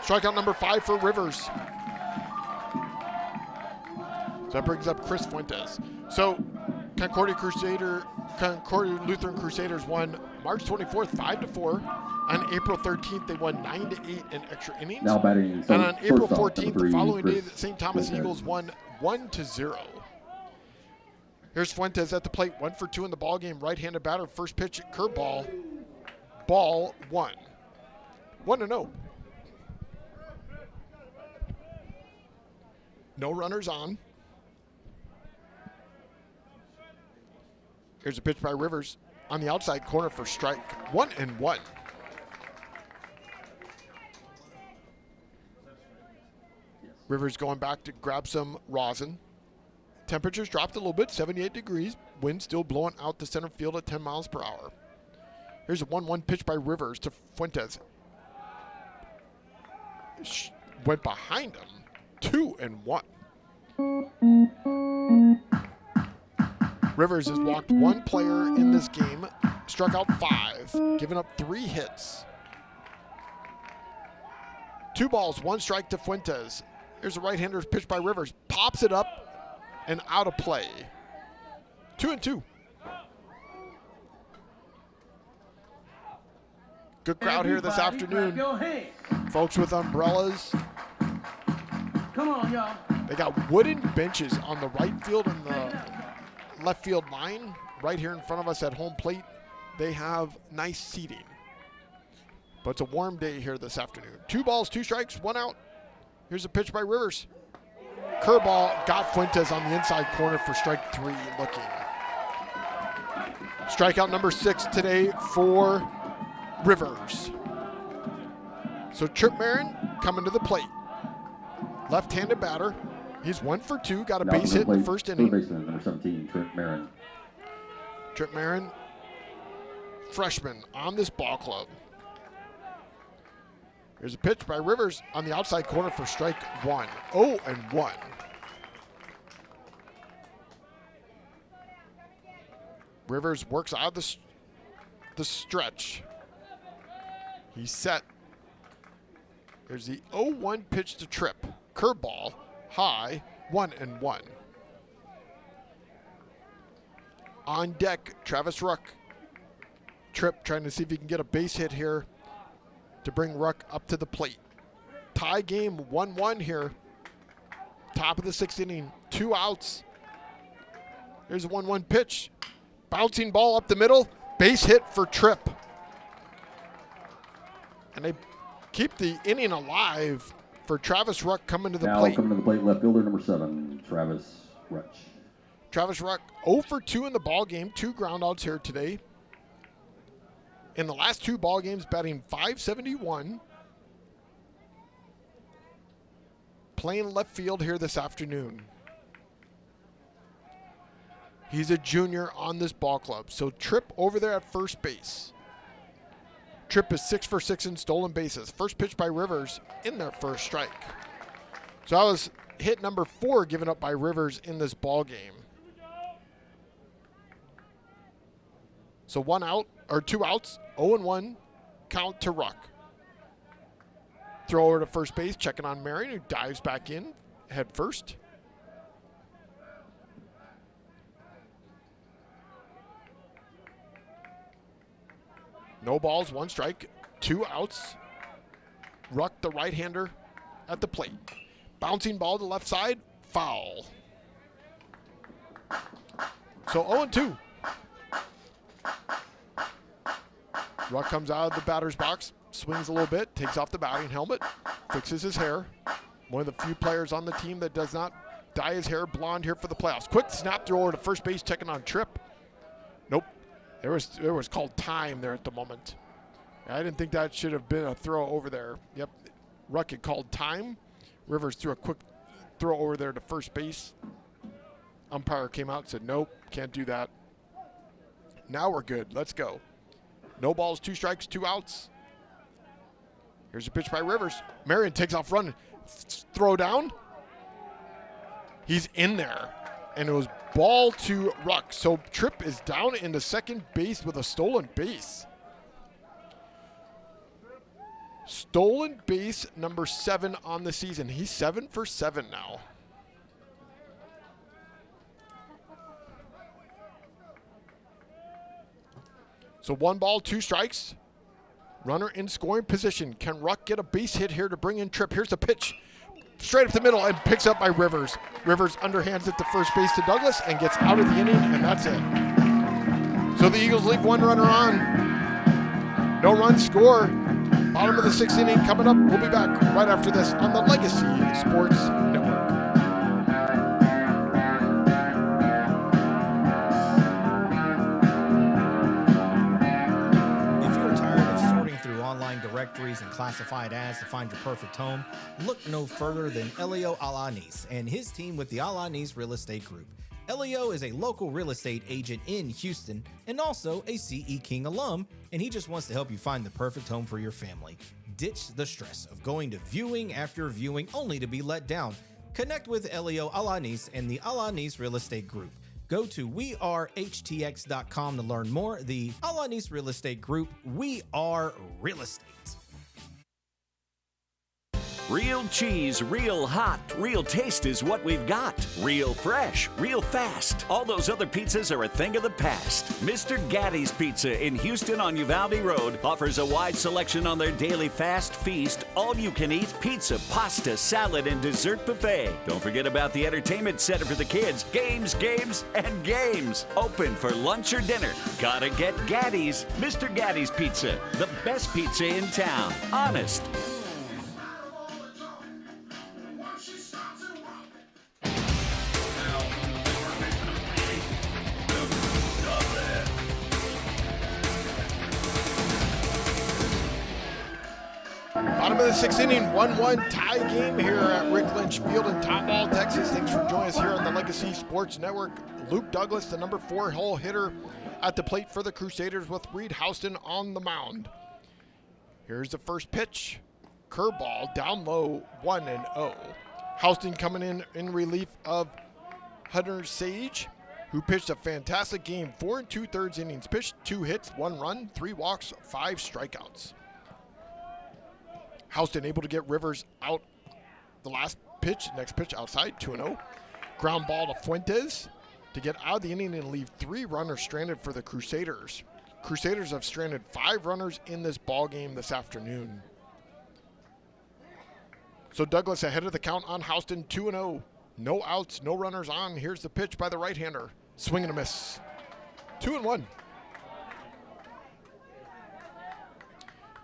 Strikeout number 5 for Rivers. So that brings up Chris Fuentes. So Concordia Lutheran Crusaders won March 24th, 5-4. On April 13th, they won 9-8 in extra innings. Now batting. And on April 14th, the following day, the St. Thomas Eagles won 1-0. Here's Fuentes at the plate, 1 for 2 in the ball game. Right-handed batter, first pitch, curveball, ball 1. 1-0. No runners on. Here's a pitch by Rivers on the outside corner for strike 1-1. Rivers going back to grab some rosin. Temperatures dropped a little bit, 78 degrees. Wind still blowing out to center field at 10 miles per hour. Here's a 1-1 pitch by Rivers to Fuentes. Went behind him. 2-1. Rivers has walked 1 player in this game, struck out 5, given up 3 hits. 2 balls, 1 strike to Fuentes. Here's a right-hander's pitch by Rivers. Pops it up and out of play. 2-2. Good crowd here this afternoon. Folks with umbrellas. Come on, y'all. They got wooden benches on the right field and the left field line. Right here in front of us at home plate, they have nice seating. But it's a warm day here this afternoon. 2 balls, 2 strikes, 1 out. Here's a pitch by Rivers. Curveball got Fuentes on the inside corner for strike 3 looking. Strikeout number 6 today for Rivers. So Trip Marin coming to the plate. Left-handed batter. He's 1 for 2, got a base hit in the first inning. Baseman, number 17, Trip Marin. Trip Marin, freshman on this ball club. Here's a pitch by Rivers on the outside corner for strike 1. 0-1. Rivers works out of the stretch. He's set. There's the 0-1 pitch to Trip. Curveball, high, 1-1. On deck, Travis Ruck. Trip trying to see if he can get a base hit here to bring Ruck up to the plate. Tie game, 1-1 here. Top of the 6th inning, 2 outs. Here's a 1-1 pitch. Bouncing ball up the middle. Base hit for Trip. And they keep the inning alive for Travis Ruck coming to the plate. Now coming to the plate, left fielder number 7, Travis Ruck. Travis Ruck 0 for 2 in the ball game. 2 groundouts here today. In the last 2 ball games, batting .571. Playing left field here this afternoon. He's a junior on this ball club. So Trip over there at first base. Trip is 6 for 6 in stolen bases. First pitch by Rivers in their first strike. So that was hit number 4 given up by Rivers in this ball game. So 1 out, or 2 outs, 0-1, count to Ruck. Throw over to first base, checking on Marion, who dives back in, head first. No balls, 1 strike, 2 outs. Ruck, the right-hander, at the plate. Bouncing ball to left side, foul. So 0-2. Ruck comes out of the batter's box, swings a little bit, takes off the batting helmet, fixes his hair. One of the few players on the team that does not dye his hair blonde here for the playoffs. Quick snap throw over to first base, checking on Tripp. Nope. There was called time there at the moment. I didn't think that should have been a throw over there. Yep. Ruck had called time. Rivers threw a quick throw over there to first base. Umpire came out and said, nope, can't do that. Now we're good. Let's go. No balls, 2 strikes, 2 outs. Here's a pitch by Rivers. Marion takes off running. Throw down. He's in there. And it was ball to Ruck. So Tripp is down into second base with a stolen base. Stolen base number 7 on the season. He's 7 for 7 now. So 1 ball, 2 strikes. Runner in scoring position. Can Ruck get a base hit here to bring in Tripp? Here's the pitch. Straight up the middle and picks up by Rivers. Rivers underhands it to first base to Douglas and gets out of the inning, and that's it. So the Eagles leave 1 runner on. No run score. Bottom of the 6th inning coming up. We'll be back right after this on the Legacy Sports Network. Online directories and classified ads to find your perfect home, look no further than Elio Alanis and his team with the Alanis Real Estate Group. Elio is a local real estate agent in Houston and also a CE King alum, and he just wants to help you find the perfect home for your family. Ditch the stress of going to viewing after viewing only to be let down. Connect with Elio Alanis and the Alanis Real Estate Group. Go to wearehtx.com to learn more. The Alanis Real Estate Group, we are real estate. Real cheese, real hot, real taste is what we've got. Real fresh, real fast. All those other pizzas are a thing of the past. Mr. Gatti's Pizza in Houston on Uvalde Road offers a wide selection on their daily fast feast, all-you-can-eat pizza, pasta, salad, and dessert buffet. Don't forget about the entertainment center for the kids. Games, and games. Open for lunch or dinner. Gotta get Gatti's. Mr. Gatti's Pizza, the best pizza in town. Honest. Bottom of the 6th inning, 1-1 tie game here at Rick Lynch Field in Tomball, Texas. Thanks for joining us here on the Legacy Sports Network. Luke Douglas, the number 4 hole hitter at the plate for the Crusaders with Reed Houston on the mound. Here's the first pitch. Curveball down low, 1-0. Houston coming in relief of Hunter Sage, who pitched a fantastic game. 4 2/3 innings pitched, 2 hits, 1 run, 3 walks, 5 strikeouts. Houston able to get Rivers out the last pitch, next pitch outside, 2-0. Ground ball to Fuentes to get out of the inning and leave 3 runners stranded for the Crusaders. Crusaders have stranded 5 runners in this ball game this afternoon. So Douglas ahead of the count on Houston, 2-0. No outs, no runners on. Here's the pitch by the right-hander. Swing and a miss. 2-1.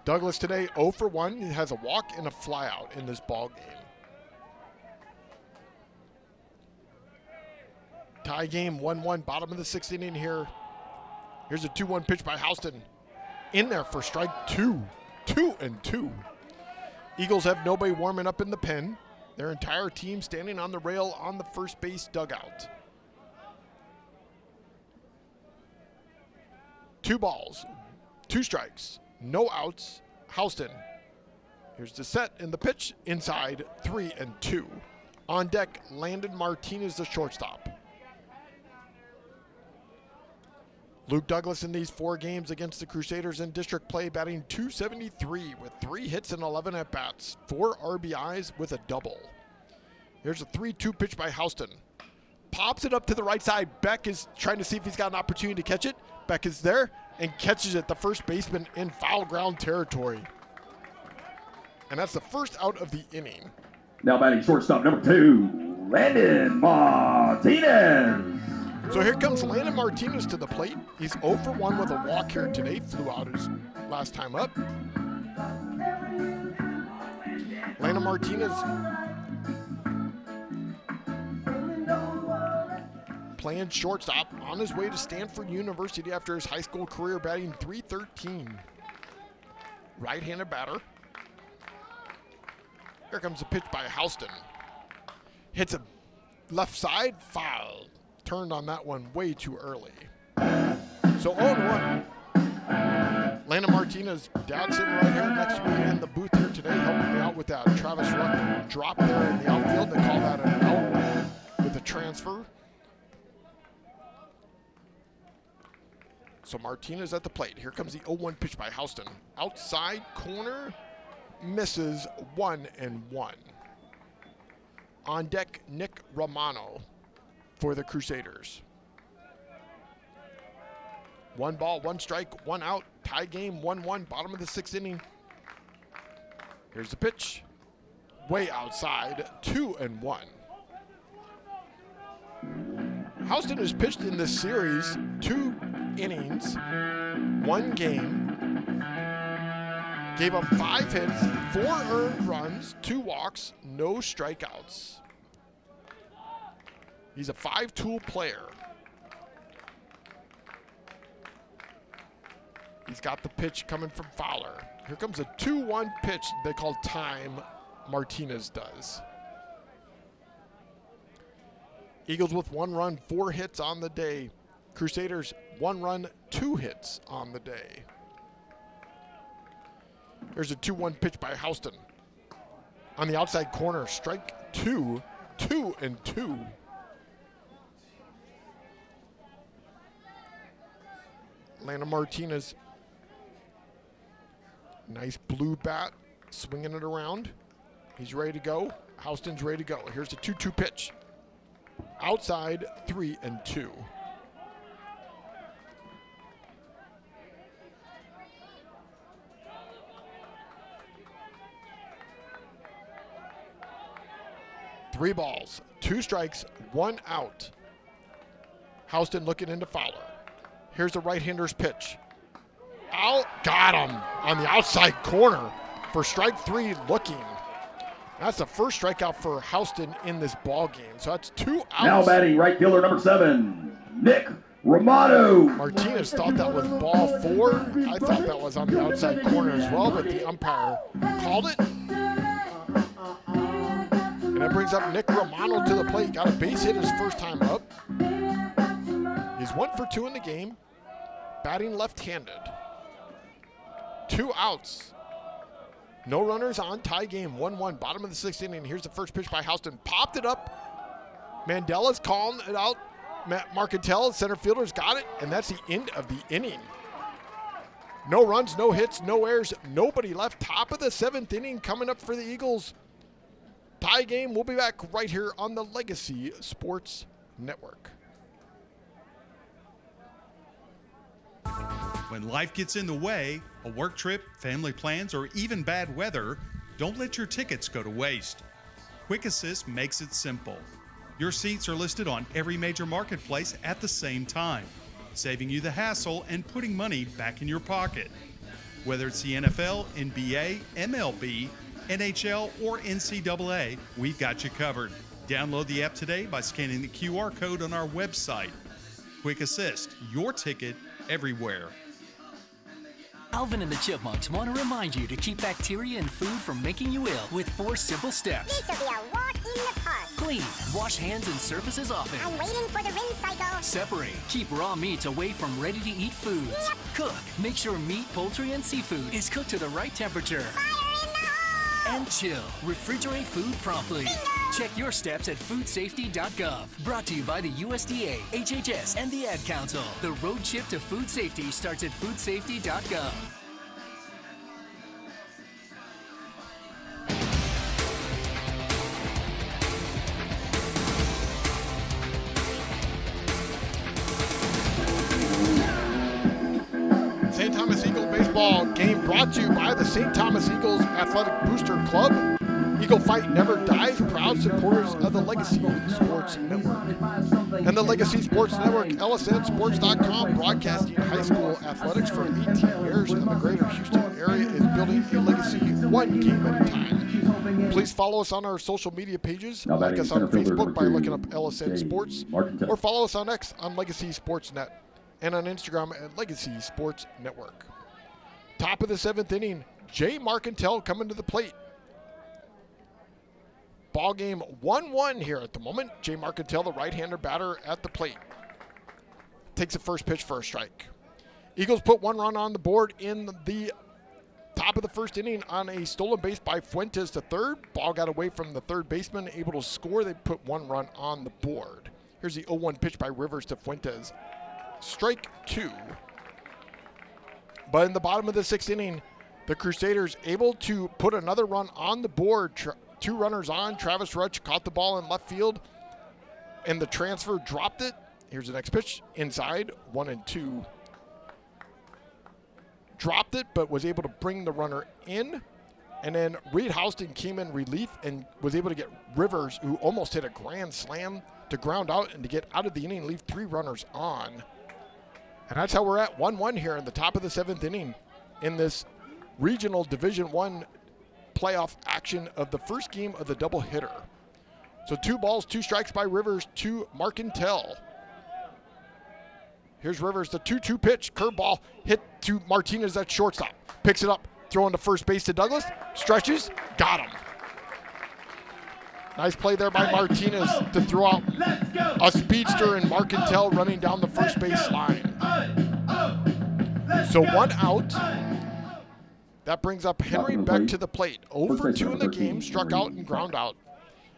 Douglas today 0 for 1. He has a walk and a flyout in this ball game. Tie game 1-1, bottom of the 6th inning here. Here's a 2-1 pitch by Houston. In there for strike 2. 2-2. Eagles have nobody warming up in the pen. Their entire team standing on the rail on the first base dugout. 2 balls, 2 strikes. No outs, Houston. Here's the set and the pitch, inside, 3-2. On deck, Landon Martinez, the shortstop. Luke Douglas in these 4 games against the Crusaders in district play, batting .273 with 3 hits and 11 at-bats, 4 RBIs with a double. Here's a 3-2 pitch by Houston. Pops it up to the right side. Beck is trying to see if he's got an opportunity to catch it. Beck is there and catches it, the first baseman in foul ground territory. And that's the first out of the inning. Now batting shortstop number 2, Landon Martinez. So here comes Landon Martinez to the plate. He's 0 for 1 with a walk here today. Flew out his last time up. Landon Martinez playing shortstop on his way to Stanford University after his high school career, batting .313. Right-handed batter. Here comes a pitch by Houston. Hits a left side, foul. Turned on that one way too early. So 0-1. Landon Martinez, dad sitting right here next to me in the booth here today, helping me out with that Travis Ruck drop there in the outfield. They call that an out with a transfer. So Martinez at the plate. Here comes the 0-1 pitch by Houston. Outside corner, misses 1-1. On deck, Nick Romano for the Crusaders. 1 ball, 1 strike, 1 out. Tie game, 1-1, bottom of the 6th inning. Here's the pitch. Way outside, 2-1. Houston has pitched in this series 2 innings, 1 game. Gave up 5 hits, 4 earned runs, 2 walks, no strikeouts. He's a 5-tool player. He's got the pitch coming from Fowler. Here comes a 2-1 pitch they call time, Martinez does. Eagles with 1 run, 4 hits on the day. Crusaders 1 run, 2 hits on the day. Here's a 2-1 pitch by Houston. On the outside corner, strike 2, 2-2. Landon Martinez. Nice blue bat, swinging it around. He's ready to go. Houston's ready to go. Here's the 2-2 pitch. Outside, 3-2. Three balls, 2 strikes, 1 out. Houston looking into Fowler. Here's the right-hander's pitch. Out, got him on the outside corner for strike 3 looking. That's the first strikeout for Houston in this ball game. So that's 2 outs. Now batting right fielder number 7, Nick Romano. Martinez thought that was ball 4. I thought that was on the outside corner as well, but the umpire called it. And that brings up Nick Romano to the plate. Got a base hit his first time up. He's 1 for 2 in the game. Batting left-handed. 2 outs. No runners on, tie game, 1-1, bottom of the 6th inning. Here's the first pitch by Houston. Popped it up. Mandela's calling it out. Marcantel, center fielder's got it, and that's the end of the inning. No runs, no hits, no errors, nobody left. Top of the 7th inning coming up for the Eagles. Tie game. We'll be back right here on the Legacy Sports Network. When life gets in the way, a work trip, family plans, or even bad weather, don't let your tickets go to waste. Quick Assist makes it simple. Your seats are listed on every major marketplace at the same time, saving you the hassle and putting money back in your pocket. Whether it's the NFL, NBA, MLB, NHL, or NCAA, we've got you covered. Download the app today by scanning the QR code on our website. Quick Assist, your ticket everywhere. Alvin and the Chipmunks want to remind you to keep bacteria in food from making you ill with 4 simple steps. This will be a walk in the park. Clean. Wash hands and surfaces often. I'm waiting for the rinse cycle. Separate. Keep raw meats away from ready-to-eat foods. Yep. Cook. Make sure meat, poultry, and seafood is cooked to the right temperature. Fire in the hole! And chill. Refrigerate food promptly. Bingo! Check your steps at foodsafety.gov. Brought to you by the USDA, HHS, and the Ad Council. The road trip to food safety starts at foodsafety.gov. St. Thomas Eagle baseball game brought to you by the St. Thomas Eagles Athletic Booster Club. Eagle Fight Never Dies, proud supporters of the Legacy Sports Network. And the Legacy Sports Network, LSNsports.com, broadcasting high school athletics for 18 years in the greater Houston area, is building a legacy 1 game at a time. Please follow us on our social media pages. Now Like batting us on center fielder Facebook number by 2, looking up LSN Jay Sports, Martintel. or follow us on X on Legacy Sports Net, and on Instagram at Legacy Sports Network. Top of the 7th inning, Jay Martintel coming to the plate. Ball game 1-1 here at the moment. Jay Martintel, the right-hander batter at the plate. Takes the first pitch for a strike. Eagles put 1 run on the board in the top of the first inning on a stolen base by Fuentes to third. Ball got away from the third baseman, able to score. They put 1 run on the board. Here's the 0-1 pitch by Rivers to Fuentes. Strike 2. But in the bottom of the 6th inning, the Crusaders able to put another run on the board. 2 runners on. Travis Rutsch caught the ball in left field, and the transfer dropped it. Here's the next pitch. Inside, 1-2. Dropped it, but was able to bring the runner in. And then Reed Houston came in relief and was able to get Rivers, who almost hit a grand slam, to ground out and to get out of the inning and leave 3 runners on. And that's how we're at 1-1 here in the top of the 7th inning in this regional Division I playoff action of the first game of the doubleheader. So 2 balls, 2 strikes by Rivers to Martintel. Here's Rivers, the 2-2 pitch, curveball hit to Martinez at shortstop. Picks it up, throwing to first base to Douglas, stretches, got him. Nice play there by Martinez to throw out a speedster and Martintel running down the first base line. So 1 out. That brings up Henry Beck to the plate. 0 for 2 in the game, struck out and ground out.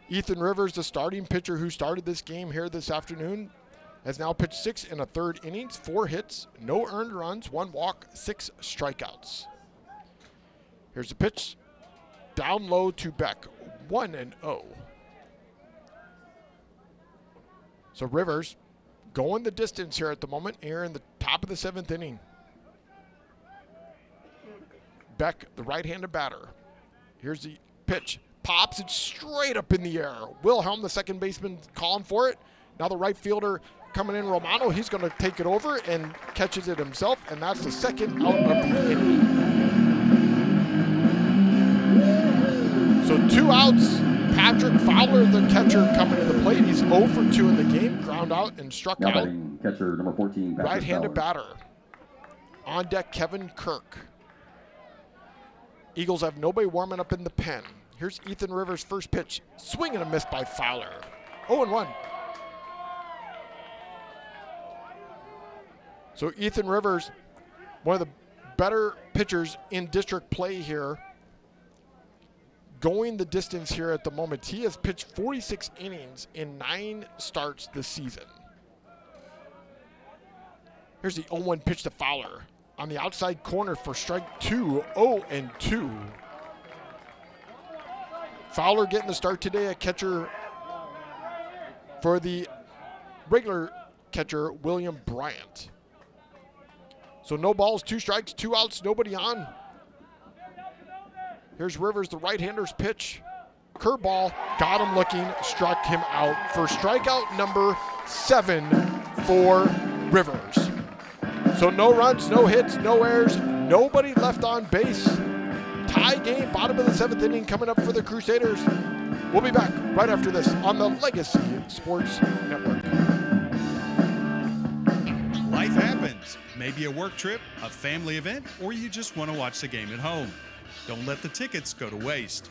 Ethan Rivers, the starting pitcher who started this game here this afternoon, has now pitched 6 1/3 innings, 4 hits, no earned runs, 1 walk, 6 strikeouts. Here's the pitch. Down low to Beck, 1-0. So Rivers going the distance here at the moment, here in the top of the 7th inning. Beck, the right-handed batter. Here's the pitch. Pops it straight up in the air. Wilhelm, the second baseman, calling for it. Now the right fielder coming in, Romano. He's going to take it over and catches it himself, and that's the 2nd out of the inning. So 2 outs. Patrick Fowler, the catcher, coming to the plate. He's 0 for 2 in the game. Ground out and struck Now out. batting catcher number 14, Patrick Right-handed Fowler. batter. On deck, Kevin Kirk. Eagles have nobody warming up in the pen. Here's Ethan Rivers' first pitch. Swing and a miss by Fowler. 0-1. So Ethan Rivers, one of the better pitchers in district play here, going the distance here at the moment. He has pitched 46 innings in 9 starts this season. Here's the 0-1 pitch to Fowler. On the outside corner for strike 2, 0-2. Fowler getting the start today, a catcher for the regular catcher, William Bryant. So no balls, 2 strikes, 2 outs, nobody on. Here's Rivers, the right-hander's pitch. Curveball, got him looking, struck him out for strikeout number 7 for Rivers. So no runs, no hits, no errors, nobody left on base. Tie game, bottom of the 7th inning coming up for the Crusaders. We'll be back right after this on the Legacy Sports Network. Life happens. Maybe a work trip, a family event, or you just want to watch the game at home. Don't let the tickets go to waste.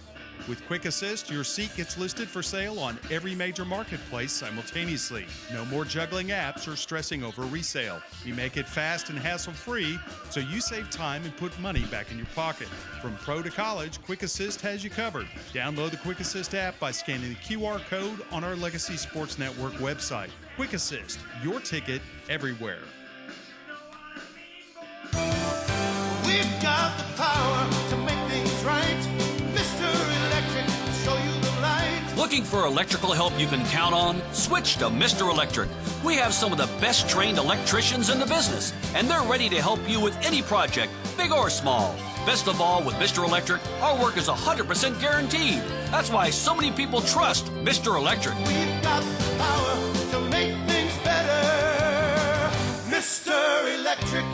With Quick Assist, your seat gets listed for sale on every major marketplace simultaneously. No more juggling apps or stressing over resale. We make it fast and hassle-free, so you save time and put money back in your pocket. From pro to college, Quick Assist has you covered. Download the Quick Assist app by scanning the QR code on our Legacy Sports Network website. Quick Assist, your ticket everywhere. We've got the power to make things right. Mr. Electric, show you the light. Looking for electrical help you can count on? Switch to Mr. Electric. We have some of the best trained electricians in the business, and they're ready to help you with any project, big or small. Best of all, with Mr. Electric, our work is 100% guaranteed. That's why so many people trust Mr. Electric. We've got the power to make things better. Mr. Electric.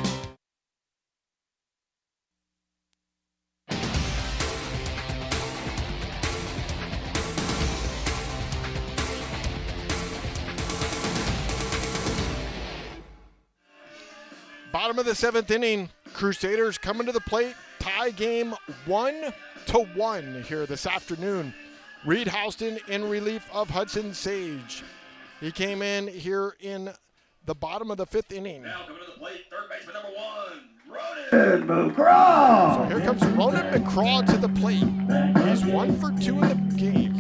Bottom of the 7th inning, Crusaders coming to the plate. Tie game 1-1 here this afternoon. Reed Houston in relief of Hudson Sage. He came in here in the bottom of the 5th inning. Now coming to the plate, third baseman number 1, Ronan McCraw. So here comes Ronan McCraw to the plate. He's 1 for 2 in the game.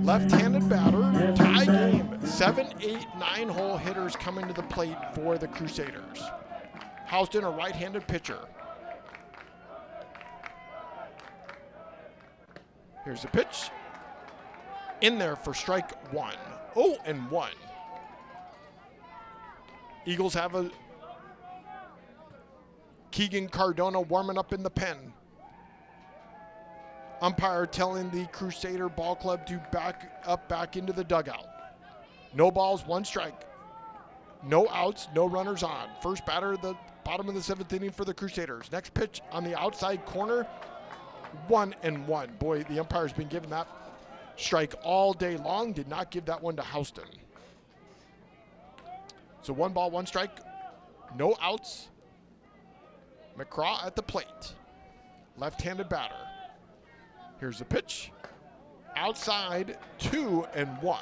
Left-handed batter, tie game. 7, 8, 9-hole hitters coming to the plate for the Crusaders. Houston, a right-handed pitcher. Here's the pitch. In there for strike 1. 0-1. Eagles have a Keegan Cardona warming up in the pen. Umpire telling the Crusader Ball Club to back into the dugout. No balls, 1 strike. No outs, no runners on. First batter, the bottom of the 7th inning for the Crusaders. Next pitch on the outside corner, 1-1. Boy, the umpire's been giving that strike all day long. Did not give that one to Houston. So 1 ball, 1 strike. No outs. McCraw at the plate. Left-handed batter. Here's the pitch. Outside, 2-1.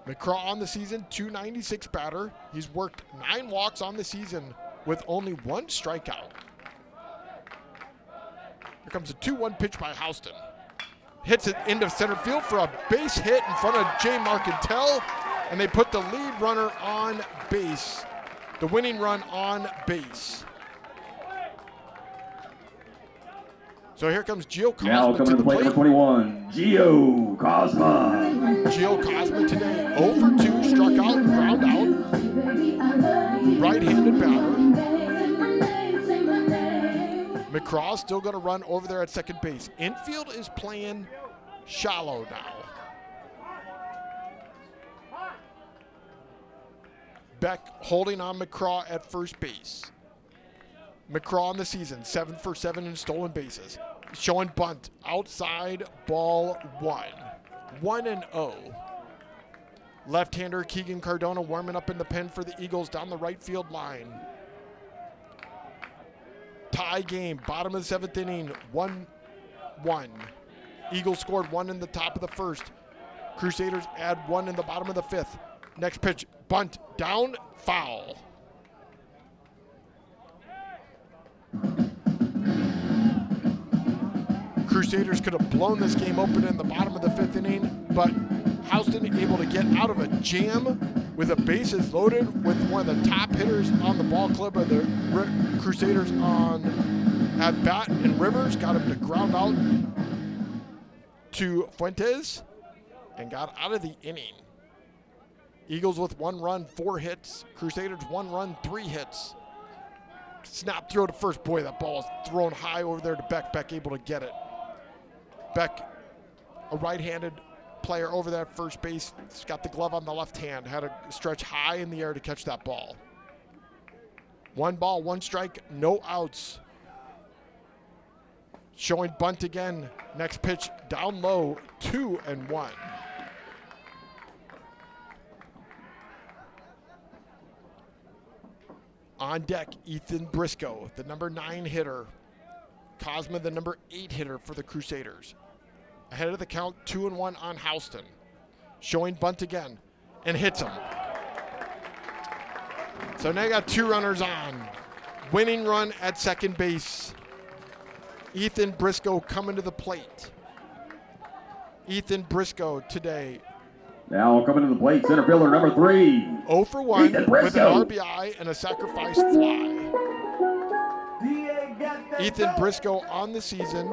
McCraw on the season, 296 batter. He's worked 9 walks on the season with only 1 strikeout. Here comes a 2-1 pitch by Houston. Hits it into center field for a base hit in front of Jay Marcantel, and they put the lead runner on base. The winning run on base. So here comes Gio Cosma Now coming to the plate, number 21, Gio Cosma. Gio Cosma today, 0 for 2, struck out, ground out. Right-handed batter. McCraw still going to run over there at second base. Infield is playing shallow now. Beck holding on McCraw at first base. McCraw on the season, 7 for 7 in stolen bases. Showing bunt, outside, ball 1. 1-0. Left-hander Keegan Cardona warming up in the pen for the Eagles down the right field line. Tie game, bottom of the 7th inning, 1-1. Eagles scored 1 in the top of the 1st. Crusaders add 1 in the bottom of the 5th. Next pitch, bunt, down, foul. Crusaders could have blown this game open in the bottom of the 5th inning, but Houston able to get out of a jam with the bases loaded with one of the top hitters on the ball club of the Crusaders on at bat, and Rivers got him to ground out to Fuentes and got out of the inning. Eagles with 1 run, 4 hits. Crusaders 1 run, 3 hits. Snap throw to first. Boy, that ball is thrown high over there to Beck. Beck able to get it. Beck, a right-handed player over there at first base. He's got the glove on the left hand. Had to stretch high in the air to catch that ball. 1 ball, 1 strike, no outs. Showing bunt again. Next pitch down low, 2-1. On deck, Ethan Briscoe, the number 9 hitter. Cosma, the number 8 hitter for the Crusaders. Ahead of the count, 2-1 on Houston. Showing bunt again, and hits him. So now you got 2 runners on. Winning run at second base. Ethan Briscoe coming to the plate. Ethan Briscoe today. Now coming to the plate, center fielder number 3. 0 for 1 with an RBI and a sacrifice fly. Ethan Briscoe on the season,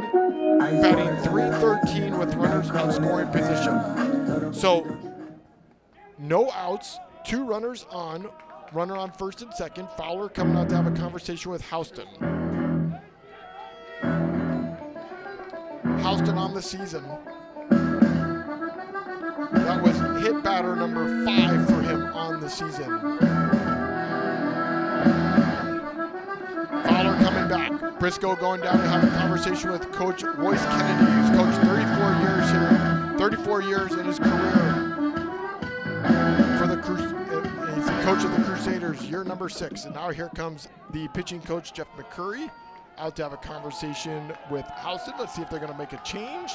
batting .313 with runners in scoring position. So, no outs, 2 runners on, runner on first and second. Fowler coming out to have a conversation with Houston. Houston on the season. That was hit batter number 5 for him on the season. Fowler coming back. Briscoe going down to have a conversation with Coach Royce Kennedy, who's coached 34 years here, 34 years in his career. coach of the Crusaders, year number 6. And now here comes the pitching coach, Jeff McCurry, out to have a conversation with Houston. Let's see if they're going to make a change.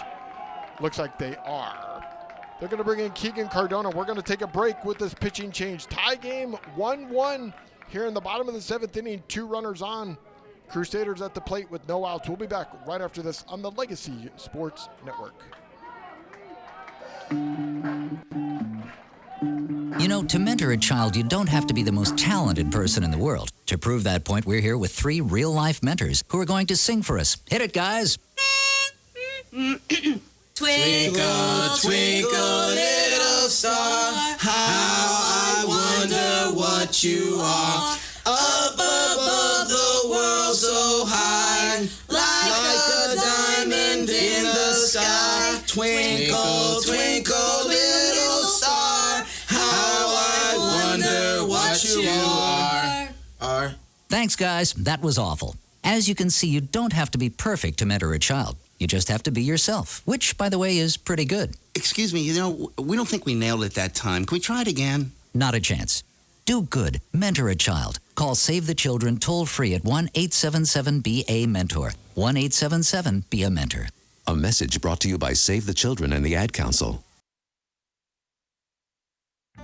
Looks like they are. They're going to bring in Keegan Cardona. We're going to take a break with this pitching change. Tie game 1-1 here in the bottom of the 7th inning. 2 runners on. Crusaders at the plate with no outs. We'll be back right after this on the Legacy Sports Network. You know, to mentor a child, you don't have to be the most talented person in the world. To prove that point, we're here with 3 real-life mentors who are going to sing for us. Hit it, guys. Twinkle, twinkle, little star, how I wonder what you are. Up above the world so high, like a diamond in the sky. Twinkle, twinkle, little star, how I wonder what you are. Thanks, guys. That was awful. As you can see, you don't have to be perfect to mentor a child. You just have to be yourself, which, by the way, is pretty good. Excuse me, we don't think we nailed it that time. Can we try it again? Not a chance. Do good. Mentor a child. Call Save the Children toll-free at 1-877-BA-MENTOR. 1-877-BE-A-MENTOR. A message brought to you by Save the Children and the Ad Council.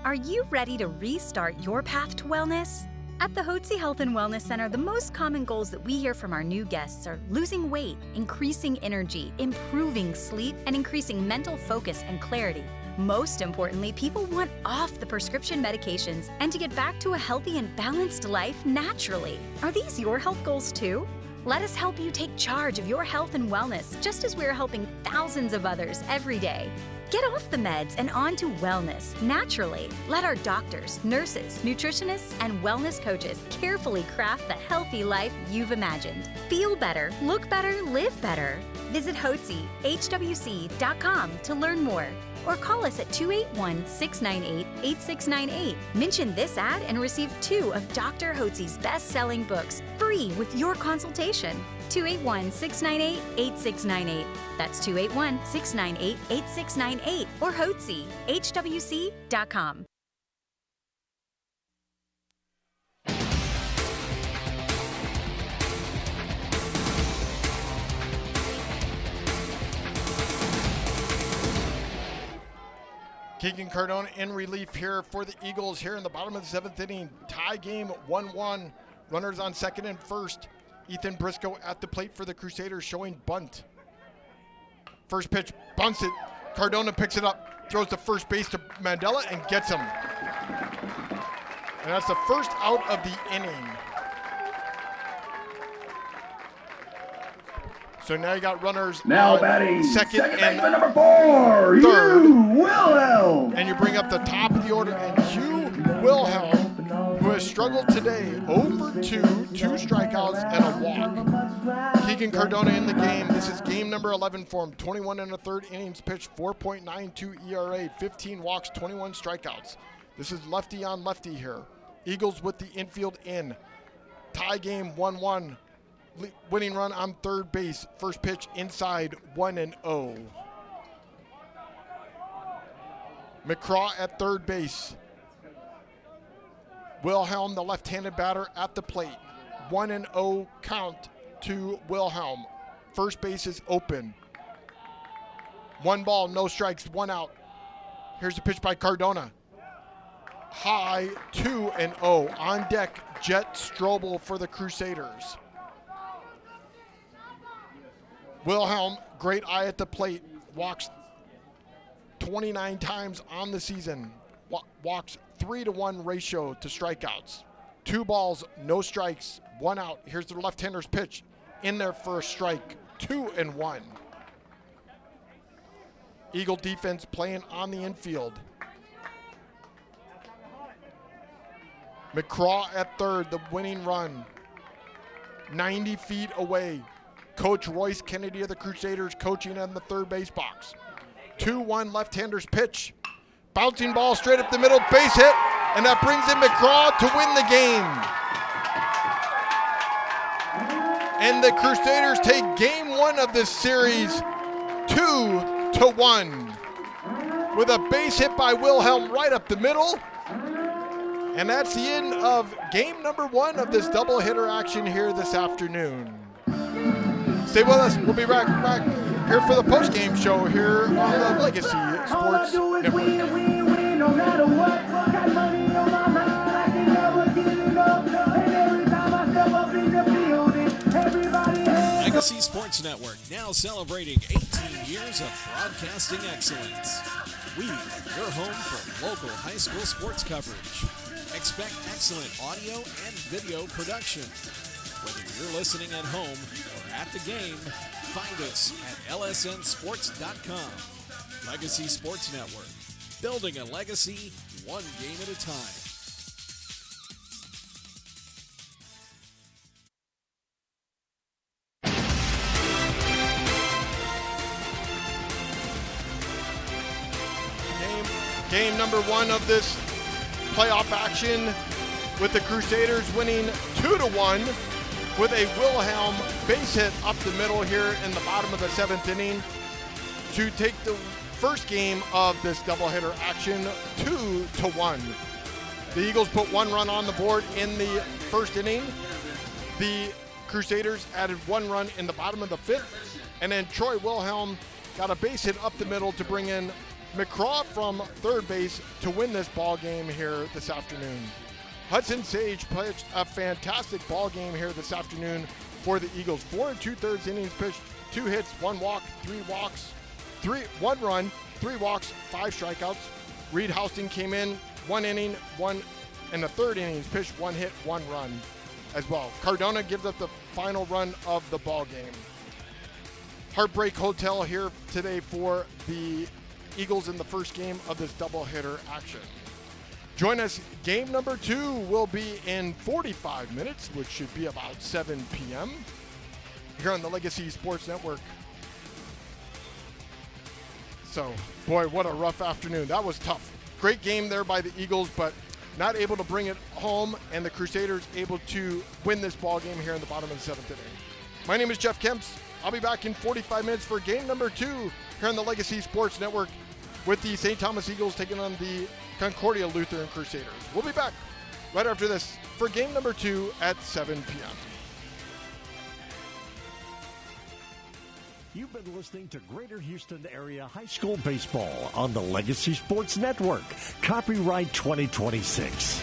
Are you ready to restart your path to wellness? At the Hotze Health and Wellness Center, the most common goals that we hear from our new guests are losing weight, increasing energy, improving sleep, and increasing mental focus and clarity. Most importantly, people want off the prescription medications and to get back to a healthy and balanced life naturally. Are these your health goals too? Let us help you take charge of your health and wellness, just as we're helping thousands of others every day. Get off the meds and on to wellness naturally. Let our doctors, nurses, nutritionists, and wellness coaches carefully craft the healthy life you've imagined. Feel better, look better, live better. Visit HWC.com to learn more, or call us at 281-698-8698. Mention this ad and receive 2 of Dr. Hotze's best-selling books free with your consultation. 281-698-8698. That's 281-698-8698 or Hotze, HWC.com. Keegan Cardona in relief here for the Eagles here in the bottom of the 7th inning. Tie game 1-1. Runners on second and first. Ethan Briscoe at the plate for the Crusaders showing bunt. First pitch, bunts it. Cardona picks it up, throws to first base to Mandela and gets him. And that's the first out of the inning. So now you got runners Now on batting second and number 4, third. Hugh Wilhelm. And you bring up the top of the order, and Hugh Wilhelm, who has struggled today, 0 for 2, 2 strikeouts and a walk. Keegan Cardona in the game. This is game number 11 for him. 21 1/3 innings pitched, 4.92 ERA, 15 walks, 21 strikeouts. This is lefty on lefty here. Eagles with the infield in. Tie game 1-1. Winning run on third base. First pitch inside, 1-0. McCraw at third base. Wilhelm, the left-handed batter, at the plate. 1-0 count to Wilhelm. First base is open. 1 ball, no strikes, 1 out. Here's the pitch by Cardona. High, 2-0. On deck, Jet Strobel for the Crusaders. Wilhelm, great eye at the plate, walks 29 times on the season, walks 3-to-1 ratio to strikeouts. 2 balls, no strikes, 1 out. Here's the left-hander's pitch in there for a strike, 2-1. Eagle defense playing on the infield. McCraw at third, the winning run, 90 feet away. Coach Royce Kennedy of the Crusaders coaching in the third base box. 2-1 left-hander's pitch. Bouncing ball straight up the middle, base hit, and that brings in McCraw to win the game. And the Crusaders take game 1 of this series 2-1 with a base hit by Wilhelm right up the middle. And that's the end of game number 1 of this doubleheader action here this afternoon. Stay with us. We'll be back here for the post-game show here on the Legacy Sports Network. Legacy Sports Network, now celebrating 18 years of broadcasting excellence. We are your home for local high school sports coverage. Expect excellent audio and video production. Whether you're listening at home or at the game, find us at lsnsports.com. Legacy Sports Network, building a legacy one game at a time. Game number 1 of this playoff action, with the Crusaders winning 2-1 with a Wilhelm base hit up the middle here in the bottom of the 7th inning to take the first game of this doubleheader action 2-1. The Eagles put 1 run on the board in the first inning. The Crusaders added 1 run in the bottom of the 5th, and then Troy Wilhelm got a base hit up the middle to bring in McCraw from third base to win this ball game here this afternoon. Hudson Sage pitched a fantastic ball game here this afternoon for the Eagles. 4 2/3 innings pitched, 2 hits, 1 walk, 3 walks, 1 run, 3 walks, 5 strikeouts. Reed Houston came in 1 inning, 1 in the 3rd innings, pitched 1 hit, 1 run as well. Cardona gives up the final run of the ball game. Heartbreak Hotel here today for the Eagles in the first game of this doubleheader action. Join us. Game number 2 will be in 45 minutes, which should be about 7 p.m. here on the Legacy Sports Network. So, boy, what a rough afternoon. That was tough. Great game there by the Eagles, but not able to bring it home, and the Crusaders able to win this ball game here in the bottom of the 7th inning. My name is Jeff Kemps. I'll be back in 45 minutes for game number 2 here on the Legacy Sports Network with the St. Thomas Eagles taking on the Concordia Lutheran Crusaders. We'll be back right after this for game number 2 at 7 p.m. You've been listening to Greater Houston Area High School Baseball on the Legacy Sports Network. Copyright 2026.